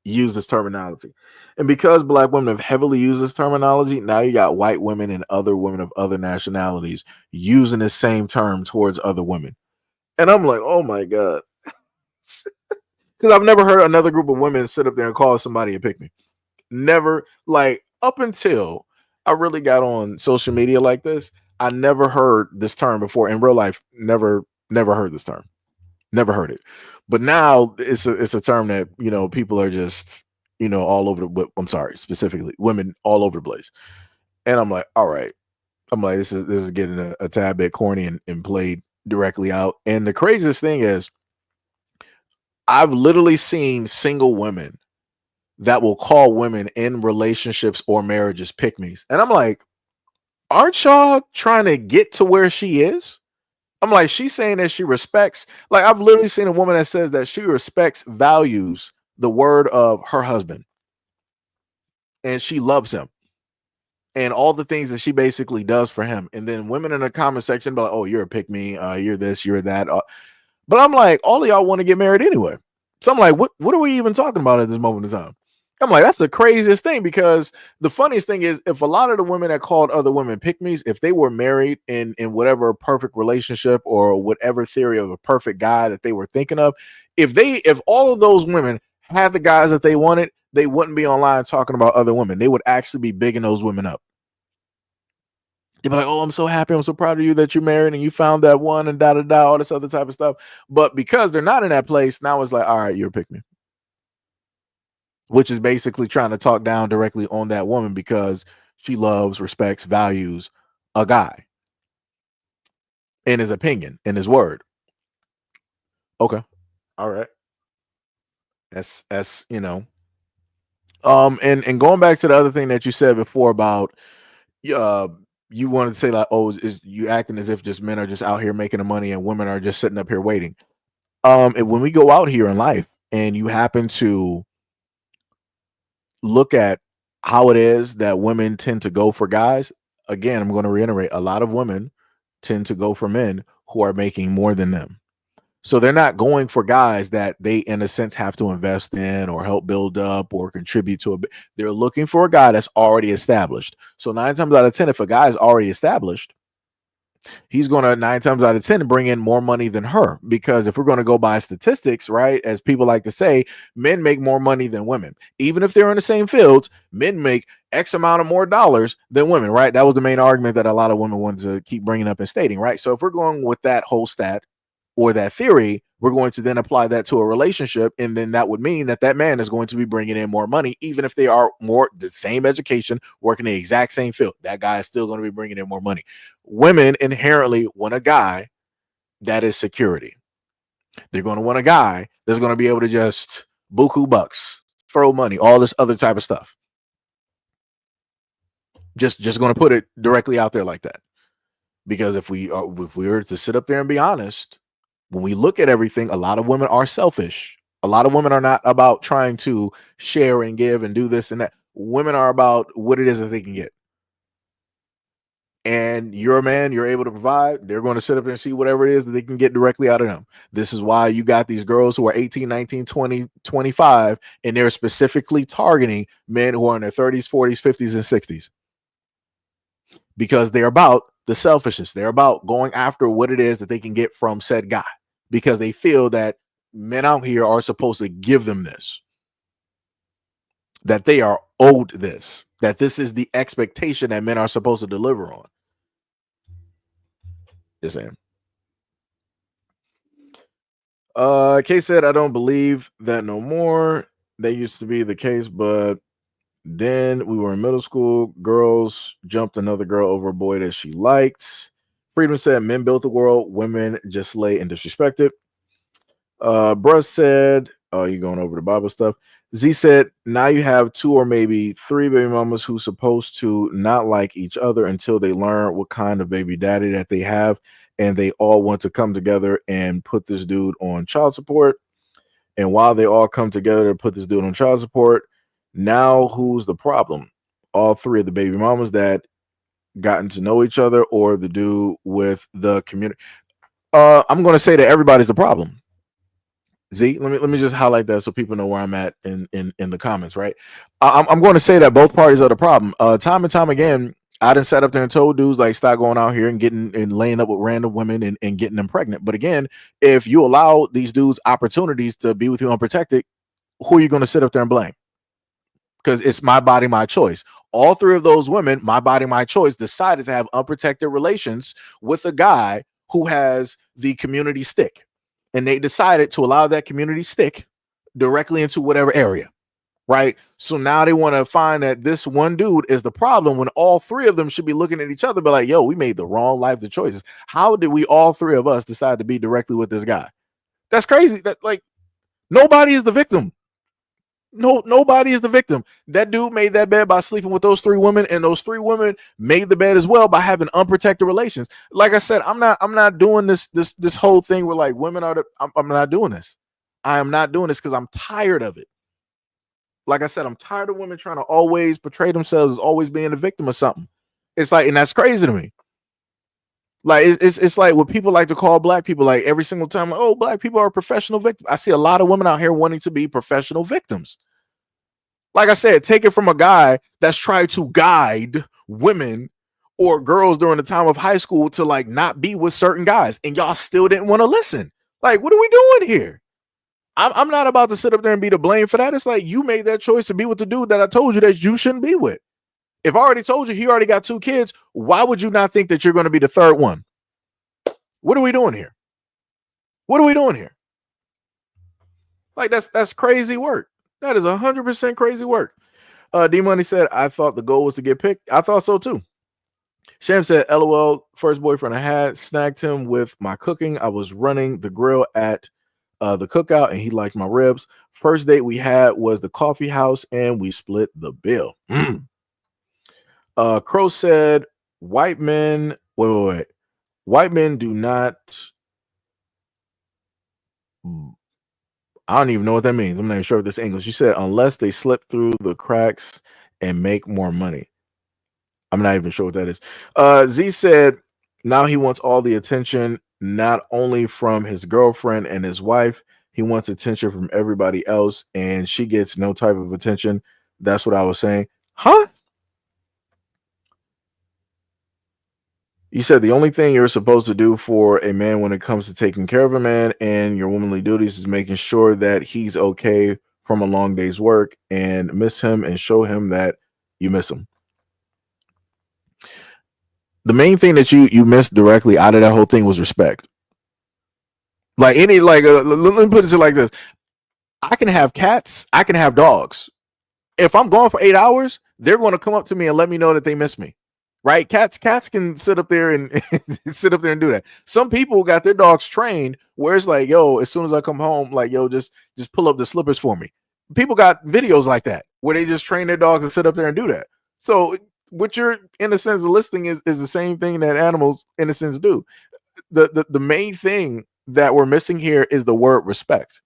use this terminology. And because black women have heavily used this terminology, now you got white women and other women of other nationalities using the same term towards other women. And I'm like, oh my God. Because I've never heard another group of women sit up there and call somebody a pick me. Never, like, up until I really got on social media like this, I never heard this term before in real life. Never heard this term. Never heard it. But now it's a term that, people are just, all over the, I'm sorry, specifically women all over the place. And I'm like, all right. I'm like, this is getting a tad bit corny and played directly out. And the craziest thing is I've literally seen single women that will call women in relationships or marriages pick me's. And I'm like, aren't y'all trying to get to where she is? I'm like, she's saying that she respects, like, I've literally seen a woman that says that she respects, values the word of her husband, and she loves him and all the things that she basically does for him. And then women in the comment section be like, oh, you're a pick me, you're this, you're that. But I'm like, all of y'all want to get married anyway. So I'm like, what are we even talking about at this moment in time? I'm like, that's the craziest thing, because the funniest thing is, if a lot of the women that called other women pick me's, if they were married in whatever perfect relationship or whatever theory of a perfect guy that they were thinking of, if all of those women had the guys that they wanted, they wouldn't be online talking about other women. They would actually be bigging those women up. They'd be like, oh, I'm so happy, I'm so proud of you that you're married and you found that one and all this other type of stuff. But because they're not in that place, now it's like, all right, you're a pick me. Which is basically trying to talk down directly on that woman because she loves, respects, values a guy in his opinion, in his word. Okay. All right. That's and going back to the other thing that you said before about you wanted to say like, oh, is you acting as if just men are just out here making the money and women are just sitting up here waiting. And when we go out here in life and you happen to look at how it is that women tend to go for guys, again, I'm going to reiterate, a lot of women tend to go for men who are making more than them. So they're not going for guys that they, in a sense, have to invest in or help build up or contribute to. They're looking for a guy that's already established. So 9 times out of 10, if a guy is already established, he's going to 9 times out of 10 bring in more money than her, because if we're going to go by statistics, right, as people like to say, men make more money than women. Even if they're in the same fields, men make X amount of more dollars than women, right? That was the main argument that a lot of women wanted to keep bringing up and stating, right? So if we're going with that whole stat or that theory, we're going to then apply that to a relationship, and then that would mean that that man is going to be bringing in more money, even if they are more the same education, working the exact same field. That guy is still going to be bringing in more money. Women inherently want a guy that is security. They're going to want a guy that's going to be able to just buku bucks, throw money, all this other type of stuff. Just going to put it directly out there like that. Because if we were to sit up there and be honest, when we look at everything, a lot of women are selfish. A lot of women are not about trying to share and give and do this and that. Women are about what it is that they can get. And you're a man, you're able to provide. They're going to sit up and see whatever it is that they can get directly out of them. This is why you got these girls who are 18, 19, 20, 25, and they're specifically targeting men who are in their 30s, 40s, 50s, and 60s. Because they're about the selfishness. They're about going after what it is that they can get from said guy, because they feel that men out here are supposed to give them this, that they are owed this, that this is the expectation that men are supposed to deliver on. Just saying. Kay said, I don't believe that no more. That used to be the case, but then we were in middle school. Girls jumped another girl over a boy that she liked. Freedom said, men built the world, women just lay and disrespect it. Bruh said, oh, you going over the Bible stuff. Z said, now you have 2 or maybe 3 baby mamas who supposed to not like each other until they learn what kind of baby daddy that they have, and they all want to come together and put this dude on child support. And while they all come together to put this dude on child support, now who's the problem? All three of the baby mamas that gotten to know each other, or the dude with the community? I'm going to say that everybody's a problem. Z, let me just highlight that so people know where I'm at in the comments, right? I'm going to say that both parties are the problem. Time and time again, I done sat up there and told dudes like, stop going out here and getting and laying up with random women and getting them pregnant. But again, if you allow these dudes opportunities to be with you unprotected, who are you going to sit up there and blame? Because it's my body, my choice. All three of those women, my body, my choice, decided to have unprotected relations with a guy who has the community stick. And they decided to allow that community stick directly into whatever area, right? So now they want to find that this one dude is the problem when all three of them should be looking at each other, but like, yo, we made the wrong life choices. How did we all three of us decide to be directly with this guy? That's crazy. That like nobody is the victim. Nobody is the victim. That dude made that bed by sleeping with those three women, and those three women made the bed as well by having unprotected relations. Like I said, I'm not doing this whole thing where like women are I'm not doing this. I am not doing this because I'm tired of it. Like I said, I'm tired of women trying to always portray themselves as always being a victim of something. It's like, and that's crazy to me. Like it's like what people like to call black people, like every single time, like, oh, black people are professional victims. I see a lot of women out here wanting to be professional victims. Like I said, take it from a guy that's tried to guide women or girls during the time of high school to like not be with certain guys, and y'all still didn't want to listen. Like, what are we doing here? I'm not about to sit up there and be to blame for that. It's like you made that choice to be with the dude that I told you that you shouldn't be with. If I already told you he already got 2 kids, why would you not think that you're going to be the third one? What are we doing here? What are we doing here? Like that's crazy work. That is 100% crazy work. D Money said, I thought the goal was to get picked. I thought so too. Sham said, LOL, first boyfriend I had, snagged him with my cooking. I was running the grill at the cookout and he liked my ribs. First date we had was the coffee house and we split the bill. Crow said, white men, wait. White men do not, I don't even know what that means. I'm not even sure if this is English. You said, unless they slip through the cracks and make more money. I'm not even sure what that is. Z said, now he wants all the attention, not only from his girlfriend and his wife, he wants attention from everybody else, and she gets no type of attention. That's what I was saying. Huh? You said the only thing you're supposed to do for a man when it comes to taking care of a man and your womanly duties is making sure that he's okay from a long day's work and miss him and show him that you miss him. The main thing that you missed directly out of that whole thing was respect. Like let me put it like this. I can have cats. I can have dogs. If I'm gone for 8 hours, they're going to come up to me and let me know that they miss me. Right? Cats can sit up there and sit up there and do that. Some people got their dogs trained where it's like, yo, as soon as I come home, like, yo, just pull up the slippers for me. People got videos like that where they just train their dogs to sit up there and do that. So what you're in a sense listing is the same thing that animals in a sense do. The main thing that we're missing here is the word respect.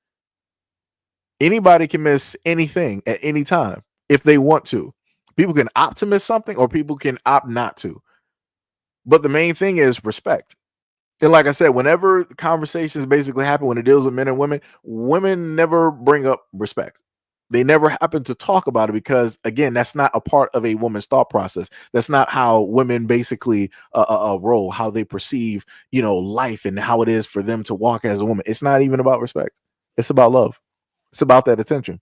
Anybody can miss anything at any time if they want to. People can opt to miss something or people can opt not to. But the main thing is respect. And like I said, whenever conversations basically happen when it deals with men and women never bring up respect. They never happen to talk about it because, again, that's not a part of a woman's thought process. That's not how women basically roll, how they perceive, life and how it is for them to walk as a woman. It's not even about respect. It's about love. It's about that attention.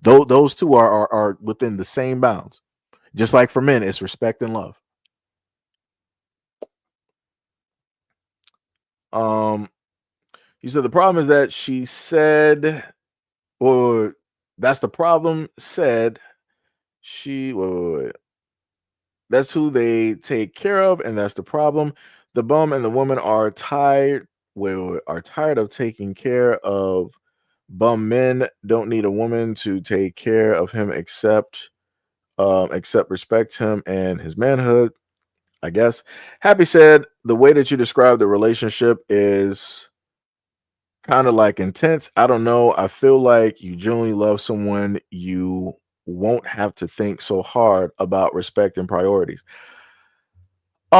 Those two are within the same bounds. Just like for men, it's respect and love. You said the problem is that she said, or that's the problem. Said she, wait. That's who they take care of, and that's the problem. The bum and the woman are tired. Are tired of taking care of bum men. Don't need a woman to take care of him except respect him and his manhood, I guess. Happy said the way that you describe the relationship is kind of like intense. I don't know. I feel like you genuinely love someone, you won't have to think so hard about respect and priorities. In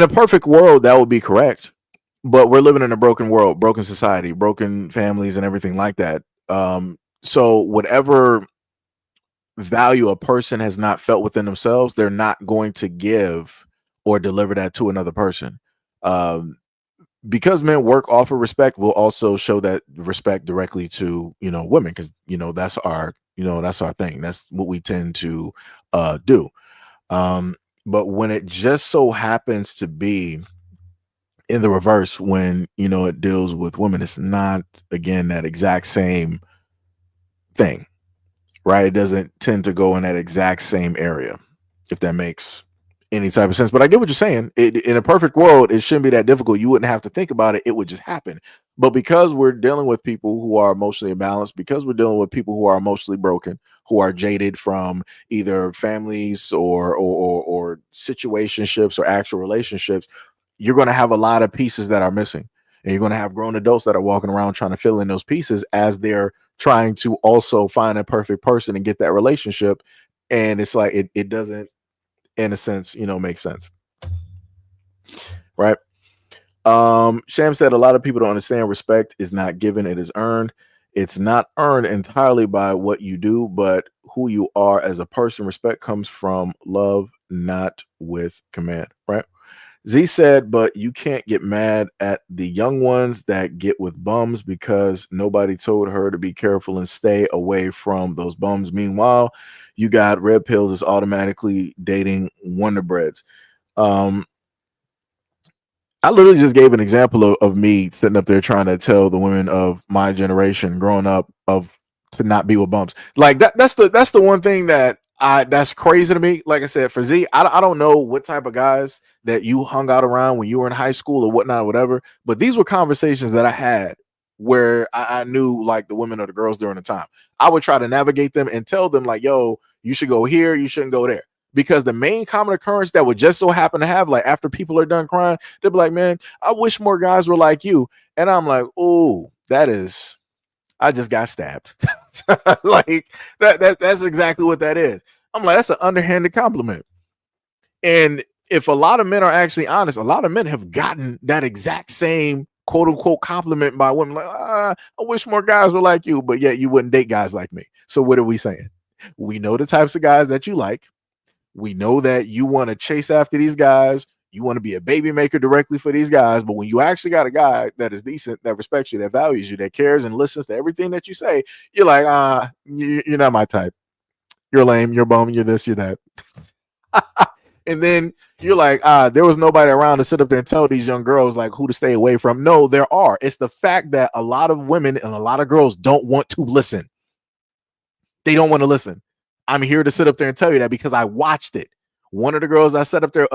a perfect world, that would be correct, but we're living in a broken world, broken society, broken families, and everything like that. So whatever value a person has not felt within themselves, they're not going to give or deliver that to another person. Um, because men work off of respect, we'll also show that respect directly to women, because that's our thing. That's what we tend to do. Um, but when it just so happens to be in the reverse, when it deals with women, it's not again that exact same thing, right? It doesn't tend to go in that exact same area, if that makes any type of sense. But I get what you're saying. In a perfect world, it shouldn't be that difficult. You wouldn't have to think about it. It would just happen. But because we're dealing with people who are emotionally imbalanced, because we're dealing with people who are emotionally broken, who are jaded from either families or situationships or actual relationships, you're going to have a lot of pieces that are missing. And you're going to have grown adults that are walking around trying to fill in those pieces as they're trying to also find a perfect person and get that relationship. And it's like it doesn't, in a sense, make sense. Right. Sham said a lot of people don't understand respect is not given, it is earned. It's not earned entirely by what you do, but who you are as a person. Respect comes from love, not with command. Right. Z said, but you can't get mad at the young ones that get with bums because nobody told her to be careful and stay away from those bums. Meanwhile, you got red pills is automatically dating Wonder Breads. I literally just gave an example of me sitting up there trying to tell the women of my generation growing up to not be with bumps. Like that's the one thing that's crazy to me. Like I said, for Z, I don't know what type of guys that you hung out around when you were in high school or whatnot, or whatever. But these were conversations that I had where I knew like the women or the girls during the time. I would try to navigate them and tell them like, yo, you should go here, you shouldn't go there. Because the main common occurrence that would just so happen to have, like after people are done crying, they'll be like, man, I wish more guys were like you. And I'm like, oh, I just got stabbed. Like that's exactly what that is. I'm like, that's an underhanded compliment. And if a lot of men are actually honest, a lot of men have gotten that exact same quote unquote compliment by women. Like, I wish more guys were like you, but yet you wouldn't date guys like me. So what are we saying? We know the types of guys that you like. We know that you want to chase after these guys. You want to be a baby maker directly for these guys. But when you actually got a guy that is decent, that respects you, that values you, that cares and listens to everything that you say, you're like, you're not my type. You're lame. You're bum. You're this. You're that. And then you're like, there was nobody around to sit up there and tell these young girls like who to stay away from. No, there are. It's the fact that a lot of women and a lot of girls don't want to listen. They don't want to listen. I'm here to sit up there and tell you that because I watched it. One of the girls I set up there,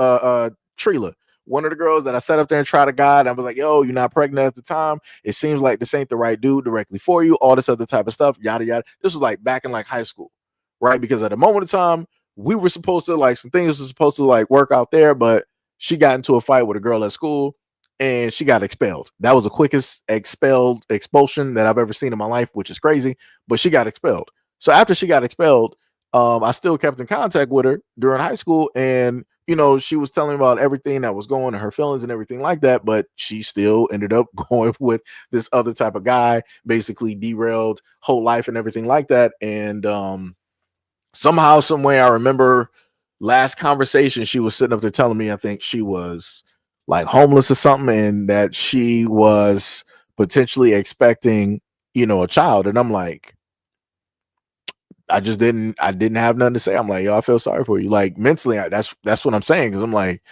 Trila, one of the girls that I set up there and tried to guide, I was like, yo, you're not pregnant at the time. It seems like this ain't the right dude directly for you. All this other type of stuff, yada, yada. This was like back in like high school, right? Because at the moment of time, we were supposed to like some things were supposed to like work out there, but she got into a fight with a girl at school and she got expelled. That was the quickest expulsion that I've ever seen in my life, which is crazy, but she got expelled. So after she got expelled, I still kept in contact with her during high school, and she was telling me about everything that was going on, her feelings and everything like that. But she still ended up going with this other type of guy, basically derailed whole life and everything like that. And somehow, some way, I remember last conversation she was sitting up there telling me I think she was like homeless or something, and that she was potentially expecting a child. And I'm like, I didn't have nothing to say. I'm like, yo, I feel sorry for you. Like mentally, that's what I'm saying. Cause I'm like,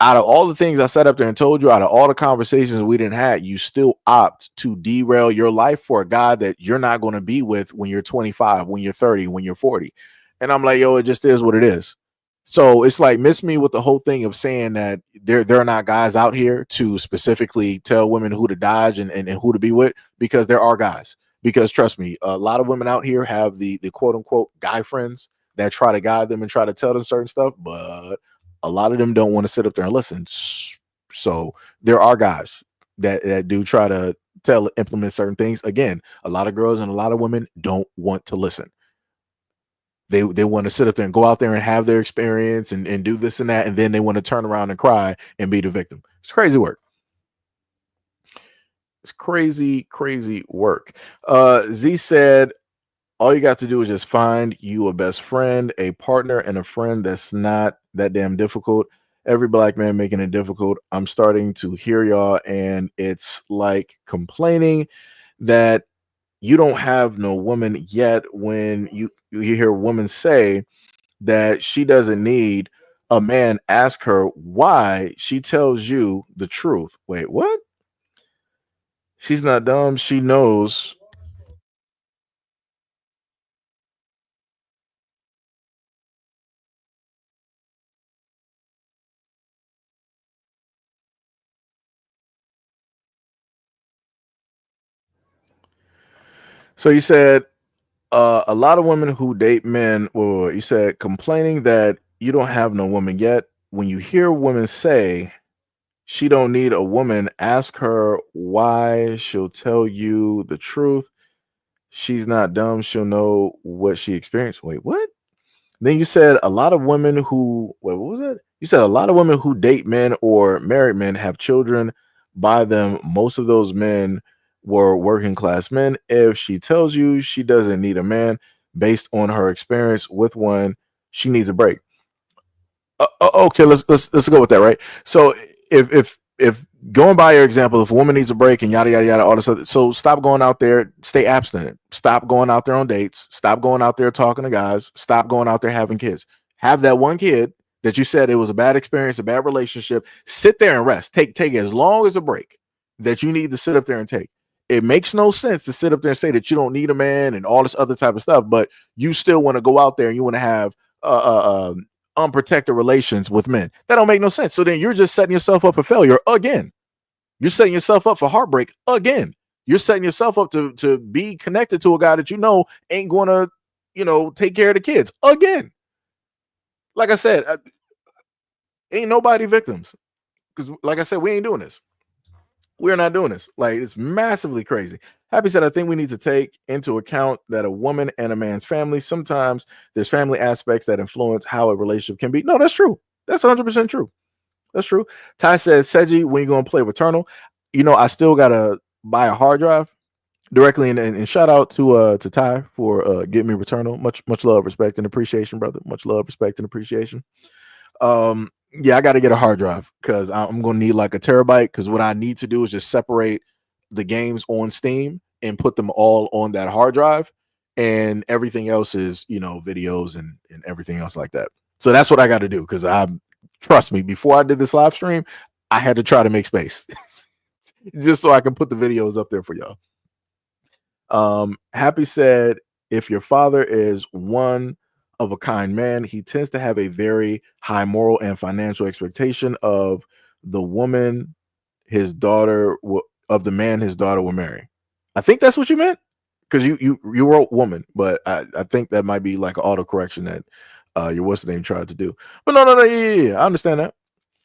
out of all the things I sat up there and told you, out of all the conversations we didn't have, you still opt to derail your life for a guy that you're not going to be with when you're 25, when you're 30, when you're 40. And I'm like, yo, it just is what it is. So it's like, miss me with the whole thing of saying that there are not guys out here to specifically tell women who to dodge and who to be with, because there are guys. Because trust me, a lot of women out here have the quote unquote guy friends that try to guide them and try to tell them certain stuff, but a lot of them don't want to sit up there and listen. So there are guys that do try to implement certain things. Again, a lot of girls and a lot of women don't want to listen. They want to sit up there and go out there and have their experience and do this and that, and then they want to turn around and cry and be the victim. It's crazy work. It's crazy, crazy work. Z said, all you got to do is just find you a best friend, a partner, and a friend that's not that damn difficult. Every black man making it difficult. I'm starting to hear y'all, and it's like complaining that you don't have no woman yet when you hear women say that she doesn't need a man. Ask her why. She tells you the truth. Wait, what? She's not dumb. She knows. So you said a lot of women who date men, or you said complaining that you don't have no woman yet. When you hear women say she don't need a woman, ask her why. She'll tell you the truth. She's not dumb. She'll know what she experienced. Wait, what? Then you said a lot of women who, wait, what was that? You said a lot of women who date men or married men have children by them. Most of those men were working class men. If she tells you she doesn't need a man based on her experience with one, she needs a break. Okay, let's go with that, right? So if going by your example, if a woman needs a break and yada yada yada, all this other, so stop going out there, stay abstinent, stop going out there on dates, stop going out there talking to guys, stop going out there having kids. Have that one kid that you said it was a bad experience, a bad relationship. Sit there and rest. Take as long as a break that you need to sit up there and take. It makes no sense to sit up there and say that you don't need a man and all this other type of stuff, but you still want to go out there and you want to have unprotected relations with men. That don't make no sense. So then you're just setting yourself up for failure again. You're setting yourself up for heartbreak again. You're setting yourself up to be connected to a guy that you know ain't going to, take care of the kids again. Like I said, ain't nobody victims. Because like I said, we ain't doing this. We're not doing this. Like, it's massively crazy. Happy said, I think we need to take into account that a woman and a man's family, sometimes there's family aspects that influence how a relationship can be. No, that's true. That's 100% true. That's true. Ty says, Seji, when you going to play Returnal, I still got to buy a hard drive directly. And shout out to Ty for getting me Returnal. Much love, respect, and appreciation, brother. Much love, respect, and appreciation. Yeah, I got to get a hard drive because I'm going to need like a terabyte, because what I need to do is just separate the games on Steam and put them all on that hard drive, and everything else is, videos and everything else like that. So that's what I got to do, because trust me, before I did this live stream, I had to try to make space just so I can put the videos up there for y'all. Happy said, if your father is one of a kind man, he tends to have a very high moral and financial expectation of the woman his daughter of the man his daughter will marry. I think that's what you meant, because you wrote woman, but I think that might be like an auto correction that your what's the name tried to do. But no, yeah, I understand that.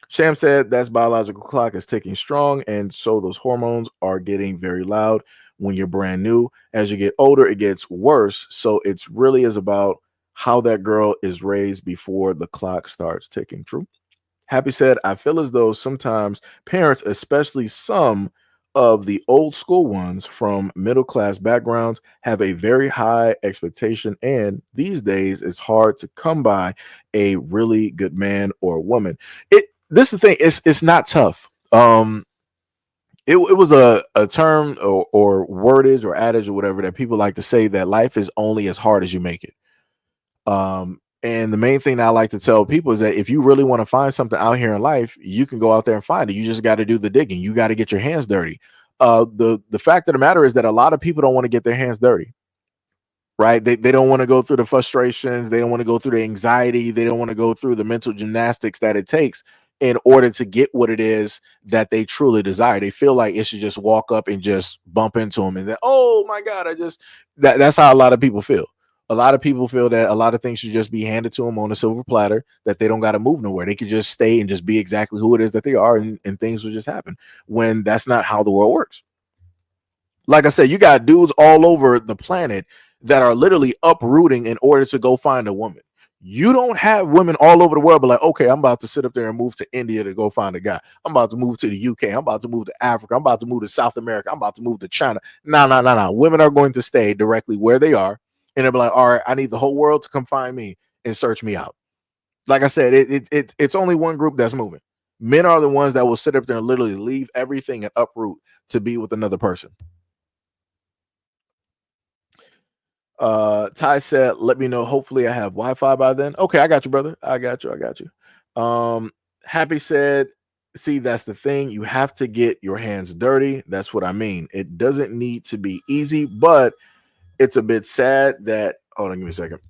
Sham said that's biological clock is ticking strong, and so those hormones are getting very loud when you're brand new. As you get older, it gets worse. So it's really is about how that girl is raised before the clock starts ticking. True. Happy said, I feel as though sometimes parents, especially some of the old school ones from middle class backgrounds, have a very high expectation, and these days it's hard to come by a really good man or woman. This is the thing, it's not tough. It was a term or wordage or adage or whatever that people like to say, that life is only as hard as you make it. And the main thing that I like to tell people is that if you really want to find something out here in life, you can go out there and find it. You just got to do the digging. You got to get your hands dirty. The fact of the matter is that a lot of people don't want to get their hands dirty, right? They don't want to go through the frustrations. They don't want to go through the anxiety. They don't want to go through the mental gymnastics that it takes in order to get what it is that they truly desire. They feel like it should just walk up and just bump into them, and then, oh my God, that's how a lot of people feel. A lot of people feel that a lot of things should just be handed to them on a silver platter, that they don't got to move nowhere. They could just stay and just be exactly who it is that they are, and things will just happen, when that's not how the world works. Like I said, you got dudes all over the planet that are literally uprooting in order to go find a woman. You don't have women all over the world, but like, okay, I'm about to sit up there and move to India to go find a guy. I'm about to move to the UK. I'm about to move to Africa. I'm about to move to South America. I'm about to move to China. No. Women are going to stay directly where they are. And they'll be like, all right, I need the whole world to come find me and search me out. Like I said, it's only one group that's moving. Men are the ones that will sit up there and literally leave everything and uproot to be with another person. Ty said, let me know. Hopefully I have Wi-Fi by then. Okay, I got you, brother. I got you. Happy said, see, that's the thing. You have to get your hands dirty. That's what I mean. It doesn't need to be easy, but it's a bit sad that, hold on, give me a second.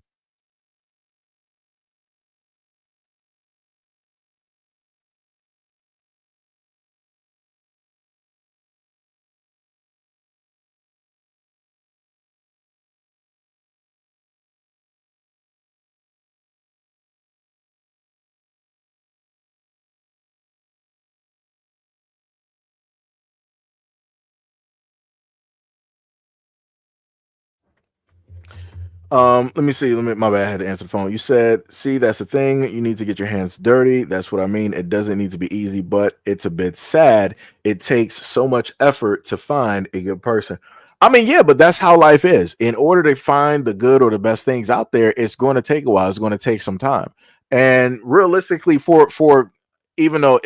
Let me see. My bad. I had to answer the phone. You said, see, that's the thing. You need to get your hands dirty. That's what I mean. It doesn't need to be easy, but it's a bit sad. It takes so much effort to find a good person. I mean, yeah, but that's how life is. In order to find the good or the best things out there, it's going to take a while. It's going to take some time. And realistically, for even though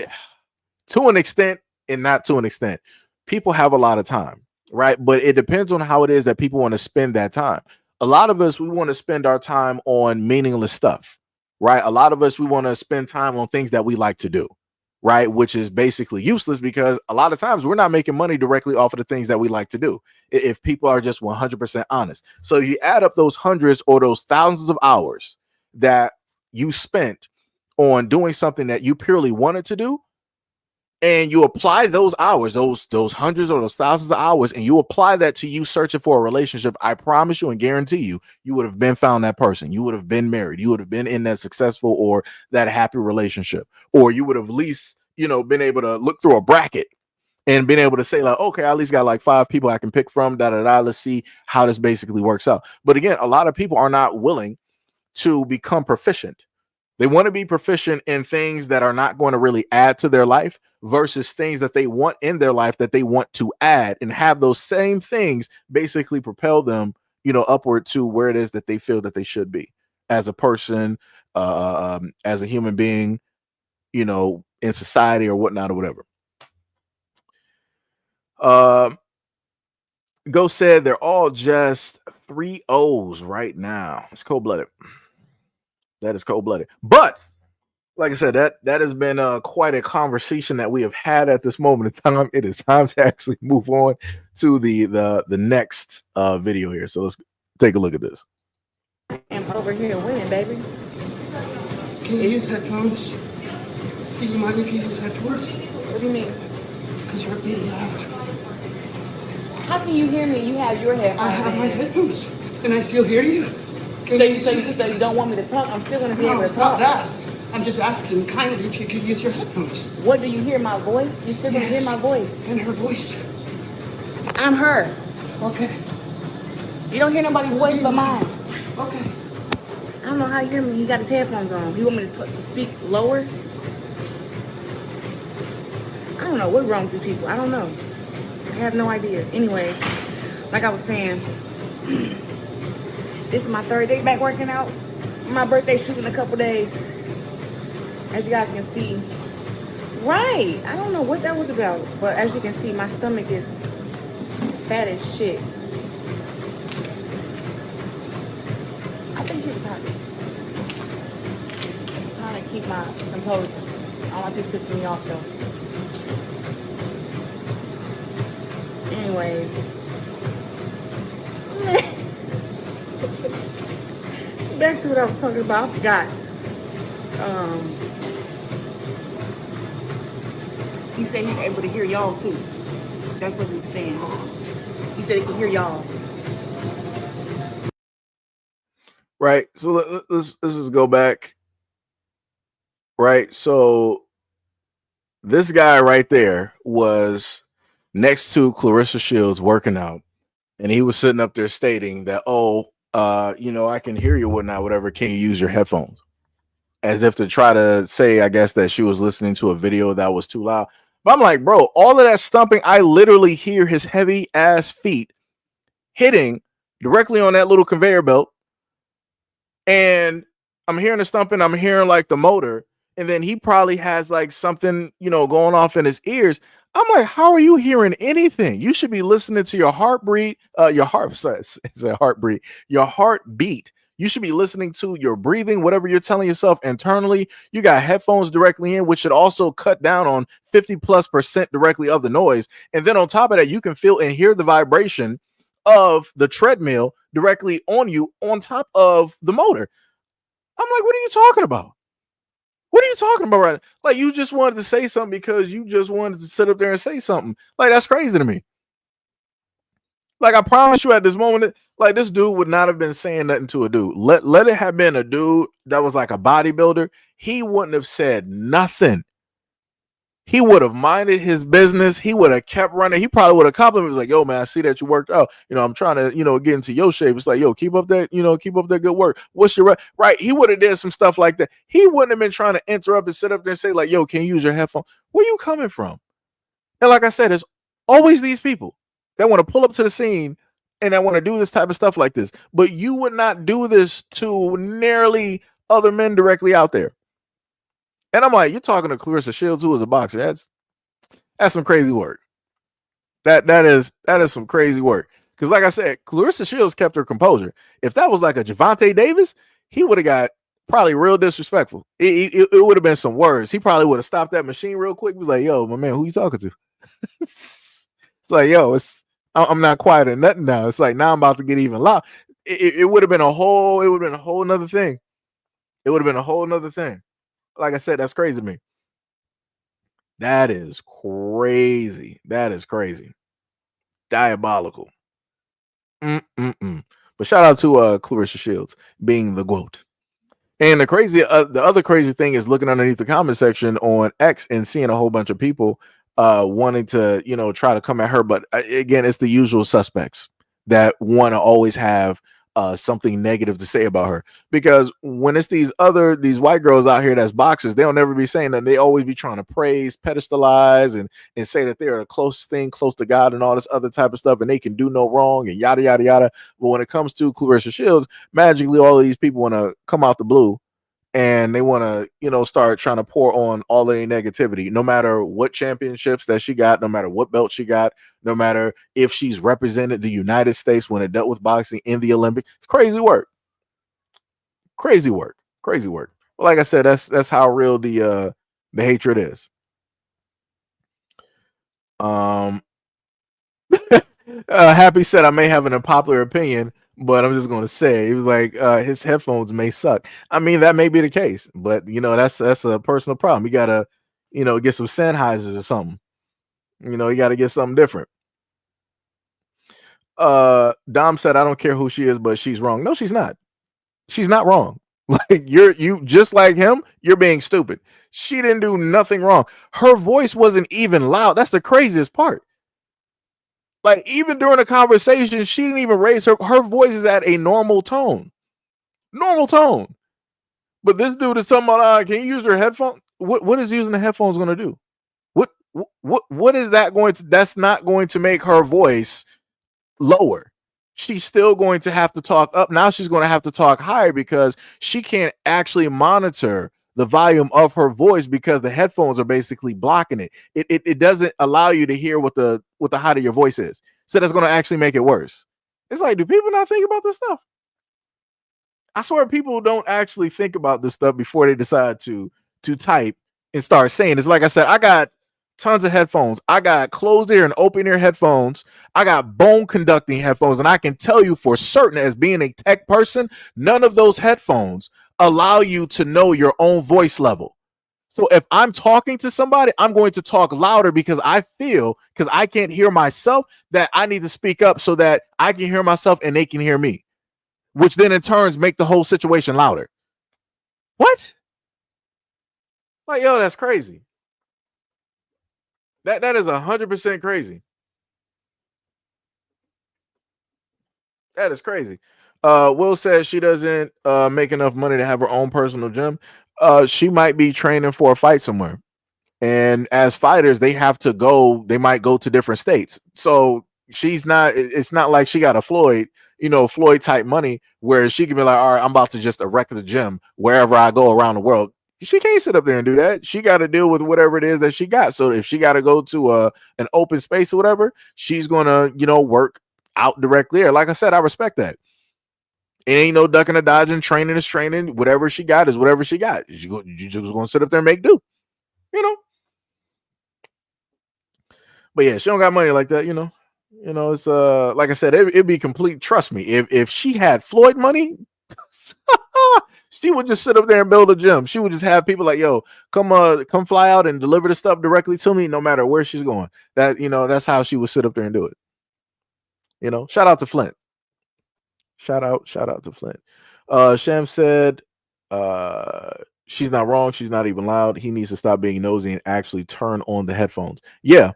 to an extent and not to an extent, people have a lot of time, right? But it depends on how it is that people want to spend that time. A lot of us, we want to spend our time on meaningless stuff, right? A lot of us, we want to spend time on things that we like to do, right? Which is basically useless because a lot of times we're not making money directly off of the things that we like to do. If people are just 100% honest. So you add up those hundreds or those thousands of hours that you spent on doing something that you purely wanted to do, and you apply those hours, those hundreds or those thousands of hours, and you apply that to you searching for a relationship, I promise you and guarantee you, you would have been found that person. You would have been married. You would have been in that successful or that happy relationship, or you would have at least, been able to look through a bracket and been able to say like, okay, I at least got like 5 people I can pick from. Let's see how this basically works out. But again, a lot of people are not willing to become proficient. They want to be proficient in things that are not going to really add to their life versus things that they want in their life that they want to add, and have those same things basically propel them, upward to where it is that they feel that they should be as a person, as a human being, in society or whatnot or whatever. Go said they're all just 3 O's right now. It's cold-blooded. That is cold-blooded. But like I said, that has been quite a conversation that we have had at this moment in time. It is time to actually move on to the next video here. So let's take a look at this. I'm over here winning, baby. Can you use headphones? Do you mind if you use headphones? What do you mean? Because you're being loud. How can you hear me? You have your headphones. I have my headphones, and I still hear you. So you don't want me to talk? I'm still going to be able to talk. No, it's not that. I'm just asking kindly if you could use your headphones. What, do you hear my voice? You still going to hear my voice? And her voice. I'm her. Okay. You don't hear nobody's voice but mine. Okay. I don't know how you hear me. He got his headphones on. You want me to speak lower? I don't know. What's wrong with these people? I don't know. I have no idea. Anyways, like I was saying, this is my 3rd day back working out. My birthday's shooting a couple days. As you guys can see. Right. I don't know what that was about. But as you can see, my stomach is fat as shit. I think he was happy. I'm trying to keep my composure. I don't want you to piss me off though. Anyways. Back to what I was talking about. I forgot. He said he's able to hear y'all too. That's what he was saying. He said he could hear y'all. Right. So let's just go back. Right. So this guy right there was next to Clarissa Shields working out, and he was sitting up there stating that, I can hear you, whatnot, whatever. Can you use your headphones? As if to try to say, I guess, that she was listening to a video that was too loud. But I'm like, bro, all of that stumping, I literally hear his heavy ass feet hitting directly on that little conveyor belt. And I'm hearing the stumping, I'm hearing like the motor, and then he probably has like something, going off in his ears. I'm like, how are you hearing anything? You should be listening to your heartbeat, it's a heartbeat, your heartbeat. You should be listening to your breathing, whatever you're telling yourself internally. You got headphones directly in, which should also cut down on 50+% directly of the noise. And then on top of that, you can feel and hear the vibration of the treadmill directly on you on top of the motor. I'm like, what are you talking about? What are you talking about right now? Like, you just wanted to say something because you just wanted to sit up there and say something. Like, that's crazy to me. Like, I promise you at this moment, like, this dude would not have been saying nothing to a dude. Let it have been a dude that was like a bodybuilder. He wouldn't have said nothing. He would have minded his business. He would have kept running. He probably would have complimented. He was like, yo, man, I see that you worked out. I'm trying to, get into your shape. It's like, yo, keep up that good work. What's your right? He would have did some stuff like that. He wouldn't have been trying to interrupt and sit up there and say, like, yo, can you use your headphone? Where you coming from? And like I said, there's always these people that want to pull up to the scene and that want to do this type of stuff like this. But you would not do this to nearly other men directly out there. And I'm like, you're talking to Clarissa Shields, who is a boxer. That's some crazy work. That is some crazy work. Because like I said, Clarissa Shields kept her composure. If that was like a Javante Davis, he would have got probably real disrespectful. It would have been some words. He probably would have stopped that machine real quick. He was like, yo, my man, who you talking to? It's like, yo, I'm not quiet or nothing now. It's like, now I'm about to get even loud. It would have been a whole nother thing. It would have been a whole nother thing. Like I said, that's crazy to me. That is crazy. That is crazy. Diabolical. But shout out to Clarissa Shields being the GOAT. And the other crazy thing is looking underneath the comment section on X and seeing a whole bunch of people wanting to, try to come at her. But again, it's the usual suspects that want to always have something negative to say about her, because when it's these white girls out here that's boxers, they'll never be saying that. They always be trying to praise, pedestalize, and say that they're the closest thing close to God and all this other type of stuff, and they can do no wrong and yada yada yada. But when it comes to Clarissa Shields, magically all of these people want to come out the blue and they want to, start trying to pour on all of their negativity, no matter what championships that she got, no matter what belt she got, no matter if she's represented the United States when it dealt with boxing in the Olympics. It's crazy work. Crazy work. Crazy work. But like I said, that's how real the hatred is. Happy said, I may have an unpopular opinion, but I'm just going to say, he was like, his headphones may suck. I mean, that may be the case, but that's a personal problem. You got to, get some Sennheisers or something. You got to get something different. Dom said, I don't care who she is, but she's wrong. No, she's not. She's not wrong. Like, you just like him, you're being stupid. She didn't do nothing wrong. Her voice wasn't even loud. That's the craziest part. Like, even during a conversation, she didn't even raise her voice is at a normal tone. Normal tone. But this dude is talking about, can you use your headphones? What is using the headphones going to do? What is that going to? That's not going to make her voice lower. She's still going to have to talk up. Now she's going to have to talk higher because she can't actually monitor the volume of her voice because the headphones are basically blocking it. It doesn't allow you to hear what the height of your voice is. So that's going to actually make it worse. It's like, do people not think about this stuff? I swear people don't actually think about this stuff before they decide to type and start saying. It's like I said, I got tons of headphones. I got closed ear and open ear headphones. I got bone conducting headphones. And I can tell you for certain, as being a tech person, none of those headphones allow you to know your own voice level. So if I'm talking to somebody, I'm going to talk louder because I feel, because I can't hear myself, that I need to speak up so that I can hear myself and they can hear me, which then in turns make the whole situation louder. What? Like, yo, that's crazy. That is 100% crazy. That is crazy. Will says she doesn't make enough money to have her own personal gym. She might be training for a fight somewhere. And as fighters, they have to go, they might go to different states. So she's not, it's not like she got a Floyd type money where she can be like, all right, I'm about to just erect the gym wherever I go around the world. She can't sit up there and do that. She got to deal with whatever it is that she got. So if she got to go to an open space or whatever, she's going to, work out directly there. Like I said, I respect that. It ain't no ducking or dodging. Training is training. Whatever she got is whatever she got. You just going to sit up there and make do, But yeah, she don't got money like that, It's like I said, it'd be complete. Trust me, if she had Floyd money, she would just sit up there and build a gym. She would just have people like, yo, come fly out and deliver the stuff directly to me, no matter where she's going. That's how she would sit up there and do it. Shout out to Flint. Shout out to Flint. Sham said, she's not wrong. She's not even loud. He needs to stop being nosy and actually turn on the headphones. Yeah.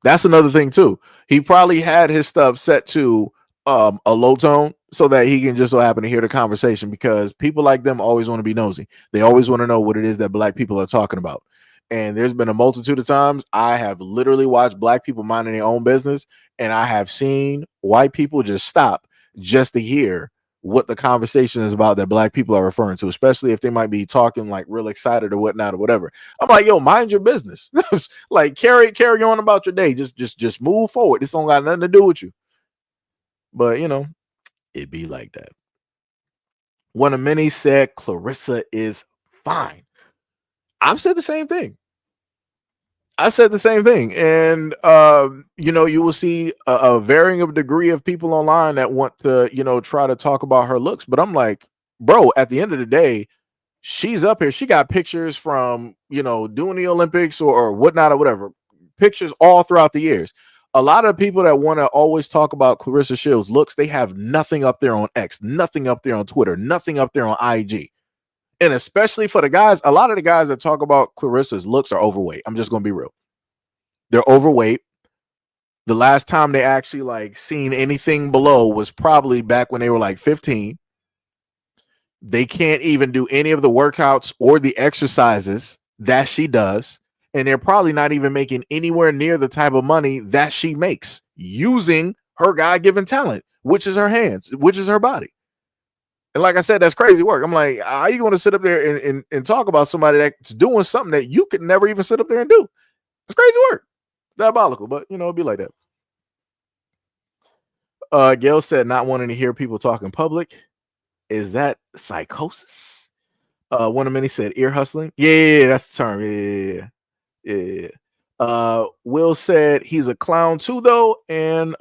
That's another thing too. He probably had his stuff set to a low tone so that he can just so happen to hear the conversation, because people like them always want to be nosy. They always want to know what it is that black people are talking about. And there's been a multitude of times I have literally watched black people minding their own business, and I have seen white people just stop just to hear what the conversation is about that black people are referring to, especially if they might be talking like real excited or whatnot or whatever. I'm like, yo, mind your business. Like carry on about your day. Just move forward. This don't got nothing to do with you. But it'd be like that. One of many said Clarissa is fine. I've said the same thing. And you will see a varying of degree of people online that want to try to talk about her looks, but I'm like, bro, at the end of the day, she's up here, she got pictures from doing the Olympics or whatnot or whatever, pictures all throughout the years. A lot of people that want to always talk about Clarissa Shields looks, they have nothing up there on X, nothing up there on Twitter, nothing up there on IG. And especially for the guys, a lot of the guys that talk about Clarissa's looks are overweight. I'm just going to be real. They're overweight. The last time they actually seen anything below was probably back when they were like 15. They can't even do any of the workouts or the exercises that she does. And they're probably not even making anywhere near the type of money that she makes using her God-given talent, which is her hands, which is her body. And like I said, that's crazy work. I'm like, how are you going to sit up there and talk about somebody that's doing something that you could never even sit up there and do? It's crazy work. Diabolical, but it'd be like that. Gail said not wanting to hear people talk in public. Is that psychosis? One of many said ear hustling. Yeah, that's the term. Yeah. Will said he's a clown too, though. And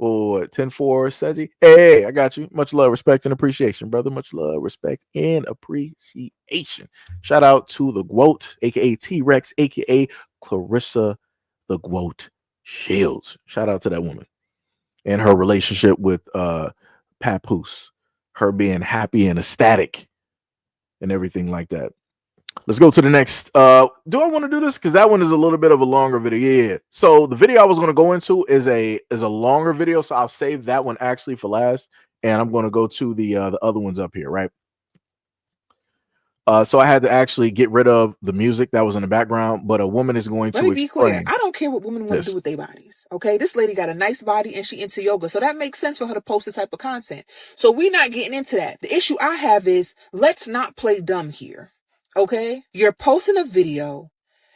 10-4 said, hey, I got you. Much love, respect, and appreciation, brother. Much love, respect, and appreciation. Shout out to the GWOAT, aka T-Rex, aka Clarissa the GWOAT Shields. Shout out to that woman and her relationship with Papoose, her being happy and ecstatic and everything like that. Let's go to the next. Do I want to do this? Because that one is a little bit of a longer video. Yeah. So the video I was going to go into is a longer video. So I'll save that one actually for last. And I'm going to go to the other ones up here, right? So I had to actually get rid of the music that was in the background, but a woman is going to Let me be clear. explain. I don't care what women want to do with their bodies. Okay. This lady got a nice body and she into yoga. So that makes sense for her to post this type of content. So we're not getting into that. The issue I have is let's not play dumb here. Okay. You're posting a video.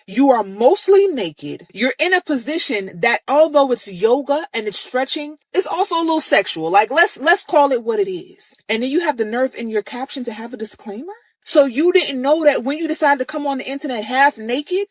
You are mostly naked. You're in a position that although it's yoga and it's stretching, it's also a little sexual. Like let's call it what it is. And then you have the nerve in your caption to have a disclaimer. So you didn't know that when you decided to come on the internet half naked,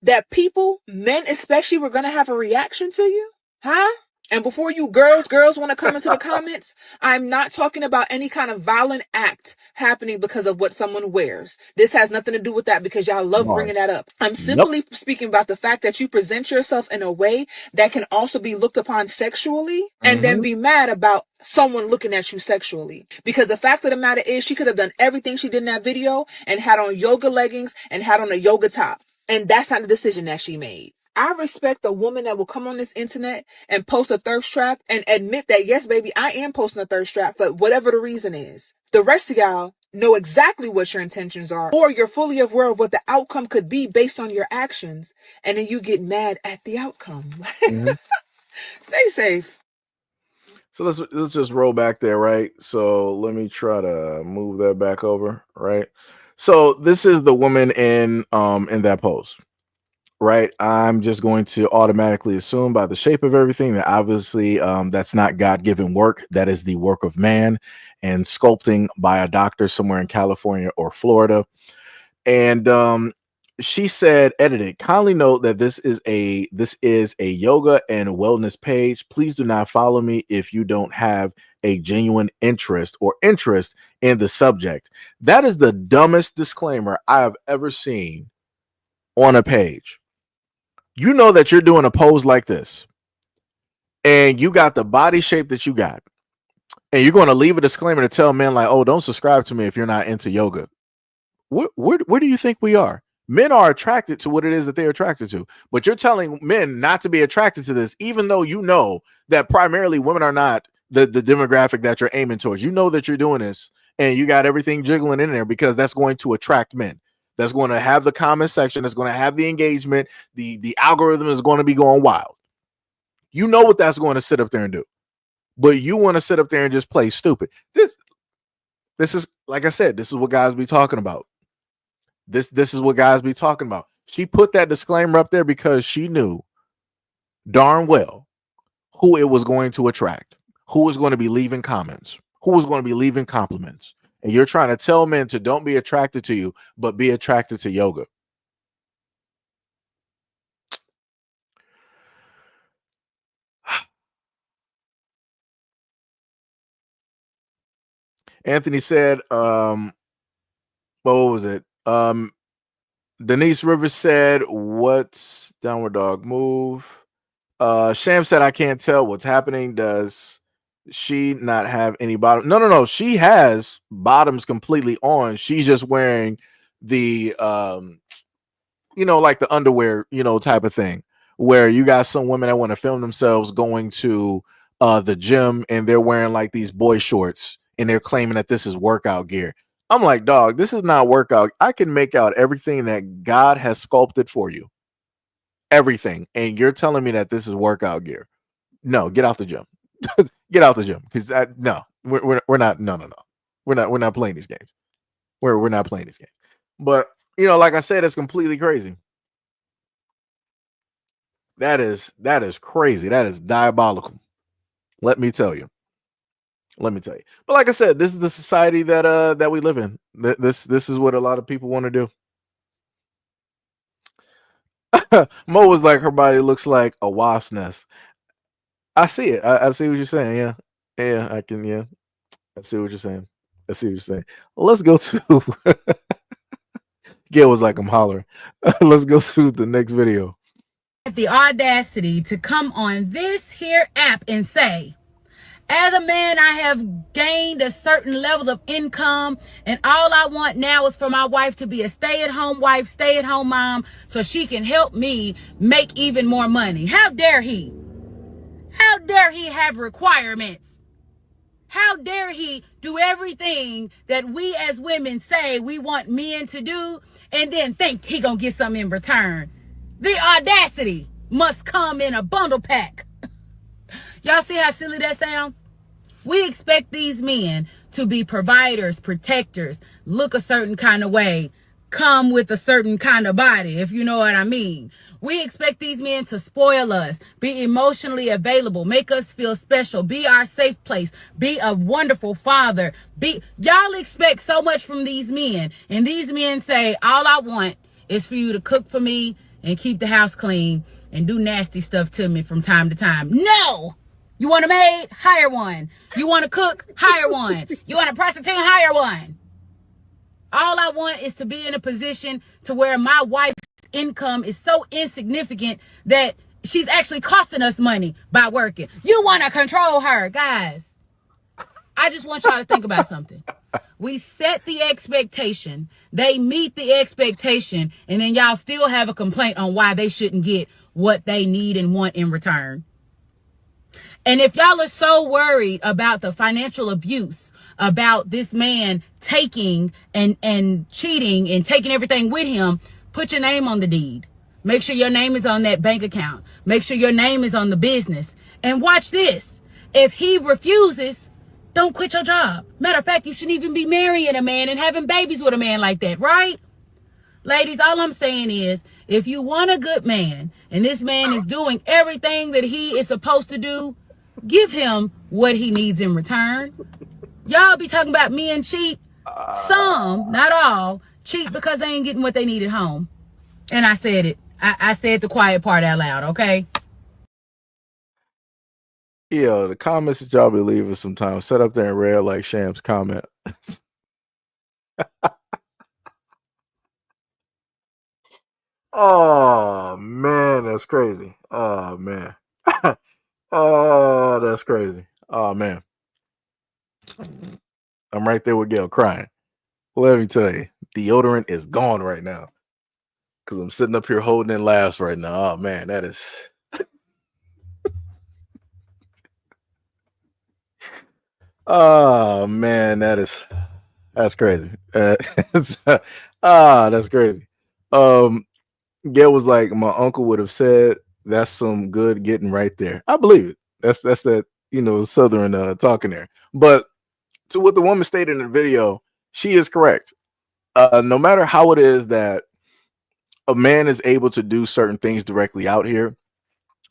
that people, men especially, were going to have a reaction to you? Huh? And before you girls want to come into the comments, I'm not talking about any kind of violent act happening because of what someone wears. This has nothing to do with that because y'all love bringing that up. I'm simply speaking about the fact that you present yourself in a way that can also be looked upon sexually and then be mad about someone looking at you sexually. Because the fact of the matter is she could have done everything she did in that video and had on yoga leggings and had on a yoga top. And that's not the decision that she made. I respect a woman that will come on this internet and post a thirst trap and admit that, yes, baby, I am posting a thirst trap for whatever the reason is. The rest of y'all know exactly what your intentions are, or you're fully aware of what the outcome could be based on your actions, and then you get mad at the outcome. Mhm. Stay safe. So let's just roll back there, right? So let me try to move that back over, right? So this is the woman in that post, right? I'm just going to automatically assume by the shape of everything that obviously that's not God-given work. That is the work of man and sculpting by a doctor somewhere in California or Florida. And she said, edited, kindly note that this is a yoga and wellness page. Please do not follow me if you don't have a genuine interest in the subject. That is the dumbest disclaimer I have ever seen on a page. You know that you're doing a pose like this and you got the body shape that you got, and you're going to leave a disclaimer to tell men like, oh, don't subscribe to me if you're not into yoga. Where do you think we are? Men are attracted to what it is that they're attracted to, but you're telling men not to be attracted to this, even though you know that primarily women are not the demographic that you're aiming towards. You know that you're doing this and you got everything jiggling in there because that's going to attract men. That's going to have the comment section. That's going to have the engagement. The algorithm is going to be going wild. You know what that's going to sit up there and do, but you want to sit up there and just play stupid. This is, like I said, this is what guys be talking about. This is what guys be talking about. She put that disclaimer up there because she knew darn well who it was going to attract, who was going to be leaving comments, who was going to be leaving compliments. And you're trying to tell men to don't be attracted to you, but be attracted to yoga. Anthony said, what was it? Denise Rivers said, what's downward dog move? Sham said, I can't tell what's happening. Does she not have any bottom? No. She has bottoms completely on. She's just wearing the, like the underwear, type of thing, where you got some women that want to film themselves going to the gym and they're wearing like these boy shorts and they're claiming that this is workout gear. I'm like, dog, this is not workout. I can make out everything that God has sculpted for you. Everything. And you're telling me that this is workout gear. No, get off the gym. Get out the gym. Because no, we're not. No. We're not playing these games. We're not playing these games. But like I said, it's completely crazy. That is crazy. That is diabolical. Let me tell you. But like I said, this is the society that we live in. This is what a lot of people want to do. Mo was like, her body looks like a wasp nest. I see it. I see what you're saying. Yeah, I can. Yeah, I see what you're saying. Well, let's go to. Gail was like, I'm hollering. Let's go to the next video. The audacity to come on this here app and say, as a man, I have gained a certain level of income, and all I want now is for my wife to be a stay-at-home wife, stay-at-home mom, so she can help me make even more money. How dare he? How dare he have requirements? How dare he do everything that we as women say we want men to do and then think he gonna get something in return? The audacity must come in a bundle pack. Y'all see how silly that sounds? We expect these men to be providers, protectors, look a certain kind of way, come with a certain kind of body, if you know what I mean. We expect these men to spoil us, be emotionally available, make us feel special, be our safe place, be a wonderful father. Y'all expect so much from these men, and these men say, all I want is for you to cook for me and keep the house clean and do nasty stuff to me from time to time. No! You want a maid? Hire one. You want to cook? Hire one. You want a prostitute? Hire one. All I want is to be in a position to where my wife's income is so insignificant that she's actually costing us money by working. You want to control her. Guys, I just want y'all to think about something. We set the expectation, they meet the expectation, and then y'all still have a complaint on why they shouldn't get what they need and want in return. And if y'all are so worried about the financial abuse, about this man taking and cheating and taking everything with him, put your name on the deed. Make sure your name is on that bank account. Make sure your name is on the business. And watch this. If he refuses, don't quit your job. Matter of fact, you shouldn't even be marrying a man and having babies with a man like that, right? Ladies, all I'm saying is, if you want a good man and this man is doing everything that he is supposed to do, give him what he needs in return. Y'all be talking about men cheat. Some, not all, cheat because they ain't getting what they need at home. And I said it. I said the quiet part out loud, okay? Yo, the comments that y'all be leaving sometimes, set up there in red like Sham's comment. Oh, man, that's crazy. Oh, man. Oh, that's crazy. Oh, man. I'm right there with Gail crying. Let me tell you, deodorant is gone right now. Because I'm sitting up here holding in laughs right now. Oh, man, that is... Oh, man, that's crazy. That's crazy. Gail was like, my uncle would have said, that's some good getting right there. I believe it. That's that, Southern talking there. But to what the woman stated in the video, she is correct. No matter how it is that a man is able to do certain things directly out here,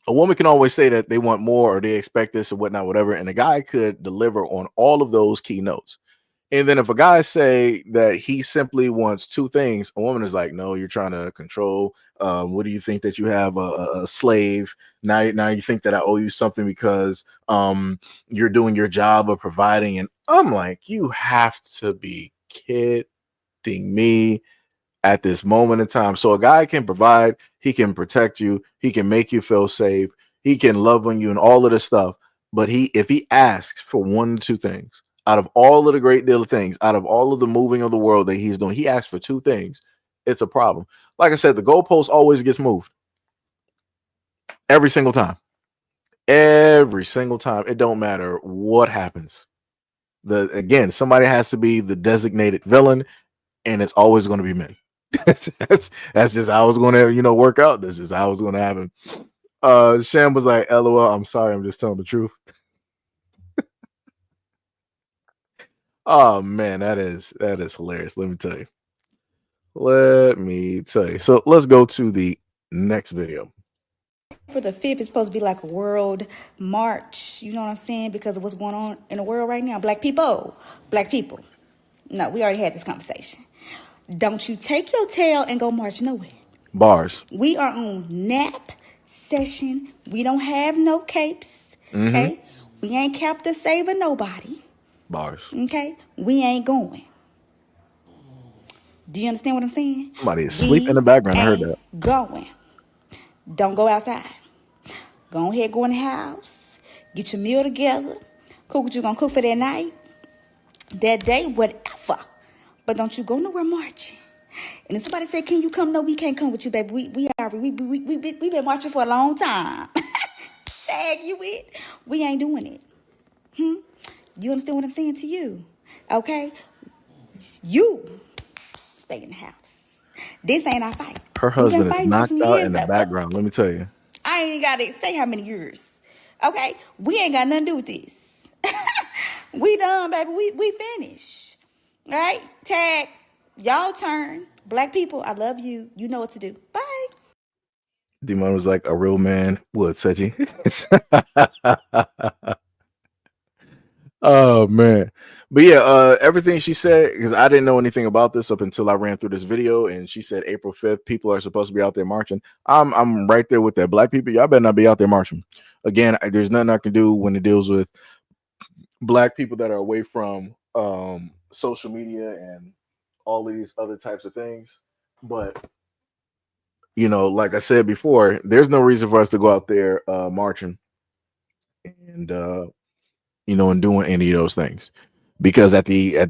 a woman can always say that they want more or they expect this or whatnot, whatever. And a guy could deliver on all of those key notes. And then if a guy say that he simply wants two things, a woman is like, no, you're trying to control. What do you think that you have a slave? Now you think that I owe you something because you're doing your job of providing. And I'm like, you have to be kidding me at this moment in time. So a guy can provide, he can protect you, he can make you feel safe, he can love on you and all of this stuff. But if he asks for one or two things, out of all of the great deal of things, out of all of the moving of the world that he's doing, he asks for two things. It's a problem. Like I said, the goalpost always gets moved. Every single time. Every single time. It don't matter what happens. Again, somebody has to be the designated villain, and it's always going to be men. that's just how it's going to, work out. That's just how it's going to happen. Sham was like, LOL, I'm sorry, I'm just telling the truth. Oh man, that is hilarious. Let me tell you. So let's go to the next video. For the 5th, it's supposed to be like a world march. You know what I'm saying? Because of what's going on in the world right now. Black people. No, we already had this conversation. Don't you take your tail and go march nowhere. Bars. We are on nap session. We don't have no capes. Okay? We ain't captive saving nobody. Bars. Okay? We ain't going. Do you understand what I'm saying? Somebody is asleep in the background. I heard that. Going. Don't go outside. Go ahead, go in the house. Get your meal together. Cook what you gonna cook for that night, that day, whatever. But don't you go nowhere marching. And if somebody say, "Can you come?" No, we can't come with you, baby. We been marching for a long time. Tag you with. We ain't doing it. You understand what I'm saying to you? Okay? You stay in the house. This ain't our fight. Her husband is knocked out in the background. Let me tell you. I ain't got to say how many years. Okay? We ain't got nothing to do with this. We done, baby. We finished. All right? Tag. Y'all turn. Black people, I love you. You know what to do. Bye. Demon was like, a real man would, Seji. Oh man. But yeah, everything she said, because I didn't know anything about this up until I ran through this video, and she said April 5th, people are supposed to be out there marching. I'm right there with that. Black people, y'all better not be out there marching. Again, there's nothing I can do when it deals with Black people that are away from social media and all of these other types of things. But like I said before, there's no reason for us to go out there marching and and doing any of those things. Because at the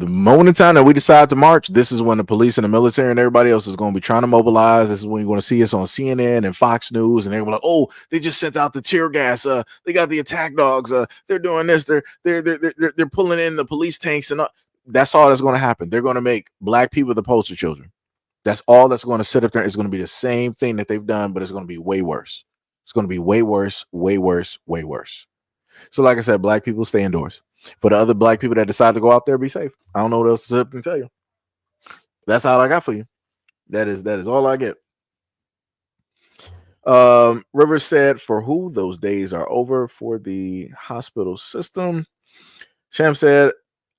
moment in time that we decide to march, this is when the police and the military and everybody else is going to be trying to mobilize. This is when you're going to see us on CNN and Fox News, and they're like, "Oh, they just sent out the tear gas. They got the attack dogs. They're doing this. They're pulling in the police tanks, and that's all that's going to happen. They're going to make black people the poster children. That's all that's going to sit up there. It's going to be the same thing that they've done, but it's going to be way worse. It's going to be way worse, way worse, way worse. So, like I said, black people stay indoors. For the other black people that decide to go out there, be safe. I don't know what else to tell you. That's all I got for you. That is all I get. Rivers said, for who those days are over for the hospital system. Sham said,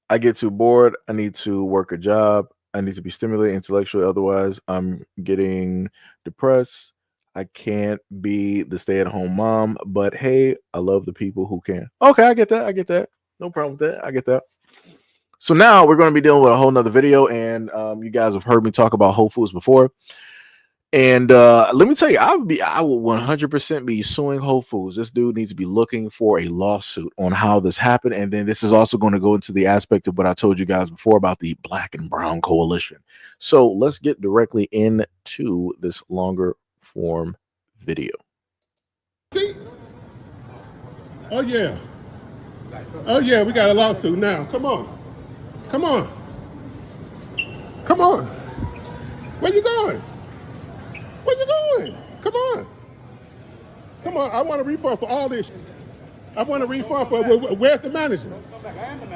I get too bored. I need to work a job. I need to be stimulated intellectually. Otherwise, I'm getting depressed. I can't be the stay-at-home mom. But hey, I love the people who can. Okay, I get that. No problem with that. I get that. So now we're going to be dealing with a whole nother video. And you guys have heard me talk about Whole Foods before. And let me tell you, I will 100% be suing Whole Foods. This dude needs to be looking for a lawsuit on how this happened. And then this is also going to go into the aspect of what I told you guys before about the Black and Brown Coalition. So let's get directly into this longer form video. Oh, yeah. Oh, yeah, we got a lawsuit now. Come on. Come on. Come on. Where you going? Where you going? Come on. Come on. I want a refund for all this. I want a refund for where's the manager?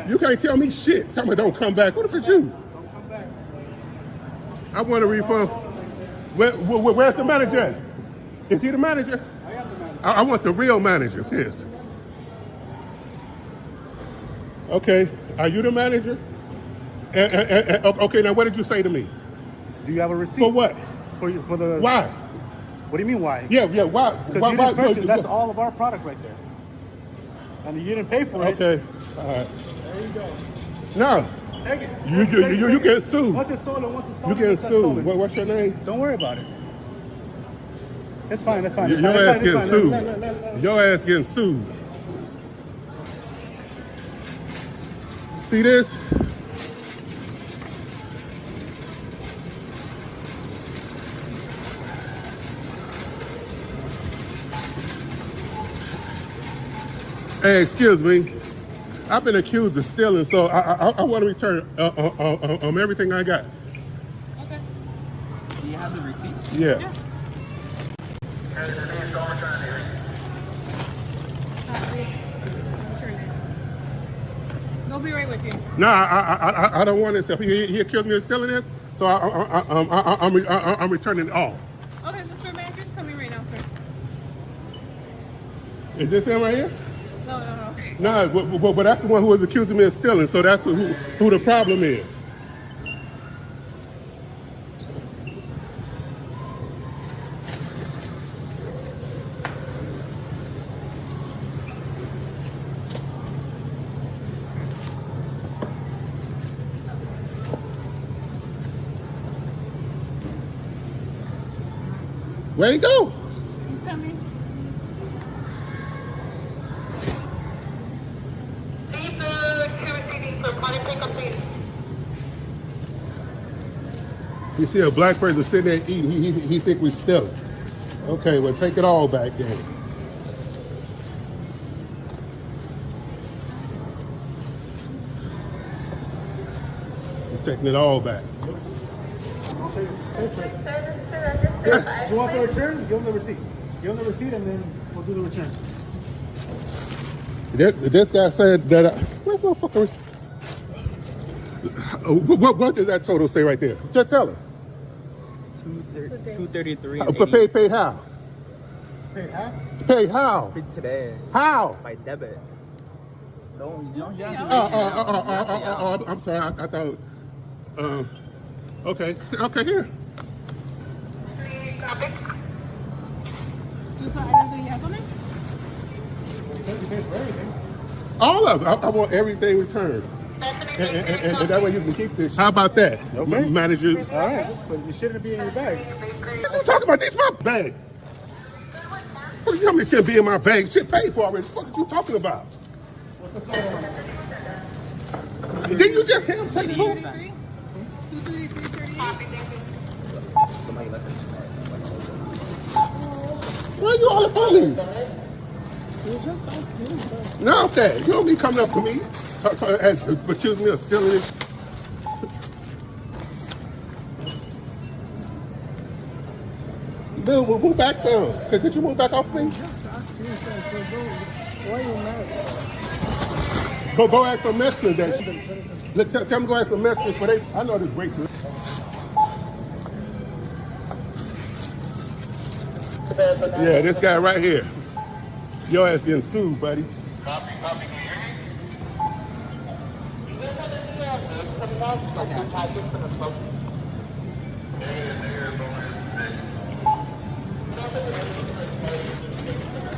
You can't tell me shit. Tell me don't come back. What if it's you? I want a refund. Where's the manager? Is he the manager? I want the real manager. Yes. Okay. Are you the manager? Okay. Now, what did you say to me? Do you have a receipt? For what? For the why? What do you mean why? Yeah. Why? Because you didn't purchase. That's all of our product right there, and you didn't pay for it. Okay. All right. There you go. No. Take it. You get sued. Once it's stolen, you get sued. What's your name? Don't worry about it. It's fine. It's fine. Your ass getting sued. Your ass getting sued. See this? Hey, excuse me. I've been accused of stealing, so I want to return everything I got. Okay. Do you have the receipt? Yeah. They'll be right with you. No, I don't want this. He accused me of stealing this, so I'm returning it all. Okay, Mr. Manager's coming right now, sir. Is this him right here? No. No, but that's the one who was accusing me of stealing, so that's who the problem is. Where you go? He's coming. You see a black person sitting there eating, he think we stealing. Okay, well take it all back then. We're taking it all back. You want the return? Give them the receipt. Give them the receipt and then we'll do the return. This guy said that where's my fucking what does that total say right there? Just tell her. 233. Pay how? Pay how? Pay how? Pay today. How? By debit. Don't I'm sorry. I thought. Okay, here. All of it. I want everything returned. And that way you can keep this. How about that? Okay. Manager. All right. But it shouldn't be in your bag. What you talking about? This is my bag. What you telling me shouldn't be in my bag? Shit paid for already. What are you talking about? What's the total? Didn't you just hear him say 2? Why you all up on me? No, okay. You don't be coming up to me, accusing me of stealing it. Bill, move back some. Could you move back off me? Go ask some Mexicans that. Tell them to go ask some Mexicans for they. I know this racist. Yeah, this guy right here. Your ass getting sued, buddy.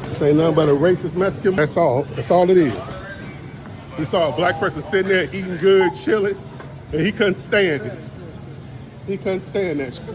This ain't nothing but a racist Mexican. That's all. That's all it is. He saw a black person sitting there eating good, chilling, and he couldn't stand it. He couldn't stand that shit.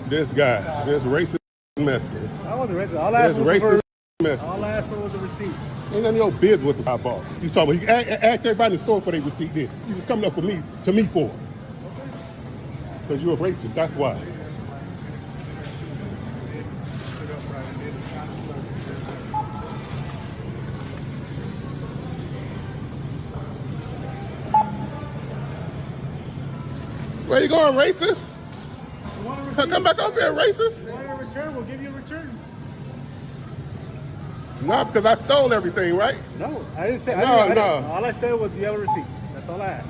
This guy, this racist Mexican. I wasn't racist. All I asked was racist Mexican. All I asked for was a receipt. Ain't none of your business with the I bought. You saw me. Asked everybody in the store for their receipt. Then you just coming up to me for it. Because you're a racist. That's why. Where you going, racist? Come back up here, racist. You want a return? We'll give you a return. No, because I stole everything, right? No, I didn't say. No. All I said was you have a receipt. That's all I asked.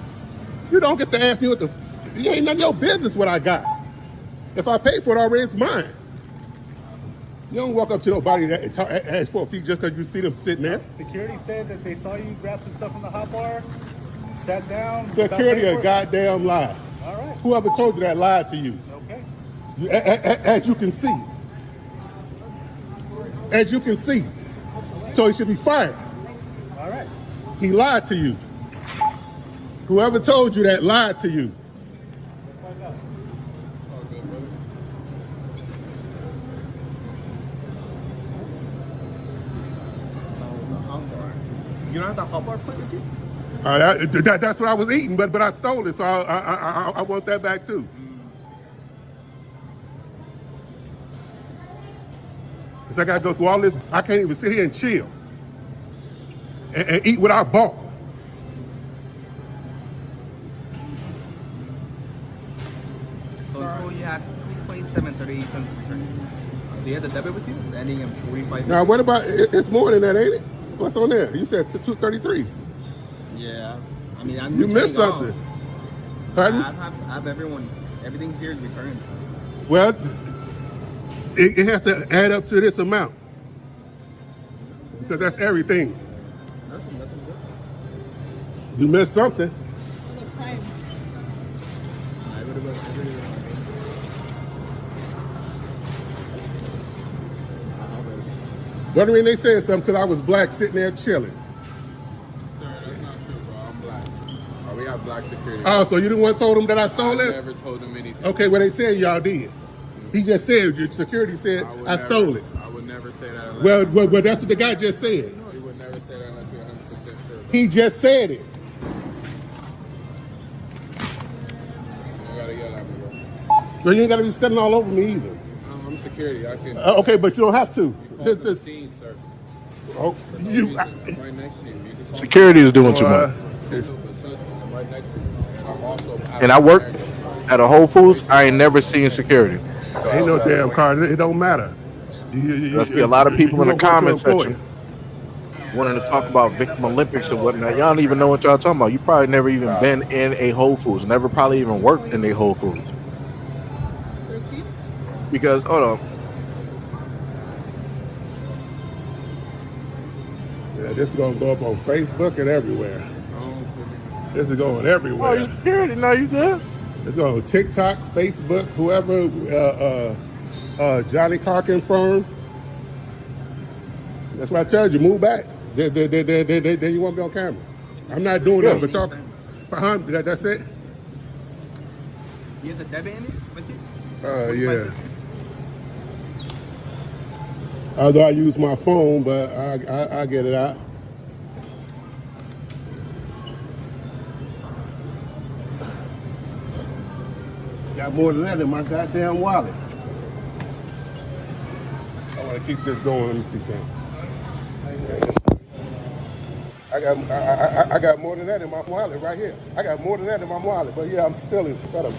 You don't get to ask me what the. You ain't none of your business what I got. If I pay for it already, it's mine. You don't walk up to nobody and ask for a fee just because you see them sitting there. Security said that they saw you grab some stuff from the hot bar, sat down. Security a goddamn lie. All right. Whoever told you that lied to you. Okay. As you can see. As you can see. So he should be fired. All right. He lied to you. Whoever told you that lied to you. You don't have the hot bar plate with you? That's what I was eating, but I stole it, so I want that back too. Because I got to go through all this. I can't even sit here and chill and eat what I bought. So you had 227.38 cents return. Do you have the debit with you? Ending in 45. Now, what about, it's more than that, ain't it? What's on there? You said 233. Yeah. I mean, I'm You missed something. Pardon? I have everything's here is returned. Well, it has to add up to this amount. Because that's everything. Nothing. You missed something. What do you mean they said something? Because I was black sitting there chilling. Sir, that's not true, bro. I'm black. We have black security. Oh, so you the one told them that I stole this? I never told them anything. Okay, well they said y'all did. He just said, your security said, I stole it. I would never say that. Well, that's what the guy just said. He would never say that unless you're 100% sure. He just said it. You gotta yell at me, bro. Well, you ain't got to be standing all over me either. I'm security. I can. Okay, but you don't have to. You call the scene, sir. Oh, right next to you. Security is doing too much. Right next to you. And I'm also. And I work at a Whole Foods. I ain't never seen security. Ain't no damn car. It don't matter. There's be a lot of people in the comment section wanting to talk about Victim Olympics and whatnot. Y'all don't even know what y'all talking about. You probably never even been in a Whole Foods. Never probably even worked in a Whole Foods. Because, hold on. Yeah, this is gonna go up on Facebook and everywhere. This is going Oh, everywhere. you security? No, you good? It's going on TikTok, Facebook, whoever, Johnny Car confirmed. That's why I tell you, move back. Then you won't be on camera. I'm not doing that, but talk behind. That's it. You have the debit in it with you? Yeah. Although I use my phone, but I get it out. Got more than that in my goddamn wallet. I want to keep this going. Let me see something. I got more than that in my wallet right here. I got more than that in my wallet, but yeah, I'm still in stuff.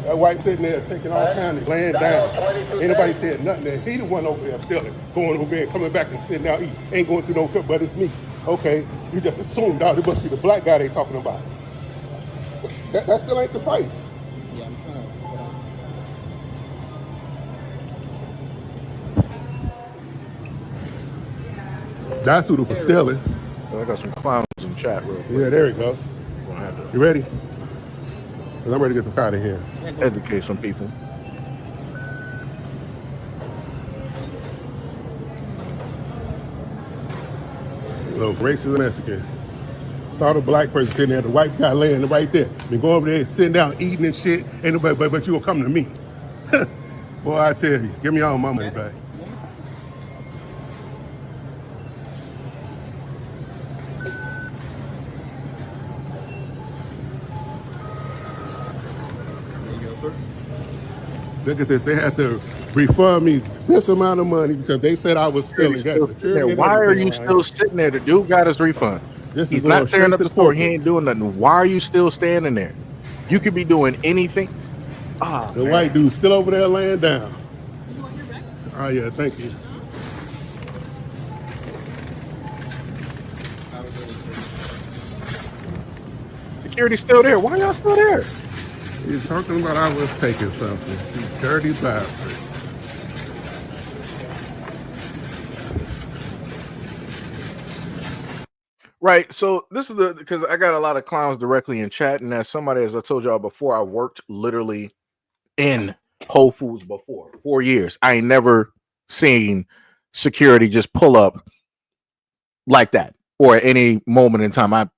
That white sitting there taking all kinds of laying down. Ain't nobody said nothing there. He the one over there stealing, going over there, coming back and sitting down eating. Ain't going through no foot, but it's me. Okay, you just assumed out it must be the black guy they talking about. That still ain't the price. Yeah, I'm kind of. That's who for stealing. I got some clowns in chat real quick. Yeah, there we go. You ready? Because I'm ready to get the car out of here. Educate some people. So, racist Mexican. Saw the black person sitting there, the white guy laying right there. Been going over there, sitting down, eating and shit. Ain't nobody, but you will come to me. Boy, I tell you, give me all my money back. Look at this. They had to refund me this amount of money because they said I was stealing. Why are you still sitting there? The dude got his refund. He's not tearing up the store. He ain't doing nothing. Why are you still standing there? You could be doing anything. The white dude's still over there laying down. Oh, yeah. Thank you. Security's still there. Why y'all still there? He's talking about I was taking something. You dirty bastards. Right. So this is because I got a lot of clowns directly in chat. And as somebody, as I told y'all before, I worked literally in Whole Foods before 4 years. I ain't never seen security just pull up like that or at any moment in time.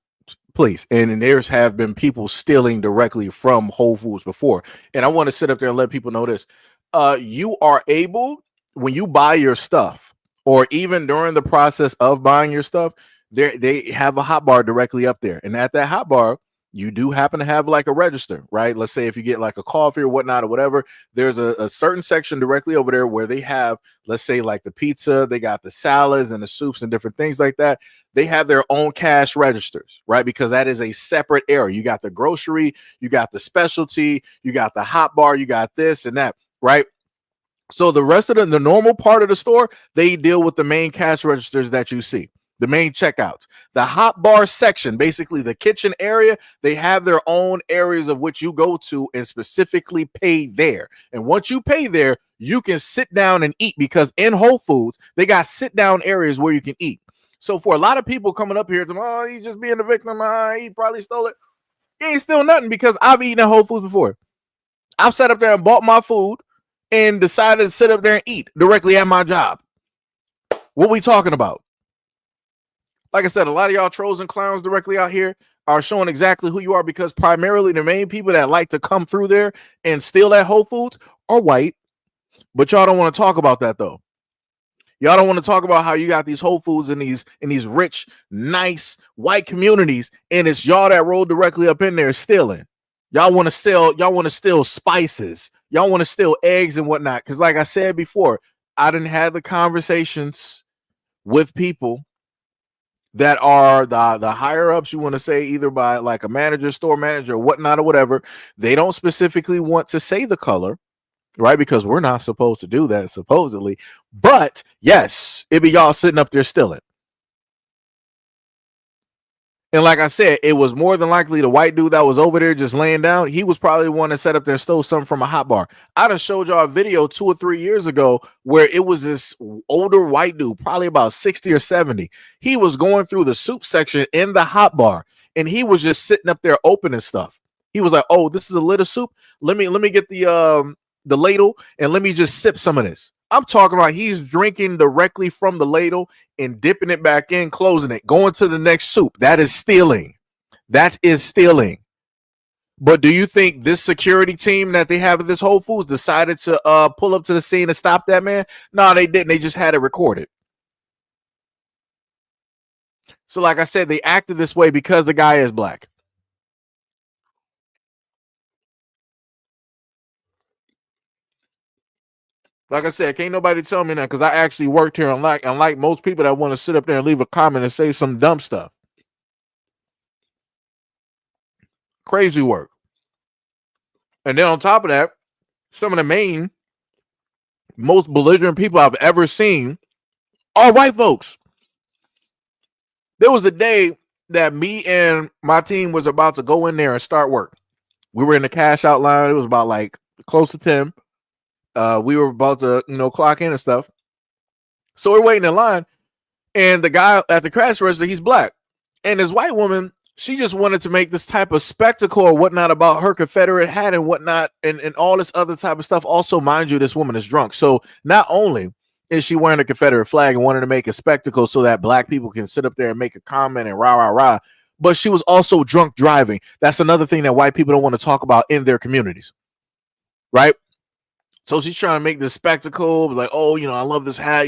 Please. And there's have been people stealing directly from Whole Foods before. And I want to sit up there and let people know this. You are able, when you buy your stuff, or even during the process of buying your stuff, they have a hot bar directly up there. And at that hot bar, you do happen to have like a register, right? Let's say if you get like a coffee or whatnot or whatever, there's a certain section directly over there where they have, let's say like the pizza, they got the salads and the soups and different things like that. They have their own cash registers, right? Because that is a separate area. You got the grocery, you got the specialty, you got the hot bar, you got this and that, right? So the rest of the normal part of the store, they deal with the main cash registers that you see. The main checkouts, the hot bar section, basically the kitchen area, they have their own areas of which you go to and specifically pay there. And once you pay there, you can sit down and eat because in Whole Foods, they got sit down areas where you can eat. So for a lot of people coming up here to, oh, you just being a victim, he probably stole it. He ain't steal nothing because I've eaten at Whole Foods before. I've sat up there and bought my food and decided to sit up there and eat directly at my job. What we talking about? Like I said, a lot of y'all trolls and clowns directly out here are showing exactly who you are because primarily the main people that like to come through there and steal at Whole Foods are white. But y'all don't want to talk about that though. Y'all don't want to talk about how you got these Whole Foods in these rich, nice white communities, and it's y'all that roll directly up in there stealing. Y'all want to steal spices. Y'all want to steal eggs and whatnot. Because like I said before, I didn't have the conversations with people that are the higher ups, you want to say, either by like a manager, store manager, or whatnot, or whatever. They don't specifically want to say the color, right? Because we're not supposed to do that, supposedly. But yes, it be y'all sitting up there stealing. And like I said, it was more than likely the white dude that was over there just laying down. He was probably the one that sat up there and stole something from a hot bar. I done showed y'all a video 2 or 3 years ago where it was this older white dude, probably about 60 or 70. He was going through the soup section in the hot bar, and he was just sitting up there opening stuff. He was like, "Oh, this is a lid of soup. Let me get the ladle and let me just sip some of this." I'm talking about he's drinking directly from the ladle and dipping it back in, closing it, going to the next soup. That is stealing. That is stealing. But do you think this security team that they have at this Whole Foods decided to pull up to the scene and stop that man? No, they didn't. They just had it recorded. So like I said, they acted this way because the guy is black. Like I said, can't nobody tell me that because I actually worked here. Unlike most people that want to sit up there and leave a comment and say some dumb stuff. Crazy work. And then on top of that, some of the most belligerent people I've ever seen are white folks. There was a day that me and my team was about to go in there and start work. We were in the cash out line. It was about like close to 10. We were about to, clock in and stuff. So we're waiting in line. And the guy at the cash register, he's black. And this white woman, she just wanted to make this type of spectacle or whatnot about her Confederate hat and whatnot and all this other type of stuff. Also, mind you, this woman is drunk. So not only is she wearing a Confederate flag and wanted to make a spectacle so that black people can sit up there and make a comment and rah, rah, rah, but she was also drunk driving. That's another thing that white people don't want to talk about in their communities, right? So she's trying to make this spectacle, like, oh, I love this hat,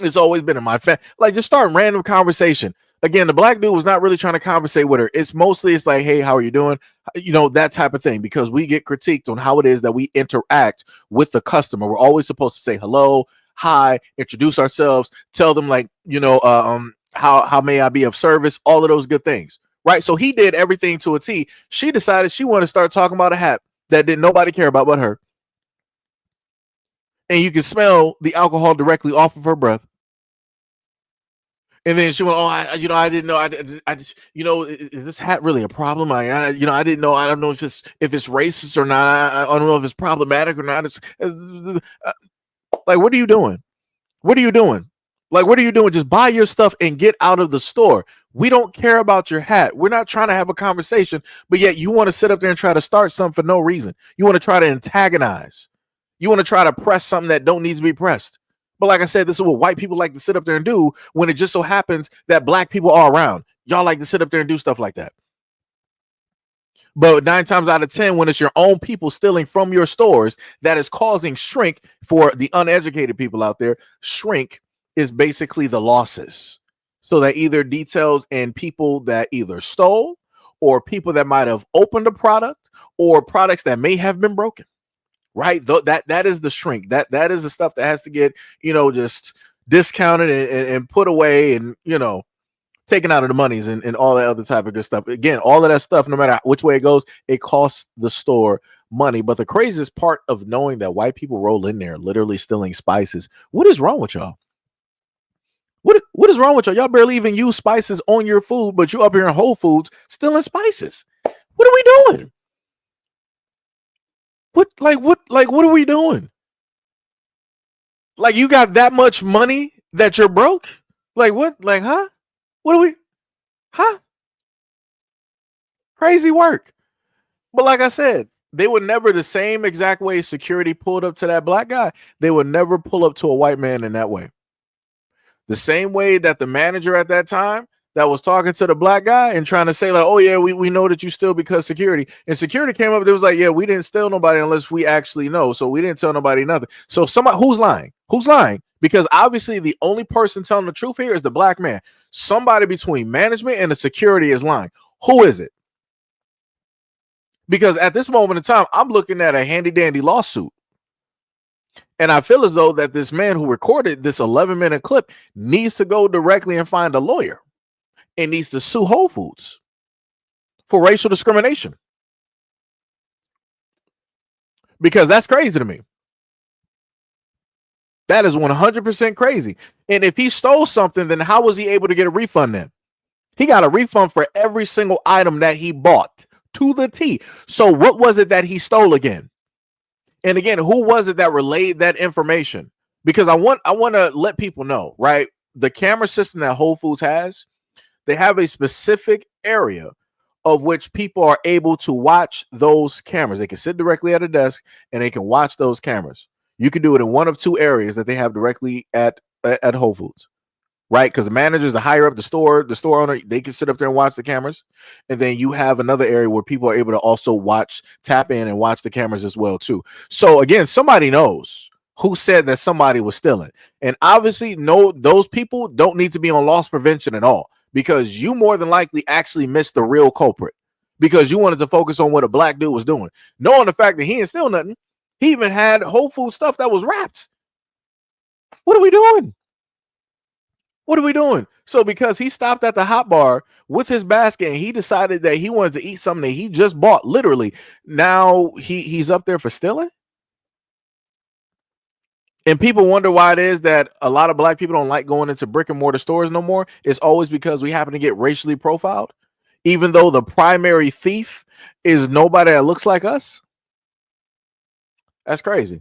it's always been in my family. Like, just start random conversation. Again, the black dude was not really trying to conversate with her. It's like, hey, how are you doing? That type of thing, because we get critiqued on how it is that we interact with the customer. We're always supposed to say hello, hi, introduce ourselves, tell them like, how may I be of service? All of those good things, right? So he did everything to a T. She decided she wanted to start talking about a hat that didn't nobody care about but her. And you can smell the alcohol directly off of her breath. And then she went, oh, I didn't know. I just, is this hat really a problem? I didn't know. I don't know if it's racist or not. I don't know if it's problematic or not. It's like, what are you doing? What are you doing? Like, what are you doing? Just buy your stuff and get out of the store. We don't care about your hat. We're not trying to have a conversation, but yet you want to sit up there and try to start something for no reason. You want to try to antagonize. You want to try to press something that don't need to be pressed. But like I said, this is what white people like to sit up there and do when it just so happens that black people are around. Y'all like to sit up there and do stuff like that. But 9 times out of 10, when it's your own people stealing from your stores, that is causing shrink for the uneducated people out there. Shrink is basically the losses. So that either details and people that either stole or people that might have opened a product or products that may have been broken. Right, that is the shrink. That is the stuff that has to get just discounted and put away and taken out of the monies and all that other type of good stuff. Again, all of that stuff, no matter which way it goes, it costs the store money. But the craziest part of knowing that white people roll in there literally stealing spices. What is wrong with y'all? What is wrong with y'all? Y'all barely even use spices on your food, but you up here in Whole Foods stealing spices. What are we doing? What are we doing? Like, you got that much money that you're broke? Like, what? Like, huh? What are we? Huh? Crazy work. But like I said, they would never, the same exact way security pulled up to that black guy, they would never pull up to a white man in that way. The same way that the manager at that time that was talking to the black guy and trying to say like, oh yeah, we know that you steal because security. And security came up, it was like, yeah, we didn't steal nobody unless we actually know. So we didn't tell nobody nothing. So somebody who's lying? Who's lying? Because obviously the only person telling the truth here is the black man. Somebody between management and the security is lying. Who is it? Because at this moment in time, I'm looking at a handy dandy lawsuit. And I feel as though that this man who recorded this 11-minute clip needs to go directly and find a lawyer. And needs to sue Whole Foods for racial discrimination. Because that's crazy to me. That is 100% crazy. And if he stole something, then how was he able to get a refund then? He got a refund for every single item that he bought to the T. So what was it that he stole again? And again, who was it that relayed that information? Because I want to let people know, right? The camera system that Whole Foods has, they have a specific area of which people are able to watch those cameras. They can sit directly at a desk and they can watch those cameras. You can do it in one of two areas that they have directly at Whole Foods, right? Because the managers, the higher up the store owner, they can sit up there and watch the cameras. And then you have another area where people are able to also tap in and watch the cameras as well, too. So again, somebody knows who said that somebody was stealing. And obviously, no, those people don't need to be on loss prevention at all, because you more than likely actually missed the real culprit because you wanted to focus on what a black dude was doing, knowing the fact that he ain't steal nothing. He even had Whole Food stuff that was wrapped. What are we doing? What are we doing? So because he stopped at the hot bar with his basket and he decided that he wanted to eat something that he just bought, literally, now he's up there for stealing? And people wonder why it is that a lot of black people don't like going into brick and mortar stores no more. It's always because we happen to get racially profiled, even though the primary thief is nobody that looks like us. That's crazy.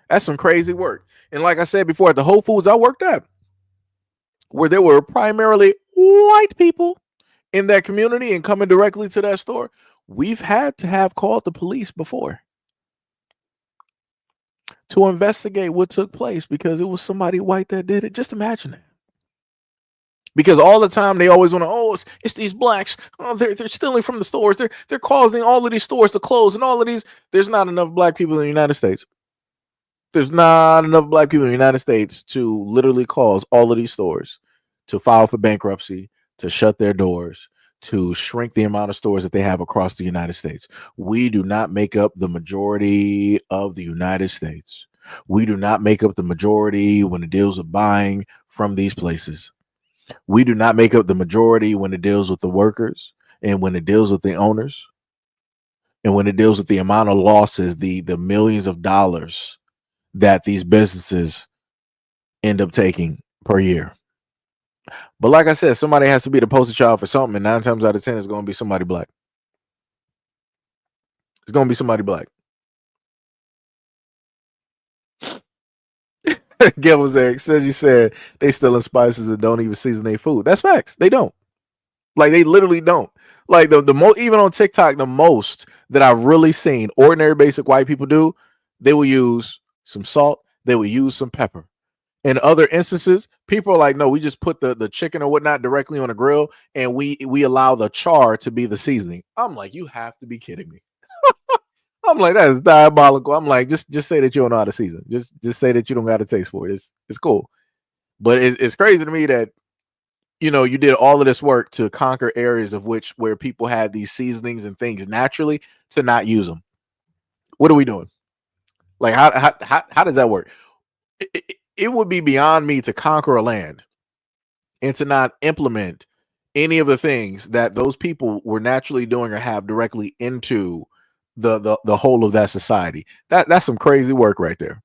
That's some crazy work. And like I said before, at the Whole Foods I worked at, where there were primarily white people in that community and coming directly to that store, we've had to have called the police before to investigate what took place because it was somebody white that did it. Just imagine that. Because all the time they always want to, it's these blacks. Oh, they're stealing from the stores. They're causing all of these stores to close and all of these. There's not enough black people in the United States. There's not enough black people in the United States to literally cause all of these stores to file for bankruptcy, to shut their doors, to shrink the amount of stores that they have across the United States. We do not make up the majority of the United States. We do not make up the majority when it deals with buying from these places. We do not make up the majority when it deals with the workers and when it deals with the owners and when it deals with the amount of losses, the millions of dollars that these businesses end up taking per year. But like I said, somebody has to be the poster child for something, and 9 times out of 10 it's going to be somebody black. It's going to be somebody black. Gil's egg says you said they stealing spices and don't even season their food. That's facts. They don't. Like, they literally don't. Like, the most, even on TikTok, the most that I've really seen ordinary basic white people do, they will use some salt, they will use some pepper. In other instances, people are like, no, we just put the chicken or whatnot directly on a grill and we allow the char to be the seasoning. I'm like, you have to be kidding me. I'm like, that is diabolical. I'm like, just say that you don't know how to season. Just say that you don't got a taste for it. It's cool. But it's crazy to me that, you know, you did all of this work to conquer areas of where people had these seasonings and things naturally to not use them. What are we doing? Like, how does that work? It would be beyond me to conquer a land and to not implement any of the things that those people were naturally doing or have directly into the whole of that society. That's some crazy work right there.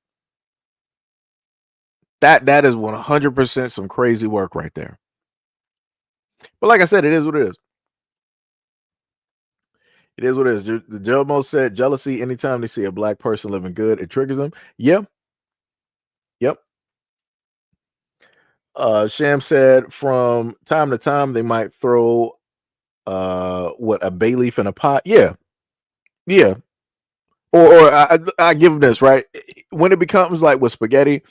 That is 100% some crazy work right there. But like I said, it is what it is. It is what it is. The Jomo said jealousy, anytime they see a black person living good, it triggers them. Yep. Sham said from time to time they might throw a bay leaf in a pot. Yeah. Or I give them this, right? When it becomes like with spaghetti,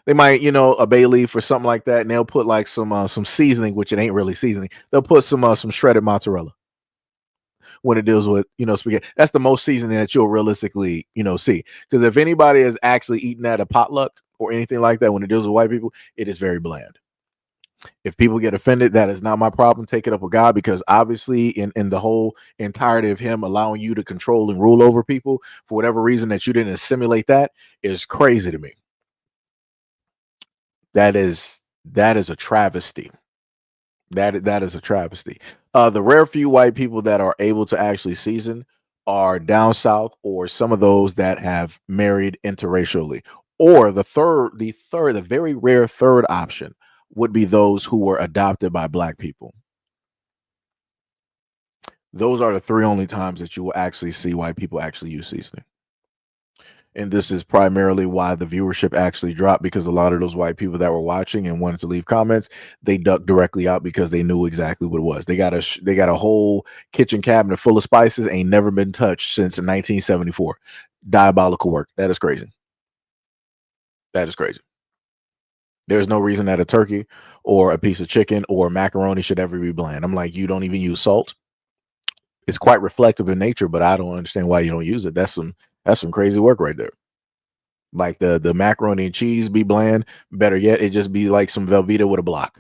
they might, a bay leaf or something like that, and they'll put like some seasoning, which it ain't really seasoning. They'll put some shredded mozzarella when it deals with, spaghetti. That's the most seasoning that you'll realistically, see. Because if anybody has actually eaten at a potluck or anything like that, when it deals with white people, it is very bland. If people get offended, that is not my problem. Take it up with God, because obviously in the whole entirety of him allowing you to control and rule over people for whatever reason that you didn't assimilate, that is crazy to me. That is a travesty. That is a travesty. The rare few white people that are able to actually season are down south, or some of those that have married interracially. Or the very rare third option would be those who were adopted by black people. Those are the 3 only times that you will actually see white people actually use seasoning. And this is primarily why the viewership actually dropped, because a lot of those white people that were watching and wanted to leave comments, they ducked directly out because they knew exactly what it was. They got a whole kitchen cabinet full of spices, ain't never been touched since 1974. Diabolical work. That is crazy. That is crazy. There's no reason that a turkey or a piece of chicken or macaroni should ever be bland. I'm like, you don't even use salt. It's quite reflective in nature, but I don't understand why you don't use it. That's some crazy work right there. Like the macaroni and cheese be bland. Better yet, it just be like some Velveeta with a block.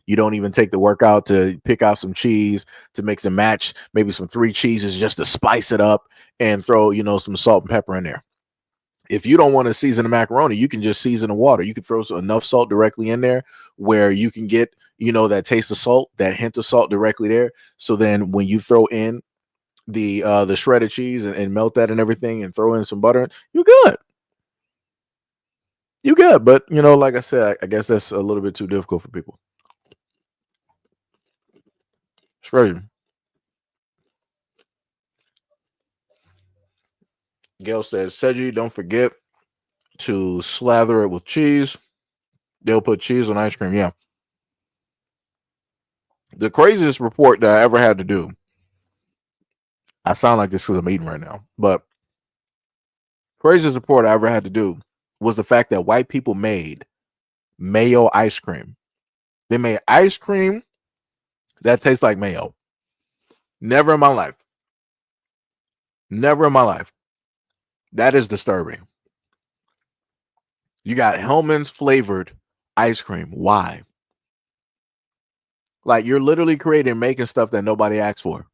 You don't even take the work out to pick out some cheese to mix and match, maybe some 3 cheeses just to spice it up and throw, some salt and pepper in there. If you don't want to season the macaroni, you can just season the water. You can throw enough salt directly in there where you can get, that taste of salt, that hint of salt directly there. So then when you throw in the shredded cheese and melt that and everything and throw in some butter, you're good. You good. But, like I said, I guess that's a little bit too difficult for people. It's crazy. Gail says, Seji, don't forget to slather it with cheese. They'll put cheese on ice cream. Yeah. The craziest report that I ever had to do, I sound like this because I'm eating right now, but craziest report I ever had to do was the fact that white people made mayo ice cream. They made ice cream that tastes like mayo. Never in my life. Never in my life. That is disturbing. You got Hellman's flavored ice cream. Why? Like, you're literally making stuff that nobody asked for.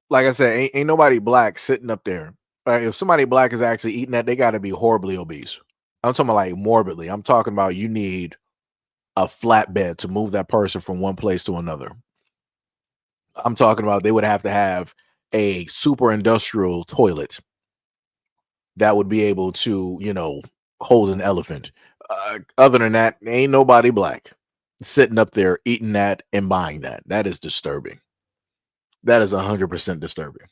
Like I said, ain't nobody black sitting up there. If somebody black is actually eating that, they got to be horribly obese. I'm talking about like morbidly. I'm talking about you need a flatbed to move that person from one place to another. I'm talking about they would have to have a super industrial toilet that would be able to, hold an elephant. Other than that, ain't nobody black sitting up there eating that and buying that. That is disturbing. That is 100% disturbing.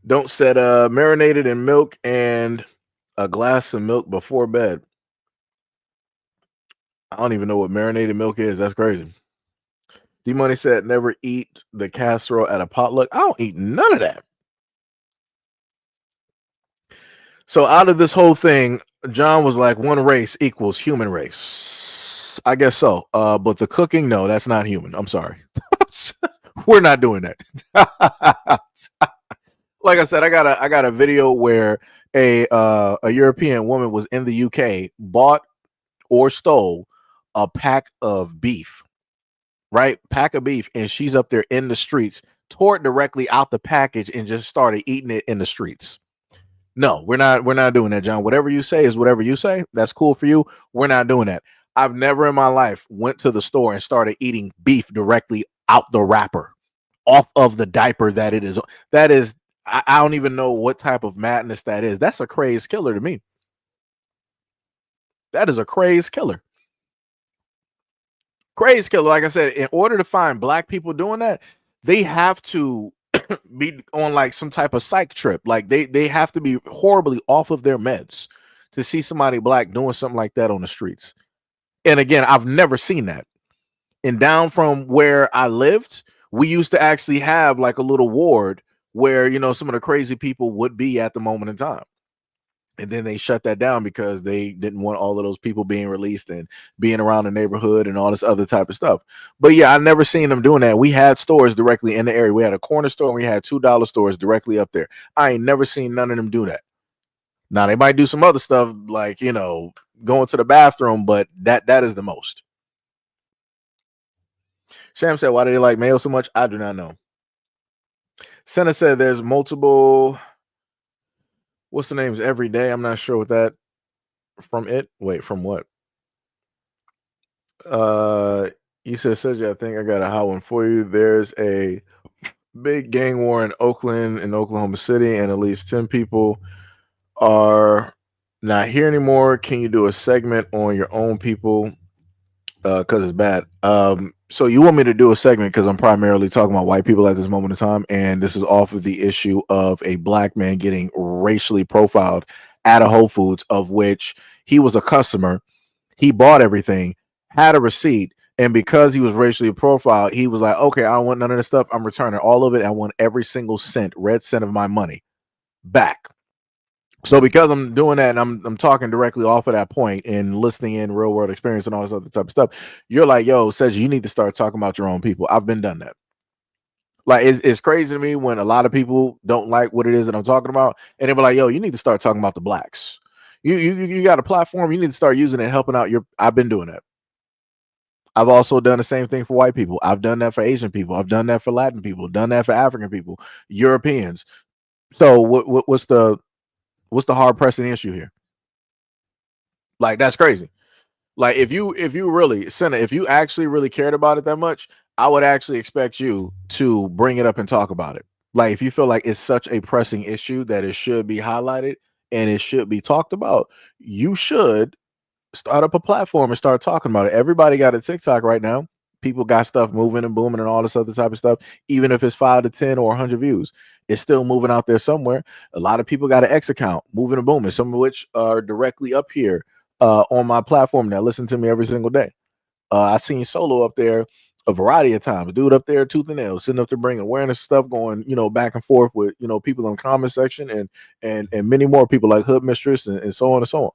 Don't set marinated in milk and a glass of milk before bed. I don't even know what marinated milk is. That's crazy. D Money said, never eat the casserole at a potluck. I don't eat none of that. So out of this whole thing, John was like, one race equals human race. I guess so. But the cooking, no, that's not human. I'm sorry. We're not doing that. Like I said, I got a video where a European woman was in the UK, bought or stole a pack of beef, right? Pack of beef, and she's up there in the streets, tore it directly out the package and just started eating it in the streets. No, we're not doing that, John. Whatever you say is whatever you say. That's cool for you. We're not doing that. I've never in my life went to the store and started eating beef directly out the wrapper, off of the diaper that it is. That is, I don't even know what type of madness that is. That's a craze killer to me. That is a craze killer. Craze killer. Like I said, in order to find black people doing that, they have to be on like some type of psych trip. Like they have to be horribly off of their meds to see somebody black doing something like that on the streets. And again, I've never seen that. And down from where I lived, we used to actually have like a little ward where, some of the crazy people would be at the moment in time. And then they shut that down because they didn't want all of those people being released and being around the neighborhood and all this other type of stuff. But yeah, I've never seen them doing that. We had stores directly in the area. We had a corner store and we had $2 stores directly up there. I ain't never seen none of them do that. Now they might do some other stuff like, going to the bathroom, but that is the most. Sam said, why do they like mayo so much? I do not know. Senna said there's multiple, what's the names every day? I'm not sure what that from it. Wait, from what? You said, I think I got a hot one for you. There's a big gang war in Oakland and Oklahoma City, and at least 10 people are not here anymore. Can you do a segment on your own people? Because it's bad. So you want me to do a segment because I'm primarily talking about white people at this moment in time, and this is off of the issue of a black man getting racially profiled at a Whole Foods, of which he was a customer. He bought everything, had a receipt, and because he was racially profiled, he was like, okay, I don't want none of this stuff. I'm returning all of it. I want every single cent, red cent of my money. back. So because I'm doing that and I'm talking directly off of that point and listening in real world experience and all this other type of stuff, you're like, yo, Sedge, you need to start talking about your own people. I've been done that. Like it's crazy to me when a lot of people don't like what it is that I'm talking about, and they be like, yo, you need to start talking about the blacks. You got a platform, you need to start using it and helping out your. I've been doing that. I've also done the same thing for white people. I've done that for Asian people. I've done that for Latin people. Done that for African people, Europeans. So what's the hard pressing issue here? Like that's crazy. Like if you really, Senna, if you actually really cared about it that much, I would actually expect you to bring it up and talk about it. Like if you feel like it's such a pressing issue that it should be highlighted and it should be talked about, you should start up a platform and start talking about it. Everybody got a TikTok right now. People got stuff moving and booming and all this other type of stuff. Even if it's 5 to 10 or 100 views, it's still moving out there somewhere. A lot of people got an X account moving and booming, some of which are directly up here on my platform that listen to me every single day. I seen Solo up there a variety of times. Dude up there, tooth and nail, sitting up there bringing awareness stuff, going, back and forth with, people in the comment section and many more people like Hood Mistress and so on and so on.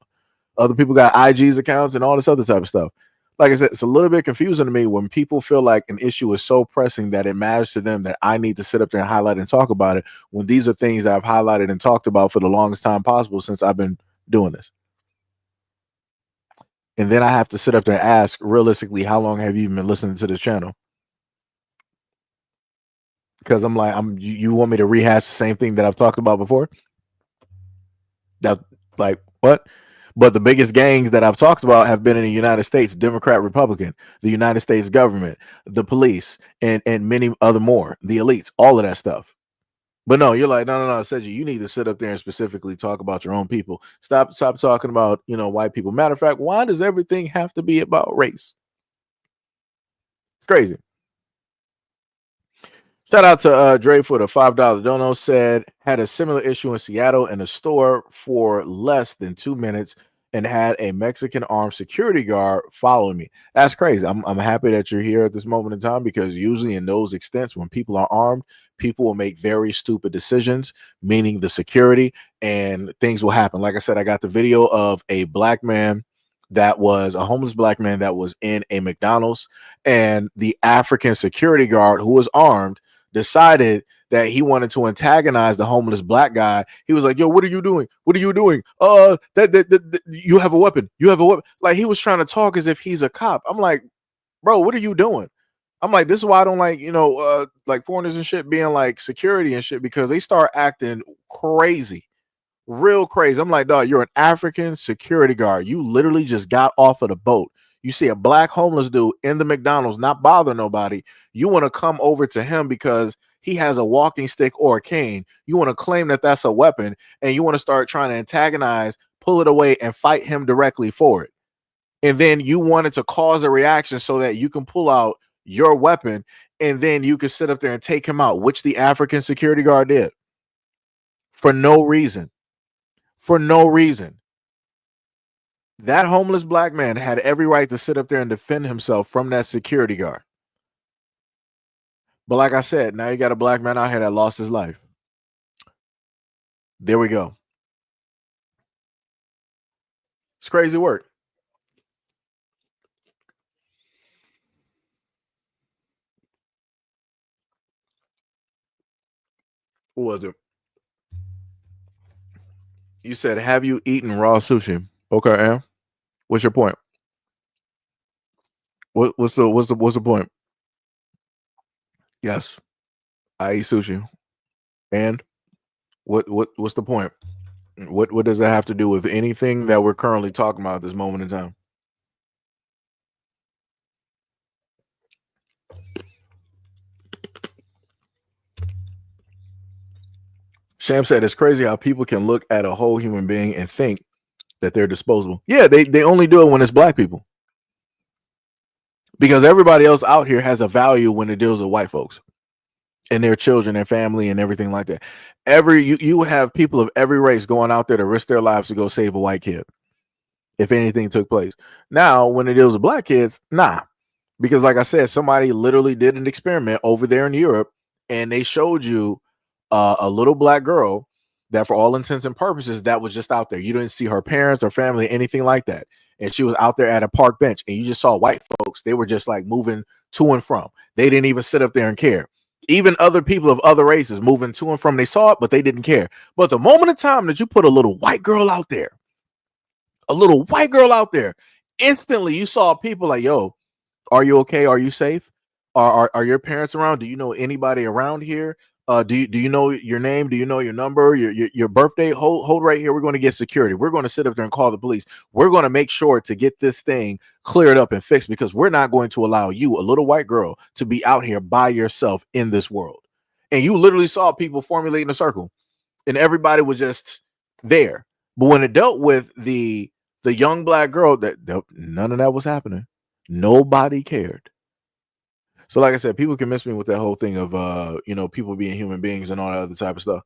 Other people got IG's accounts and all this other type of stuff. Like I said, it's a little bit confusing to me when people feel like an issue is so pressing that it matters to them that I need to sit up there and highlight and talk about it, when these are things that I've highlighted and talked about for the longest time possible since I've been doing this. And then I have to sit up there and ask, realistically, how long have you even been listening to this channel? Because I'm like, you want me to rehash the same thing that I've talked about before? That, like, what? But the biggest gangs that I've talked about have been in the United States, Democrat, Republican, the United States government, the police, and many other more, the elites, all of that stuff. But no, you're like, no, Seji, you need to sit up there and specifically talk about your own people. Stop talking about, white people. Matter of fact, why does everything have to be about race? It's crazy. Shout out to Dre for the $5 dono. Said had a similar issue in Seattle in a store for less than 2 minutes and had a Mexican armed security guard following me. That's crazy. I'm happy that you're here at this moment in time, because usually in those extents, when people are armed, people will make very stupid decisions, meaning the security, and things will happen. Like I said, I got the video of a black man that was a homeless black man that was in a McDonald's, and the African security guard who was armed decided that he wanted to antagonize the homeless black guy. He was like, yo, what are you doing? What are you doing? That you have a weapon. You have a weapon. Like, he was trying to talk as if he's a cop. I'm like, bro, what are you doing? I'm like, this is why I don't like, like foreigners and shit being like security and shit, because they start acting crazy. Real crazy. I'm like, dog, you're an African security guard. You literally just got off of the boat. You see a black homeless dude in the McDonald's, not bother nobody. You want to come over to him because he has a walking stick or a cane. You want to claim that that's a weapon, and you want to start trying to antagonize, pull it away, and fight him directly for it. And then you wanted to cause a reaction so that you can pull out your weapon, and then you can sit up there and take him out, which the African security guard did. For no reason. For no reason. That homeless black man had every right to sit up there and defend himself from that security guard. But like I said, now you got a black man out here that lost his life. There we go. It's crazy work. Who was it? You said, have you eaten raw sushi? Okay, Am. What's your point? What's the point? Yes, I eat sushi. And what's the point? What does that have to do with anything that we're currently talking about at this moment in time? Sham said it's crazy how people can look at a whole human being and think that they're disposable. Yeah, they only do it when it's black people. Because everybody else out here has a value when it deals with white folks and their children and family and everything like that. You have people of every race going out there to risk their lives to go save a white kid if anything took place. Now, when it deals with black kids, nah. Because like I said, somebody literally did an experiment over there in Europe, and they showed you a little black girl that for all intents and purposes, that was just out there. You didn't see her parents or family, anything like that. And she was out there at a park bench, and you just saw white folks. They were just like moving to and from. They didn't even sit up there and care. Even other people of other races moving to and from, they saw it, but they didn't care. But the moment of time that you put a little white girl out there, instantly you saw people like, yo, are you okay? Are you safe? Are your parents around? Do you know anybody around here? Do you know your name? Do you know your number? Your birthday? Hold right here. We're going to get security. We're going to sit up there and call the police. We're going to make sure to get this thing cleared up and fixed, because we're not going to allow you, a little white girl, to be out here by yourself in this world. And you literally saw people formulating a circle, and everybody was just there. But when it dealt with the young black girl, that none of that was happening. Nobody cared. So like I said, people can miss me with that whole thing of people being human beings and all that other type of stuff.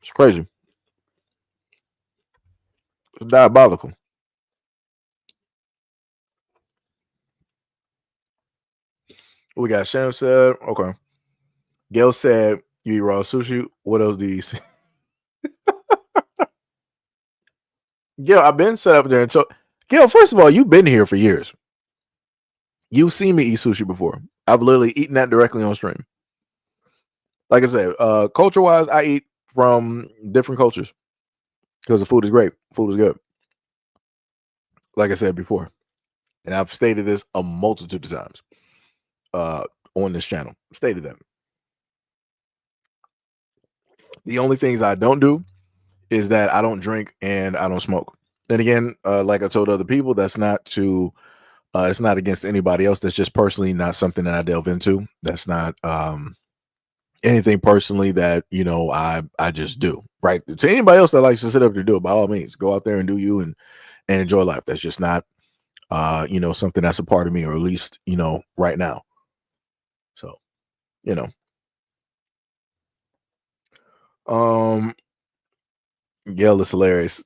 It's crazy. It's diabolical. We got Shem said, okay. Gail said, you eat raw sushi. What else do you see? Gail, I've been set up there. And so, Gail, first of all, you've been here for years. You've seen me eat sushi before. I've literally eaten that directly on stream. Like I said, culture-wise, I eat from different cultures because the food is great. Food is good. Like I said before, and I've stated this a multitude of times on this channel. Stated that. The only things I don't do is that I don't drink and I don't smoke. And again, like I told other people, that's not to, it's not against anybody else. That's just personally not something that I delve into. That's not anything personally that, I just do. Right. To anybody else that likes to sit up to do it, by all means, go out there and do you and enjoy life. That's just not, something that's a part of me, or at least, right now. So, Gail is hilarious.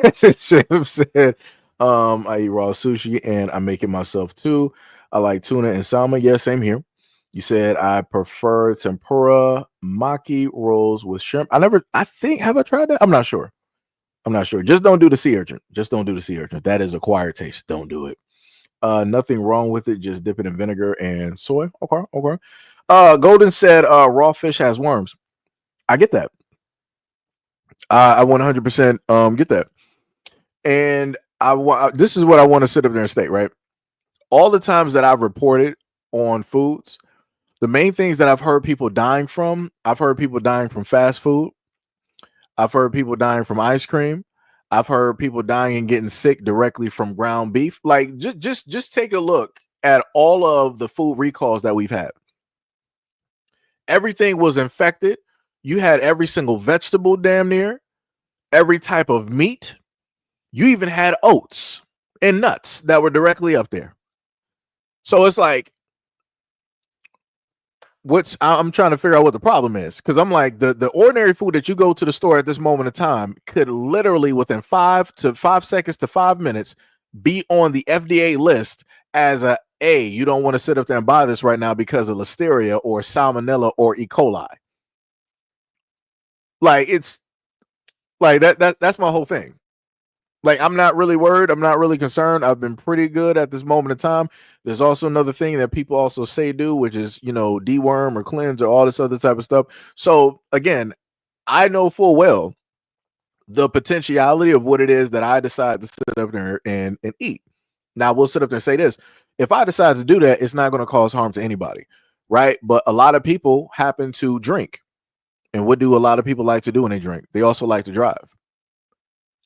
Shim said, I eat raw sushi and I make it myself too. I like tuna and salmon. Yeah, same here. You said I prefer tempura maki rolls with shrimp. Have I tried that? I'm not sure. Just don't do the sea urchin. That is acquired taste. Don't do it. Nothing wrong with it. Just dip it in vinegar and soy. Okay. Golden said raw fish has worms. I get that. I 100% get that. And this is what I want to sit up there and state, right? All the times that I've reported on foods, the main things that I've heard people dying from fast food. I've heard people dying from ice cream. I've heard people dying and getting sick directly from ground beef. Like, just take a look at all of the food recalls that we've had. Everything was infected. You had every single vegetable damn near, every type of meat. You even had oats and nuts that were directly up there. So it's like, I'm trying to figure out what the problem is, because I'm like, the ordinary food that you go to the store at this moment of time could literally within 5 seconds to 5 minutes be on the FDA list as you don't want to sit up there and buy this right now because of listeria or salmonella or E. coli. Like, it's like that's my whole thing. Like, I'm not really worried. I'm not really concerned. I've been pretty good at this moment in time. There's also another thing that people also say do, which is, deworm or cleanse or all this other type of stuff. So again, I know full well the potentiality of what it is that I decide to sit up there and eat. Now, we'll sit up there and say this. If I decide to do that, it's not going to cause harm to anybody, right? But a lot of people happen to drink. And what do a lot of people like to do when they drink? They also like to drive.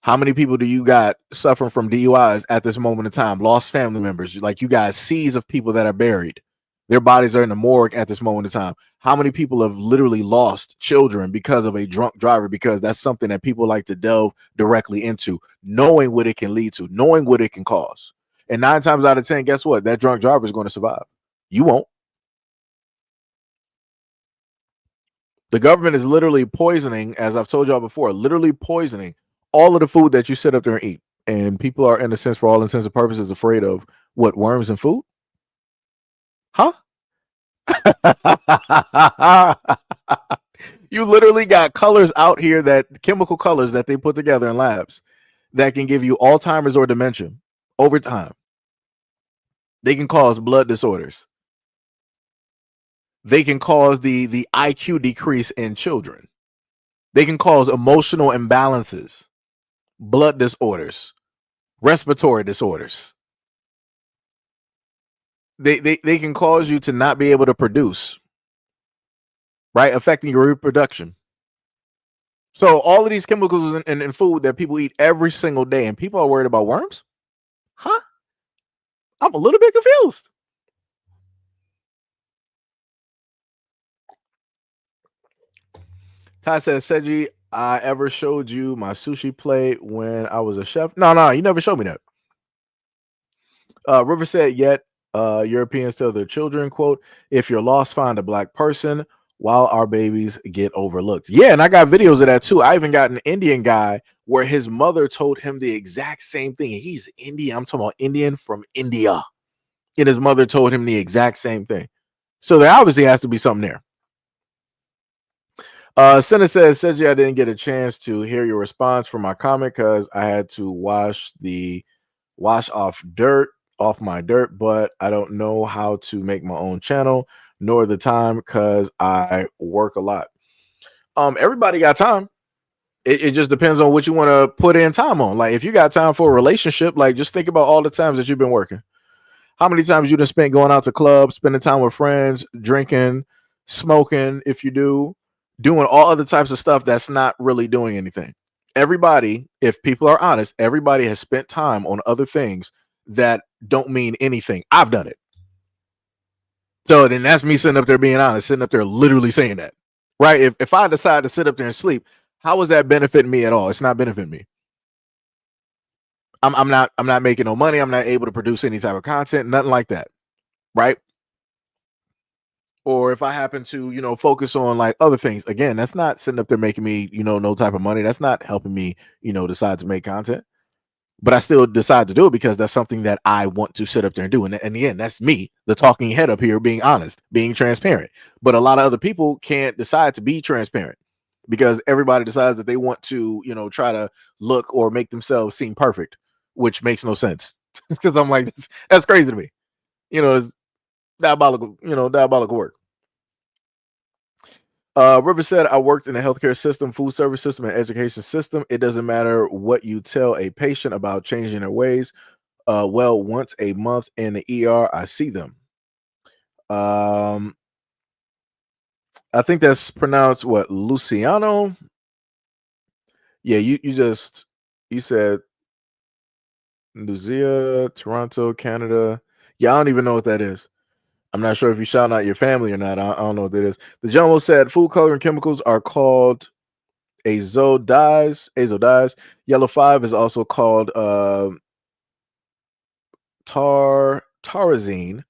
How many people do you got suffering from DUIs at this moment in time? Lost family members. Like, you guys, seas of people that are buried. Their bodies are in the morgue at this moment in time. How many people have literally lost children because of a drunk driver? Because that's something that people like to delve directly into, knowing what it can lead to, knowing what it can cause. And 9 times out of 10, guess what? That drunk driver is going to survive. You won't. The government is literally poisoning, as I've told y'all before, literally poisoning all of the food that you sit up there and eat. And people are, in a sense, for all intents and purposes, afraid of what, worms and food? Huh? You literally got colors out here, that chemical colors that they put together in labs that can give you Alzheimer's or dementia over time. They can cause blood disorders. They can cause the IQ decrease in children. They can cause emotional imbalances, blood disorders, respiratory disorders. They can cause you to not be able to produce, right? Affecting your reproduction. So all of these chemicals in food that people eat every single day, and people are worried about worms? Huh? I'm a little bit confused. Ty says, Seji, I ever showed you my sushi plate when I was a chef? No, you never showed me that. River said, yet Europeans tell their children, quote, if you're lost, find a black person while our babies get overlooked. Yeah, and I got videos of that too. I even got an Indian guy where his mother told him the exact same thing. He's Indian. I'm talking about Indian from India. And his mother told him the exact same thing. So there obviously has to be something there. Senna says, Seji, I didn't get a chance to hear your response for my comment because I had to wash off my dirt, but I don't know how to make my own channel nor the time because I work a lot. Everybody got time. It just depends on what you want to put in time on. Like if you got time for a relationship, like just think about all the times that you've been working. How many times you done spent going out to clubs, spending time with friends, drinking, smoking, if you do, doing all other types of stuff that's not really doing anything. Everybody, if people are honest, everybody has spent time on other things that don't mean anything. I've done it. So then that's me sitting up there being honest, sitting up there literally saying that. Right? If I decide to sit up there and sleep, how is that benefiting me at all? It's not benefiting me. I'm not making no money. I'm not able to produce any type of content, nothing like that. Right? Or if I happen to, focus on like other things, again, that's not sitting up there making me, no type of money. That's not helping me, decide to make content. But I still decide to do it because that's something that I want to sit up there and do. And again, that's me, the talking head up here, being honest, being transparent. But a lot of other people can't decide to be transparent because everybody decides that they want to, try to look or make themselves seem perfect, which makes no sense. Because I'm like, that's crazy to me. It's diabolical work. River said, I worked in the healthcare system, food service system, and education system. It doesn't matter what you tell a patient about changing their ways. Once a month in the ER, I see them. I think that's pronounced what, Luciano? Yeah, you said Luzia, Toronto, Canada. Yeah, I don't even know what that is. I'm not sure if you shout out your family or not. I don't know what that is. The Jumbo said food coloring chemicals are called azo dyes. Yellow 5 is also called tarazine.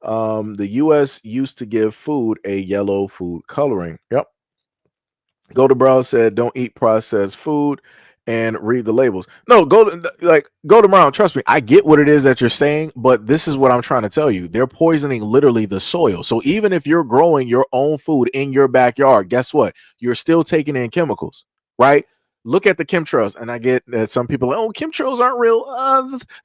The US used to give food a yellow food coloring. Yep. Golden Brown said, don't eat processed food and read the labels. No, Golden Brown, trust me, I get what it is that you're saying, but this is what I'm trying to tell you. They're poisoning literally the soil. So even if you're growing your own food in your backyard, guess what? You're still taking in chemicals, right? Look at the chemtrails, and I get that some people are, chemtrails aren't real.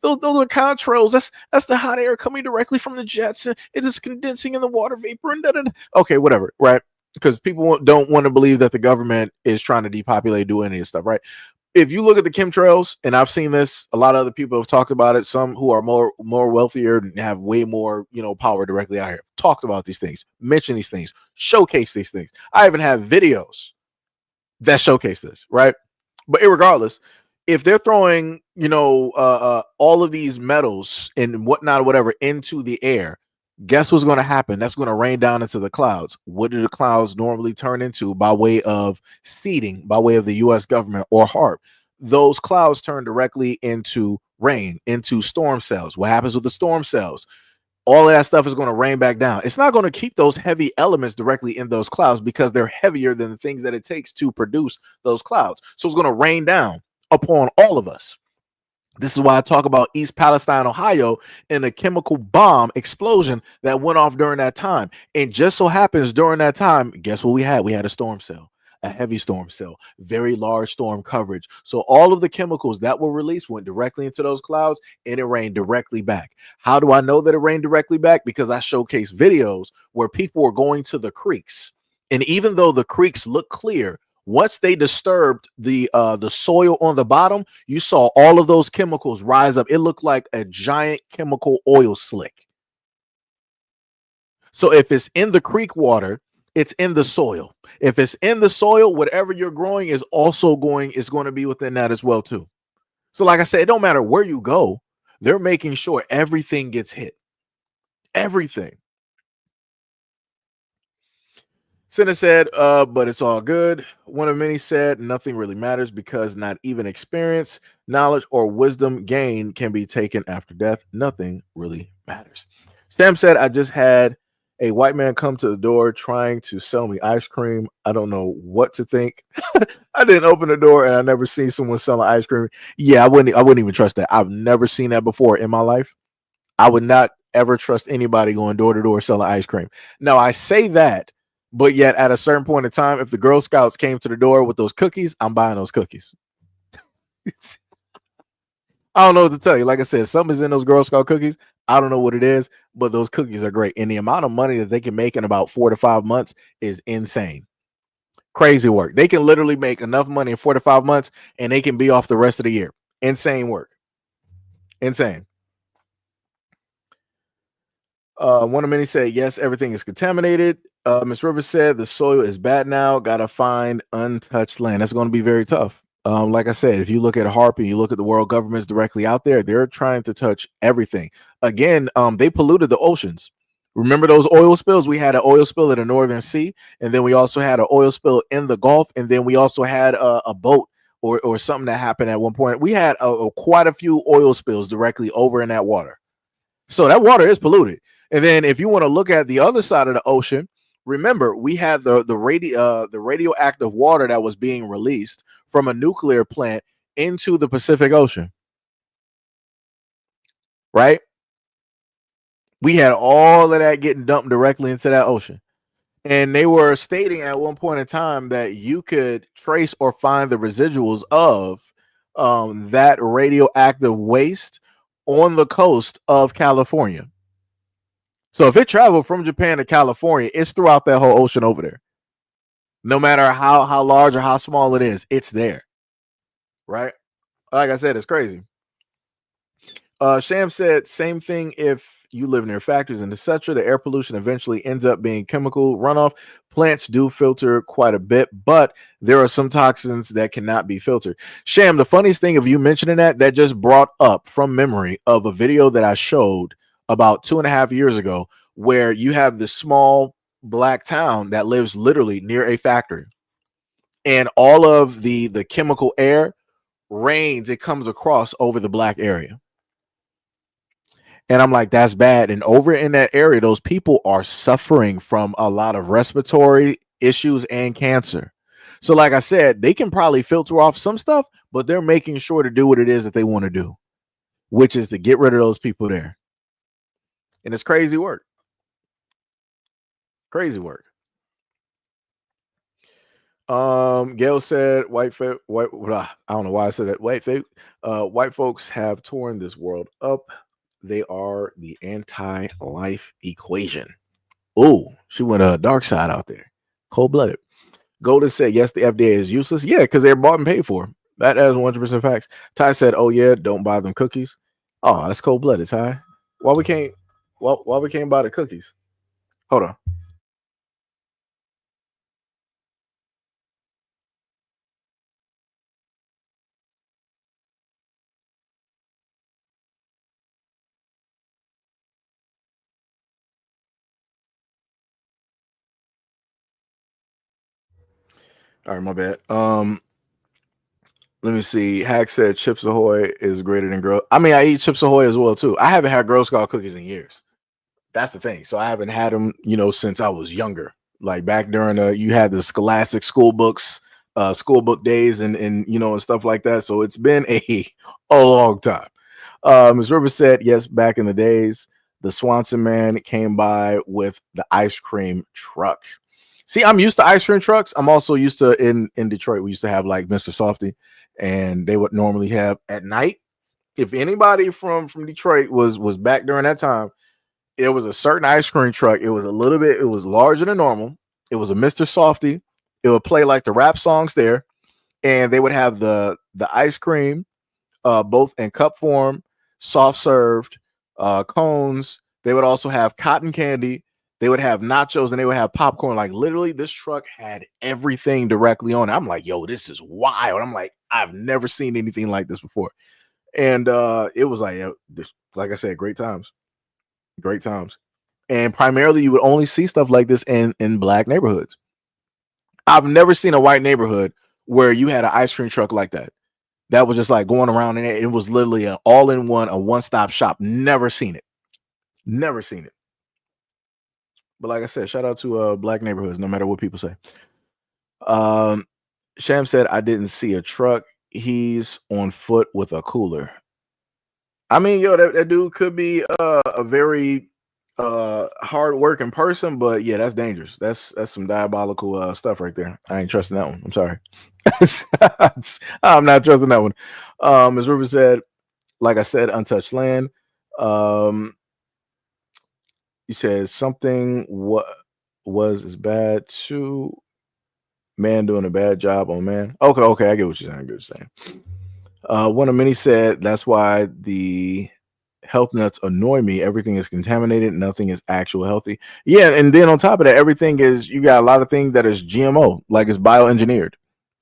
Those are contrails. That's the hot air coming directly from the jets, and it is condensing in the water vapor. And okay, whatever, right? Because people don't want to believe that the government is trying to depopulate, do any of this stuff, right? If you look at the chemtrails, and I've seen this, a lot of other people have talked about it. Some who are more wealthier and have way more, power directly out here, talked about these things, mentioned these things, showcase these things. I even have videos that showcase this, right? But irregardless, if they're throwing, all of these metals and whatnot, whatever, into the air, guess what's going to happen? That's going to rain down into the clouds. What do the clouds normally turn into by way of seeding, by way of the U.S. government or HARP? Those clouds turn directly into rain, into storm cells. What happens with the storm cells? All of that stuff is going to rain back down. It's not going to keep those heavy elements directly in those clouds because they're heavier than the things that it takes to produce those clouds. So it's going to rain down upon all of us. This is why I talk about East Palestine, Ohio, and the chemical bomb explosion that went off during that time. And just so happens during that time, guess what we had? We had a storm cell, a heavy storm cell, very large storm coverage. So all of the chemicals that were released went directly into those clouds and it rained directly back. How do I know that it rained directly back? Because I showcase videos where people were going to the creeks. And even though the creeks look clear, once they disturbed the soil on the bottom, you saw all of those chemicals rise up. It looked like a giant chemical oil slick. So if it's in the creek water, it's in the soil. If it's in the soil, whatever you're growing is going to be within that as well too. So like I said, it don't matter where you go, they're making sure everything gets hit. Everything. Senna said, but it's all good. One of many said, nothing really matters because not even experience, knowledge, or wisdom gained can be taken after death. Nothing really matters. Sam said, I just had a white man come to the door trying to sell me ice cream. I don't know what to think. I didn't open the door and I never seen someone selling ice cream. Yeah, I wouldn't even trust that. I've never seen that before in my life. I would not ever trust anybody going door to door selling ice cream. Now, I say that, but yet at a certain point in time, if the Girl Scouts came to the door with those cookies, I'm buying those cookies. I don't know what to tell you. Like I said, something's in those Girl Scout cookies. I don't know what it is, but those cookies are great. And the amount of money that they can make in about 4 to 5 months is insane. Crazy work. They can literally make enough money in 4 to 5 months and they can be off the rest of the year. Insane work. Insane. One of many said, yes, everything is contaminated. Miss Rivers said the soil is bad now. Gotta find untouched land. That's going to be very tough. Like I said, if you look at HARP and you look at the world governments directly out there, they're trying to touch everything. Again, they polluted the oceans. Remember those oil spills? We had an oil spill in the Northern Sea, and then we also had an oil spill in the Gulf, and then we also had a boat or something that happened at one point. We had quite a few oil spills directly over in that water. So that water is polluted. And then if you want to look at the other side of the ocean, remember we had the radioactive water that was being released from a nuclear plant into the Pacific Ocean. Right? We had all of that getting dumped directly into that ocean. And they were stating at one point in time that you could trace or find the residuals of that radioactive waste on the coast of California. So if it traveled from Japan to California, it's throughout that whole ocean over there. No matter how large or how small it is, it's there. Right? Like I said, it's crazy. Sham said, same thing if you live near factories and etc. The air pollution eventually ends up being chemical runoff. Plants do filter quite a bit, but there are some toxins that cannot be filtered. Sham, the funniest thing of you mentioning that just brought up from memory of a video that I showed about 2.5 years ago, where you have this small black town that lives literally near a factory, and all of the chemical air rains, it comes across over the black area. And I'm like, that's bad. And over in that area, those people are suffering from a lot of respiratory issues and cancer. So like I said, they can probably filter off some stuff, but they're making sure to do what it is that they want to do, which is to get rid of those people there. And it's crazy work. Crazy work. Gail said, I don't know why I said that. White folks have torn this world up. They are the anti-life equation. Oh, she went a dark side out there. Cold-blooded. Golden said, yes, the FDA is useless. Yeah, because they're bought and paid for. That is 100% facts. Ty said, oh yeah, don't buy them cookies. Oh, that's cold-blooded, Ty. Why we can't buy the cookies? Hold on. All right, my bad. Let me see. Hack said Chips Ahoy is greater than Girl. I mean, I eat Chips Ahoy as well too. I haven't had Girl Scout cookies in years. That's the thing. So I haven't had them, since I was younger. Like back during you had the Scholastic school books, school book days and you know and stuff like that. So it's been a long time. Ms. Rivers said, yes, back in the days, the Swanson man came by with the ice cream truck. See, I'm used to ice cream trucks. I'm also used to in Detroit, we used to have like Mr. Softy, and they would normally have at night. If anybody from Detroit was back during that time, it was a certain ice cream truck. It was it was larger than normal. It was a Mr. Softy. It would play like the rap songs there, and they would have the ice cream, both in cup form, soft served, cones. They would also have cotton candy. They would have nachos and they would have popcorn. Like literally, this truck had everything directly on it. I'm like, yo, this is wild. I'm like, I've never seen anything like this before. And it was like, like I said, great times. Great times. And primarily you would only see stuff like this in black neighborhoods. I've never seen a white neighborhood where you had an ice cream truck like that. That was just like going around and it was literally an all-in-one, a one-stop shop. Never seen it. Never seen it. But like I said, shout out to black neighborhoods, no matter what people say. Sham said, I didn't see a truck. He's on foot with a cooler. I mean, yo, that dude could be a very hard-working person, but yeah, that's dangerous. That's some diabolical stuff right there. I ain't trusting that one. I'm sorry. I'm not trusting that one. As Ruben said, like I said, untouched land. He says something was as bad to man doing a bad job on man. Okay, I get what you're saying. I get what you're saying. One of many said that's why the health nuts annoy me. Everything is contaminated. Nothing is actual healthy. Yeah, and then on top of that, everything is, you got a lot of things that is GMO, like it's bioengineered.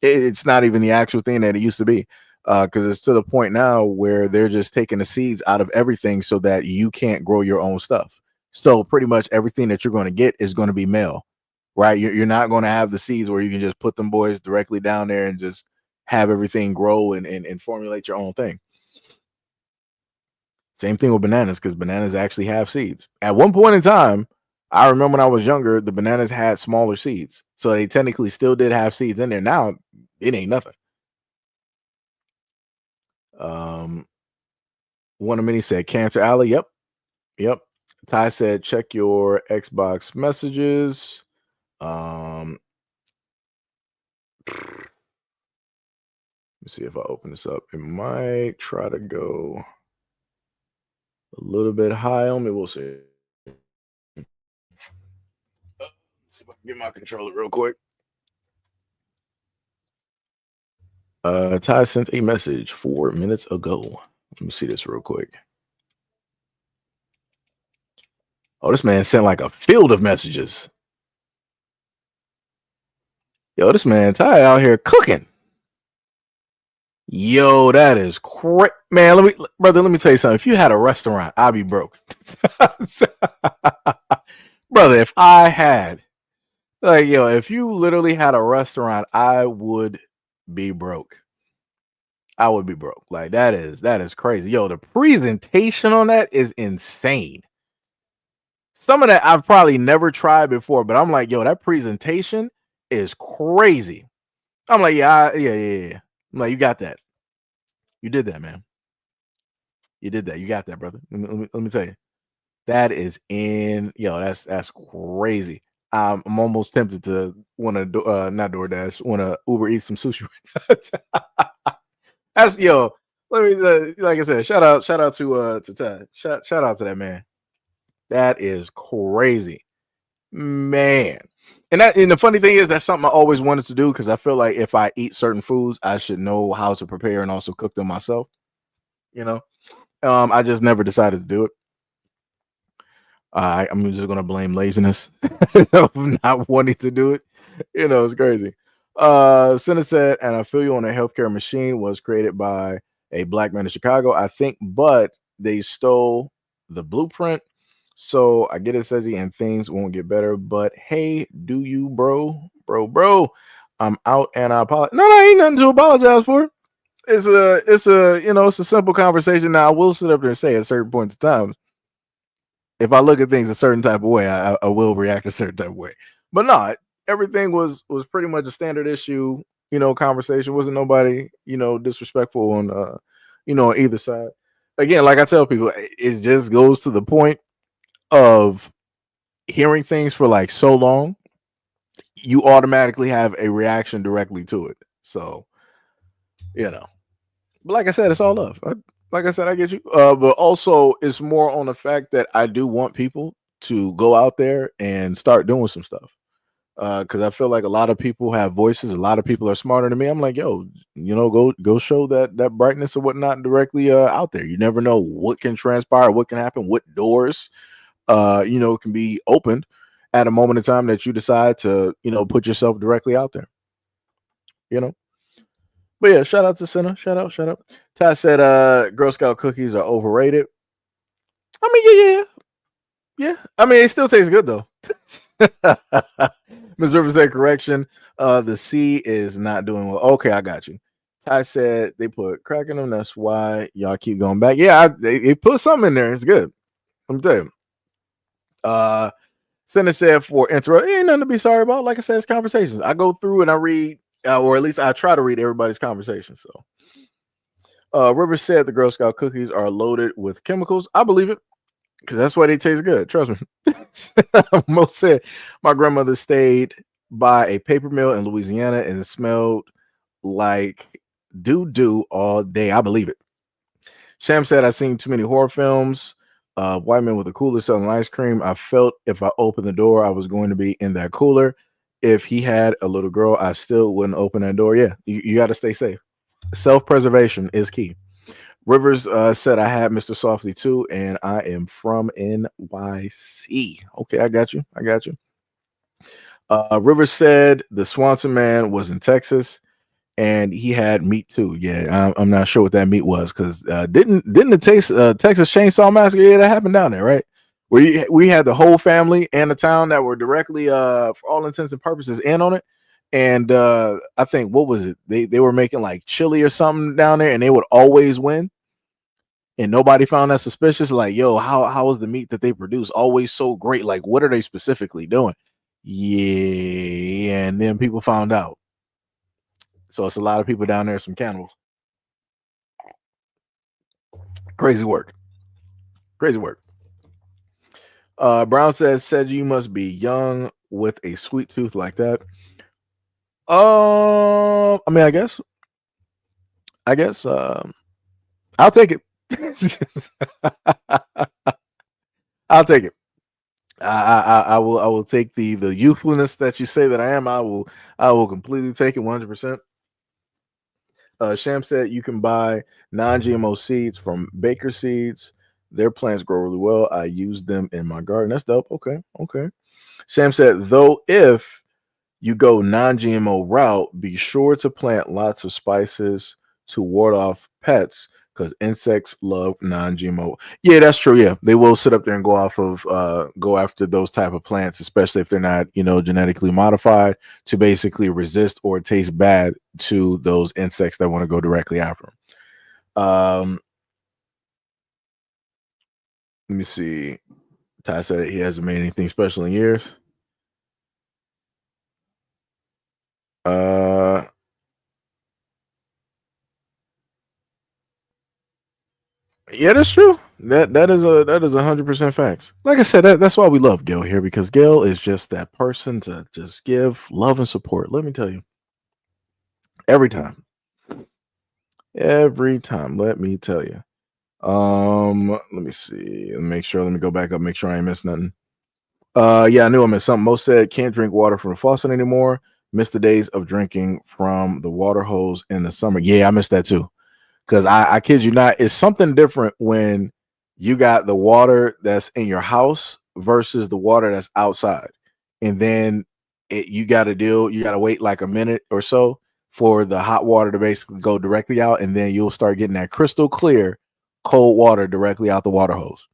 It's not even the actual thing that it used to be. Because it's to the point now where they're just taking the seeds out of everything so that you can't grow your own stuff. So pretty much everything that you're going to get is going to be male, right? You're not going to have the seeds where you can just put them boys directly down there and just have everything grow and formulate your own thing. Same thing with bananas, because bananas actually have seeds. At one point in time, I remember when I was younger, the bananas had smaller seeds. So they technically still did have seeds in there. Now it ain't nothing. One of many said Cancer Alley. Yep. Ty said check your Xbox messages. Let me see if I open this up. It might try to go a little bit high on me. We'll see. Let's see if I can get my controller real quick. Ty sent a message 4 minutes ago. Let me see this real quick. Oh, this man sent like a field of messages. Yo, this man Ty out here cooking. Yo, that is crazy, man. Let me tell you something. If you had a restaurant, I'd be broke. Brother, if I had, like, yo, if you literally had a restaurant, I would be broke. I would be broke. Like, that is crazy. Yo, the presentation on that is insane. Some of that I've probably never tried before, but I'm like, yo, that presentation is crazy. I'm like, yeah. I'm like, you got that. You did that, man. You did that. You got that, brother. Let me tell you. That is that's crazy. I'm almost tempted to want to not DoorDash, want to Uber eat some sushi. That's let me like I said, shout out to Ted. Shout out to that man. That is crazy, man. And the funny thing is, that's something I always wanted to do, because I feel like if I eat certain foods, I should know how to prepare and also cook them myself. I just never decided to do it. I'm just gonna blame laziness of not wanting to do it. It's crazy. Senna said, and I feel you on a healthcare machine was created by a black man in Chicago, I think, but they stole the blueprint. So I get it, Seji, and things won't get better. But hey, do you, bro? I'm out, and I apologize. No, ain't nothing to apologize for. It's a simple conversation. Now I will sit up there and say at certain points in time, if I look at things a certain type of way, I will react a certain type of way. But no, everything was pretty much a standard issue. conversation. Wasn't nobody, disrespectful on, on either side. Again, like I tell people, it just goes to the point of hearing things for like so long, you automatically have a reaction directly to it. So, but like I said, it's all love. Like I said, I get you. But also, it's more on the fact that I do want people to go out there and start doing some stuff. Because I feel like a lot of people have voices. A lot of people are smarter than me. I'm like, yo, go show that brightness or whatnot directly out there. You never know what can transpire, what can happen, what doors, can be opened at a moment in time that you decide to, put yourself directly out there. But yeah, shout out to Senna. Shout out. Ty said Girl Scout cookies are overrated. I mean, yeah. I mean, it still tastes good though. Ms. Rivers said correction. The C is not doing well. Okay, I got you. Ty said they put crack in them. That's why y'all keep going back. Yeah, they put something in there. It's good. Let me tell you. Senna said for intro, ain't nothing to be sorry about. Like I said, it's conversations. I go through and I read, or at least I try to read everybody's conversations. So, Rivers said the Girl Scout cookies are loaded with chemicals. I believe it because that's why they taste good. Trust me. Mo said my grandmother stayed by a paper mill in Louisiana and it smelled like doo all day. I believe it. Sham said I seen too many horror films. White man with a cooler selling ice cream. I felt if I opened the door, I was going to be in that cooler. If he had a little girl, I still wouldn't open that door. Yeah, you got to stay safe. Self-preservation is key. Rivers said I had Mr. Softly too, and I am from NYC. Okay, I got you. Rivers said the Swanson man was in Texas, and he had meat too. Yeah, I'm not sure what that meat was because didn't the Texas Chainsaw Massacre? Yeah, that happened down there, right? Where we had the whole family and the town that were directly, for all intents and purposes, in on it. And I think what was it? They were making like chili or something down there, and they would always win. And nobody found that suspicious. Like, yo, how is the meat that they produce always so great? Like, what are they specifically doing? Yeah, and then people found out. So it's a lot of people down there, some cannibals. Crazy work. Brown said you must be young with a sweet tooth like that. I mean, I guess. I'll take it. I'll take it. I will take the youthfulness that you say that I am. I will completely take it 100%. Sham said you can buy non-GMO seeds from Baker Seeds. Their plants grow really well. I use them in my garden. That's dope. Okay. Sham said, though, if you go non-GMO route, be sure to plant lots of spices to ward off pets because insects love non-GMO. Yeah, that's true. Yeah, they will sit up there and go after those type of plants, especially if they're not, genetically modified to basically resist or taste bad to those insects that want to go directly after them. Let me see. Ty said he hasn't made anything special in years. Yeah, that's true. That is 100% facts. Like I said, that's why we love Gail here because Gail is just that person to just give love and support. Let me tell you, every time. Let me tell you. Let me see. Let me go back up. Make sure I ain't missed nothing. Yeah, I knew I missed something. Mo said can't drink water from the faucet anymore. Missed the days of drinking from the water hose in the summer. Yeah, I missed that too. Because I kid you not, it's something different when you got the water that's in your house versus the water that's outside. And then you got to wait like a minute or so for the hot water to basically go directly out. And then you'll start getting that crystal clear cold water directly out the water hose.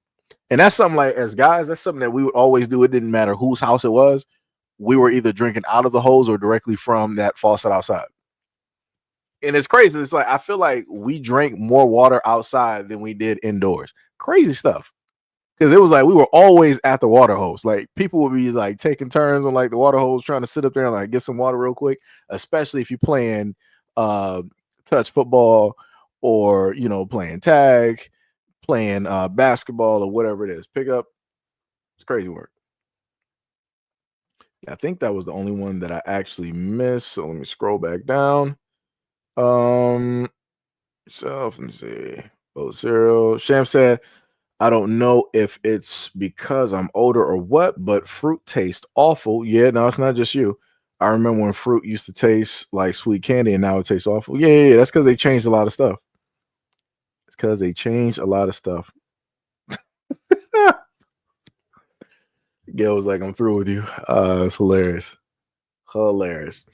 And that's something like, as guys, that's something that we would always do. It didn't matter whose house it was. We were either drinking out of the hose or directly from that faucet outside. And it's crazy. It's like I feel like we drank more water outside than we did indoors. Crazy stuff. Because it was like we were always at the water hose. Like people would be like taking turns on like the water hose, trying to sit up there and like get some water real quick. Especially if you're playing touch football or playing tag, playing basketball or whatever it is. Pick up. It's crazy work. I think that was the only one that I actually missed. So let me scroll back down. So let me see. Oh, Cyril. Sham said, I don't know if it's because I'm older or what, but fruit tastes awful. Yeah, no, it's not just you. I remember when fruit used to taste like sweet candy and now it tastes awful. Yeah. That's because they changed a lot of stuff. It's because they changed a lot of stuff. Gail was like, I'm through with you. It's hilarious. Hilarious.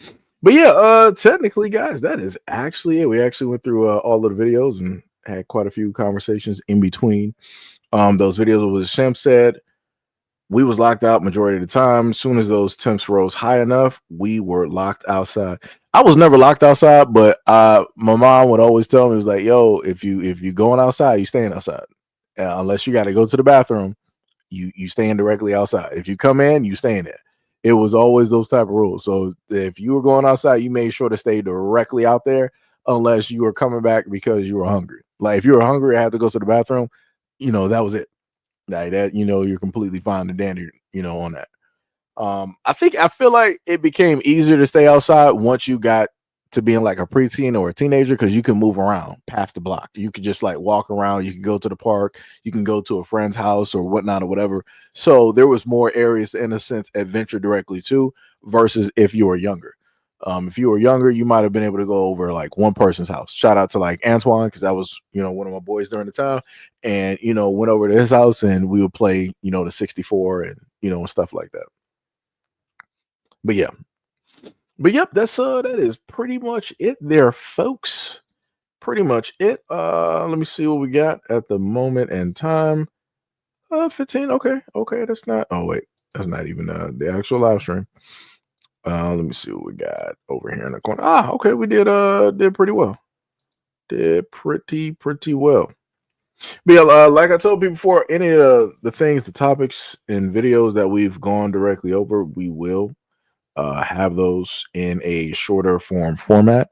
But yeah, technically, guys, that is actually it. We actually went through all of the videos and had quite a few conversations in between. Those videos was Shem said we was locked out majority of the time. As soon as those temps rose high enough, we were locked outside. I was never locked outside, but my mom would always tell me, it was like, yo, if you going outside, you staying outside. Unless you got to go to the bathroom, you staying directly outside. If you come in, you staying there. It was always those type of rules. So if you were going outside, you made sure to stay directly out there unless you were coming back because you were hungry. Like if you were hungry and had to go to the bathroom, that was it. Like that, you're completely fine and dandy, on that. I feel like it became easier to stay outside once you got to being like a preteen or a teenager because you can move around past the block. You could just like walk around. You can go to the park. You can go to a friend's house or whatnot or whatever. So there was more areas to, in a sense, adventure directly to versus if you were younger. If you were younger, you might have been able to go over like one person's house. Shout out to like Antoine because that was one of my boys during the time, and went over to his house and we would play the 64 and and stuff like that. But yeah. But yep, that is pretty much it there, folks. Pretty much it. Let me see what we got at the moment and time. 15. Okay, that's not. Oh wait, that's not even the actual live stream. Let me see what we got over here in the corner. Okay, we did pretty well. Did pretty well. But yeah, like I told people before, any of the things, the topics and videos that we've gone directly over, we will have those in a shorter format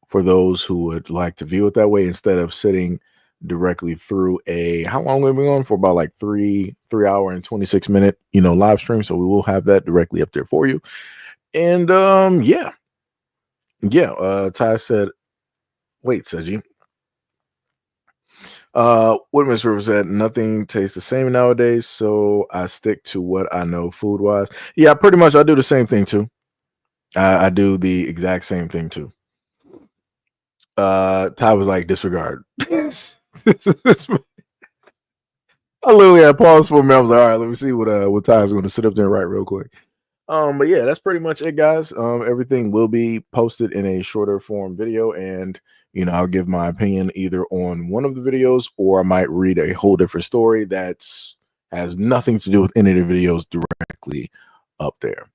for those who would like to view it that way instead of sitting directly through how long have we been on for? About like 3 hour and 26 minute live stream. So we will have that directly up there for you. And Ty said, wait, Seji. Woodman's River said nothing tastes the same nowadays, so I stick to what I know food wise. Yeah, pretty much I do the same thing too. I do the exact same thing too. Ty was like, disregard. I literally had paused for a minute. I was like, all right, let me see what Ty's going to sit up there and write real quick. But yeah, that's pretty much it, guys. Everything will be posted in a shorter form video, and I'll give my opinion either on one of the videos or I might read a whole different story that's has nothing to do with any of the videos directly up there.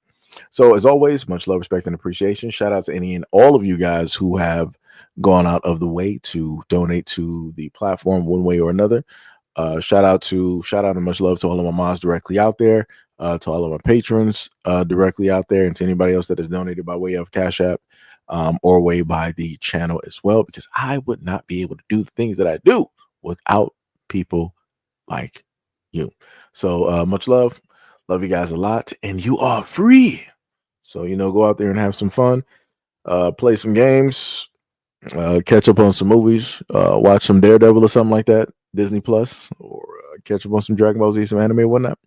So as always, much love, respect, and appreciation. Shout out to any and all of you guys who have gone out of the way to donate to the platform one way or another. Shout out and much love to all of my moms directly out there, to all of our patrons directly out there, and to anybody else that has donated by way of Cashapp or way by the channel as well, because I would not be able to do the things that I do without people like you. So much love. Love you guys a lot, and you are free. So, go out there and have some fun, play some games, catch up on some movies, watch some Daredevil or something like that, Disney Plus, or catch up on some Dragon Ball Z, some anime and whatnot.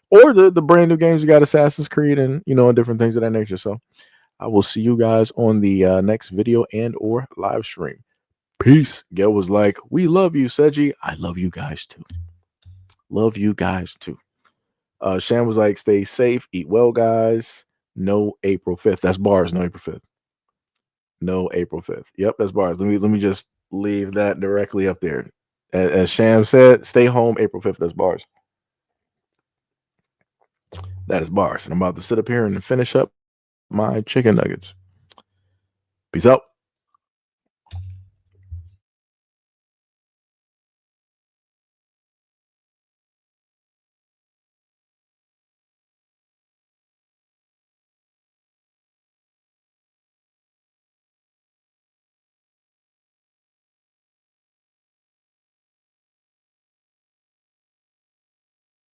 Or the brand new games you got, Assassin's Creed and, and different things of that nature. So I will see you guys on the next video and or live stream. Peace. Gail was like, we love you, Seji. I love you guys too. Love you guys too. Shan was like, stay safe, eat well, guys. No April 5th. That's bars. No April 5th. No April 5th. Yep, that's bars. Let me just leave that directly up there. As Sham said, stay home April 5th. That's bars. That is bars. And I'm about to sit up here and finish up my chicken nuggets. Peace out.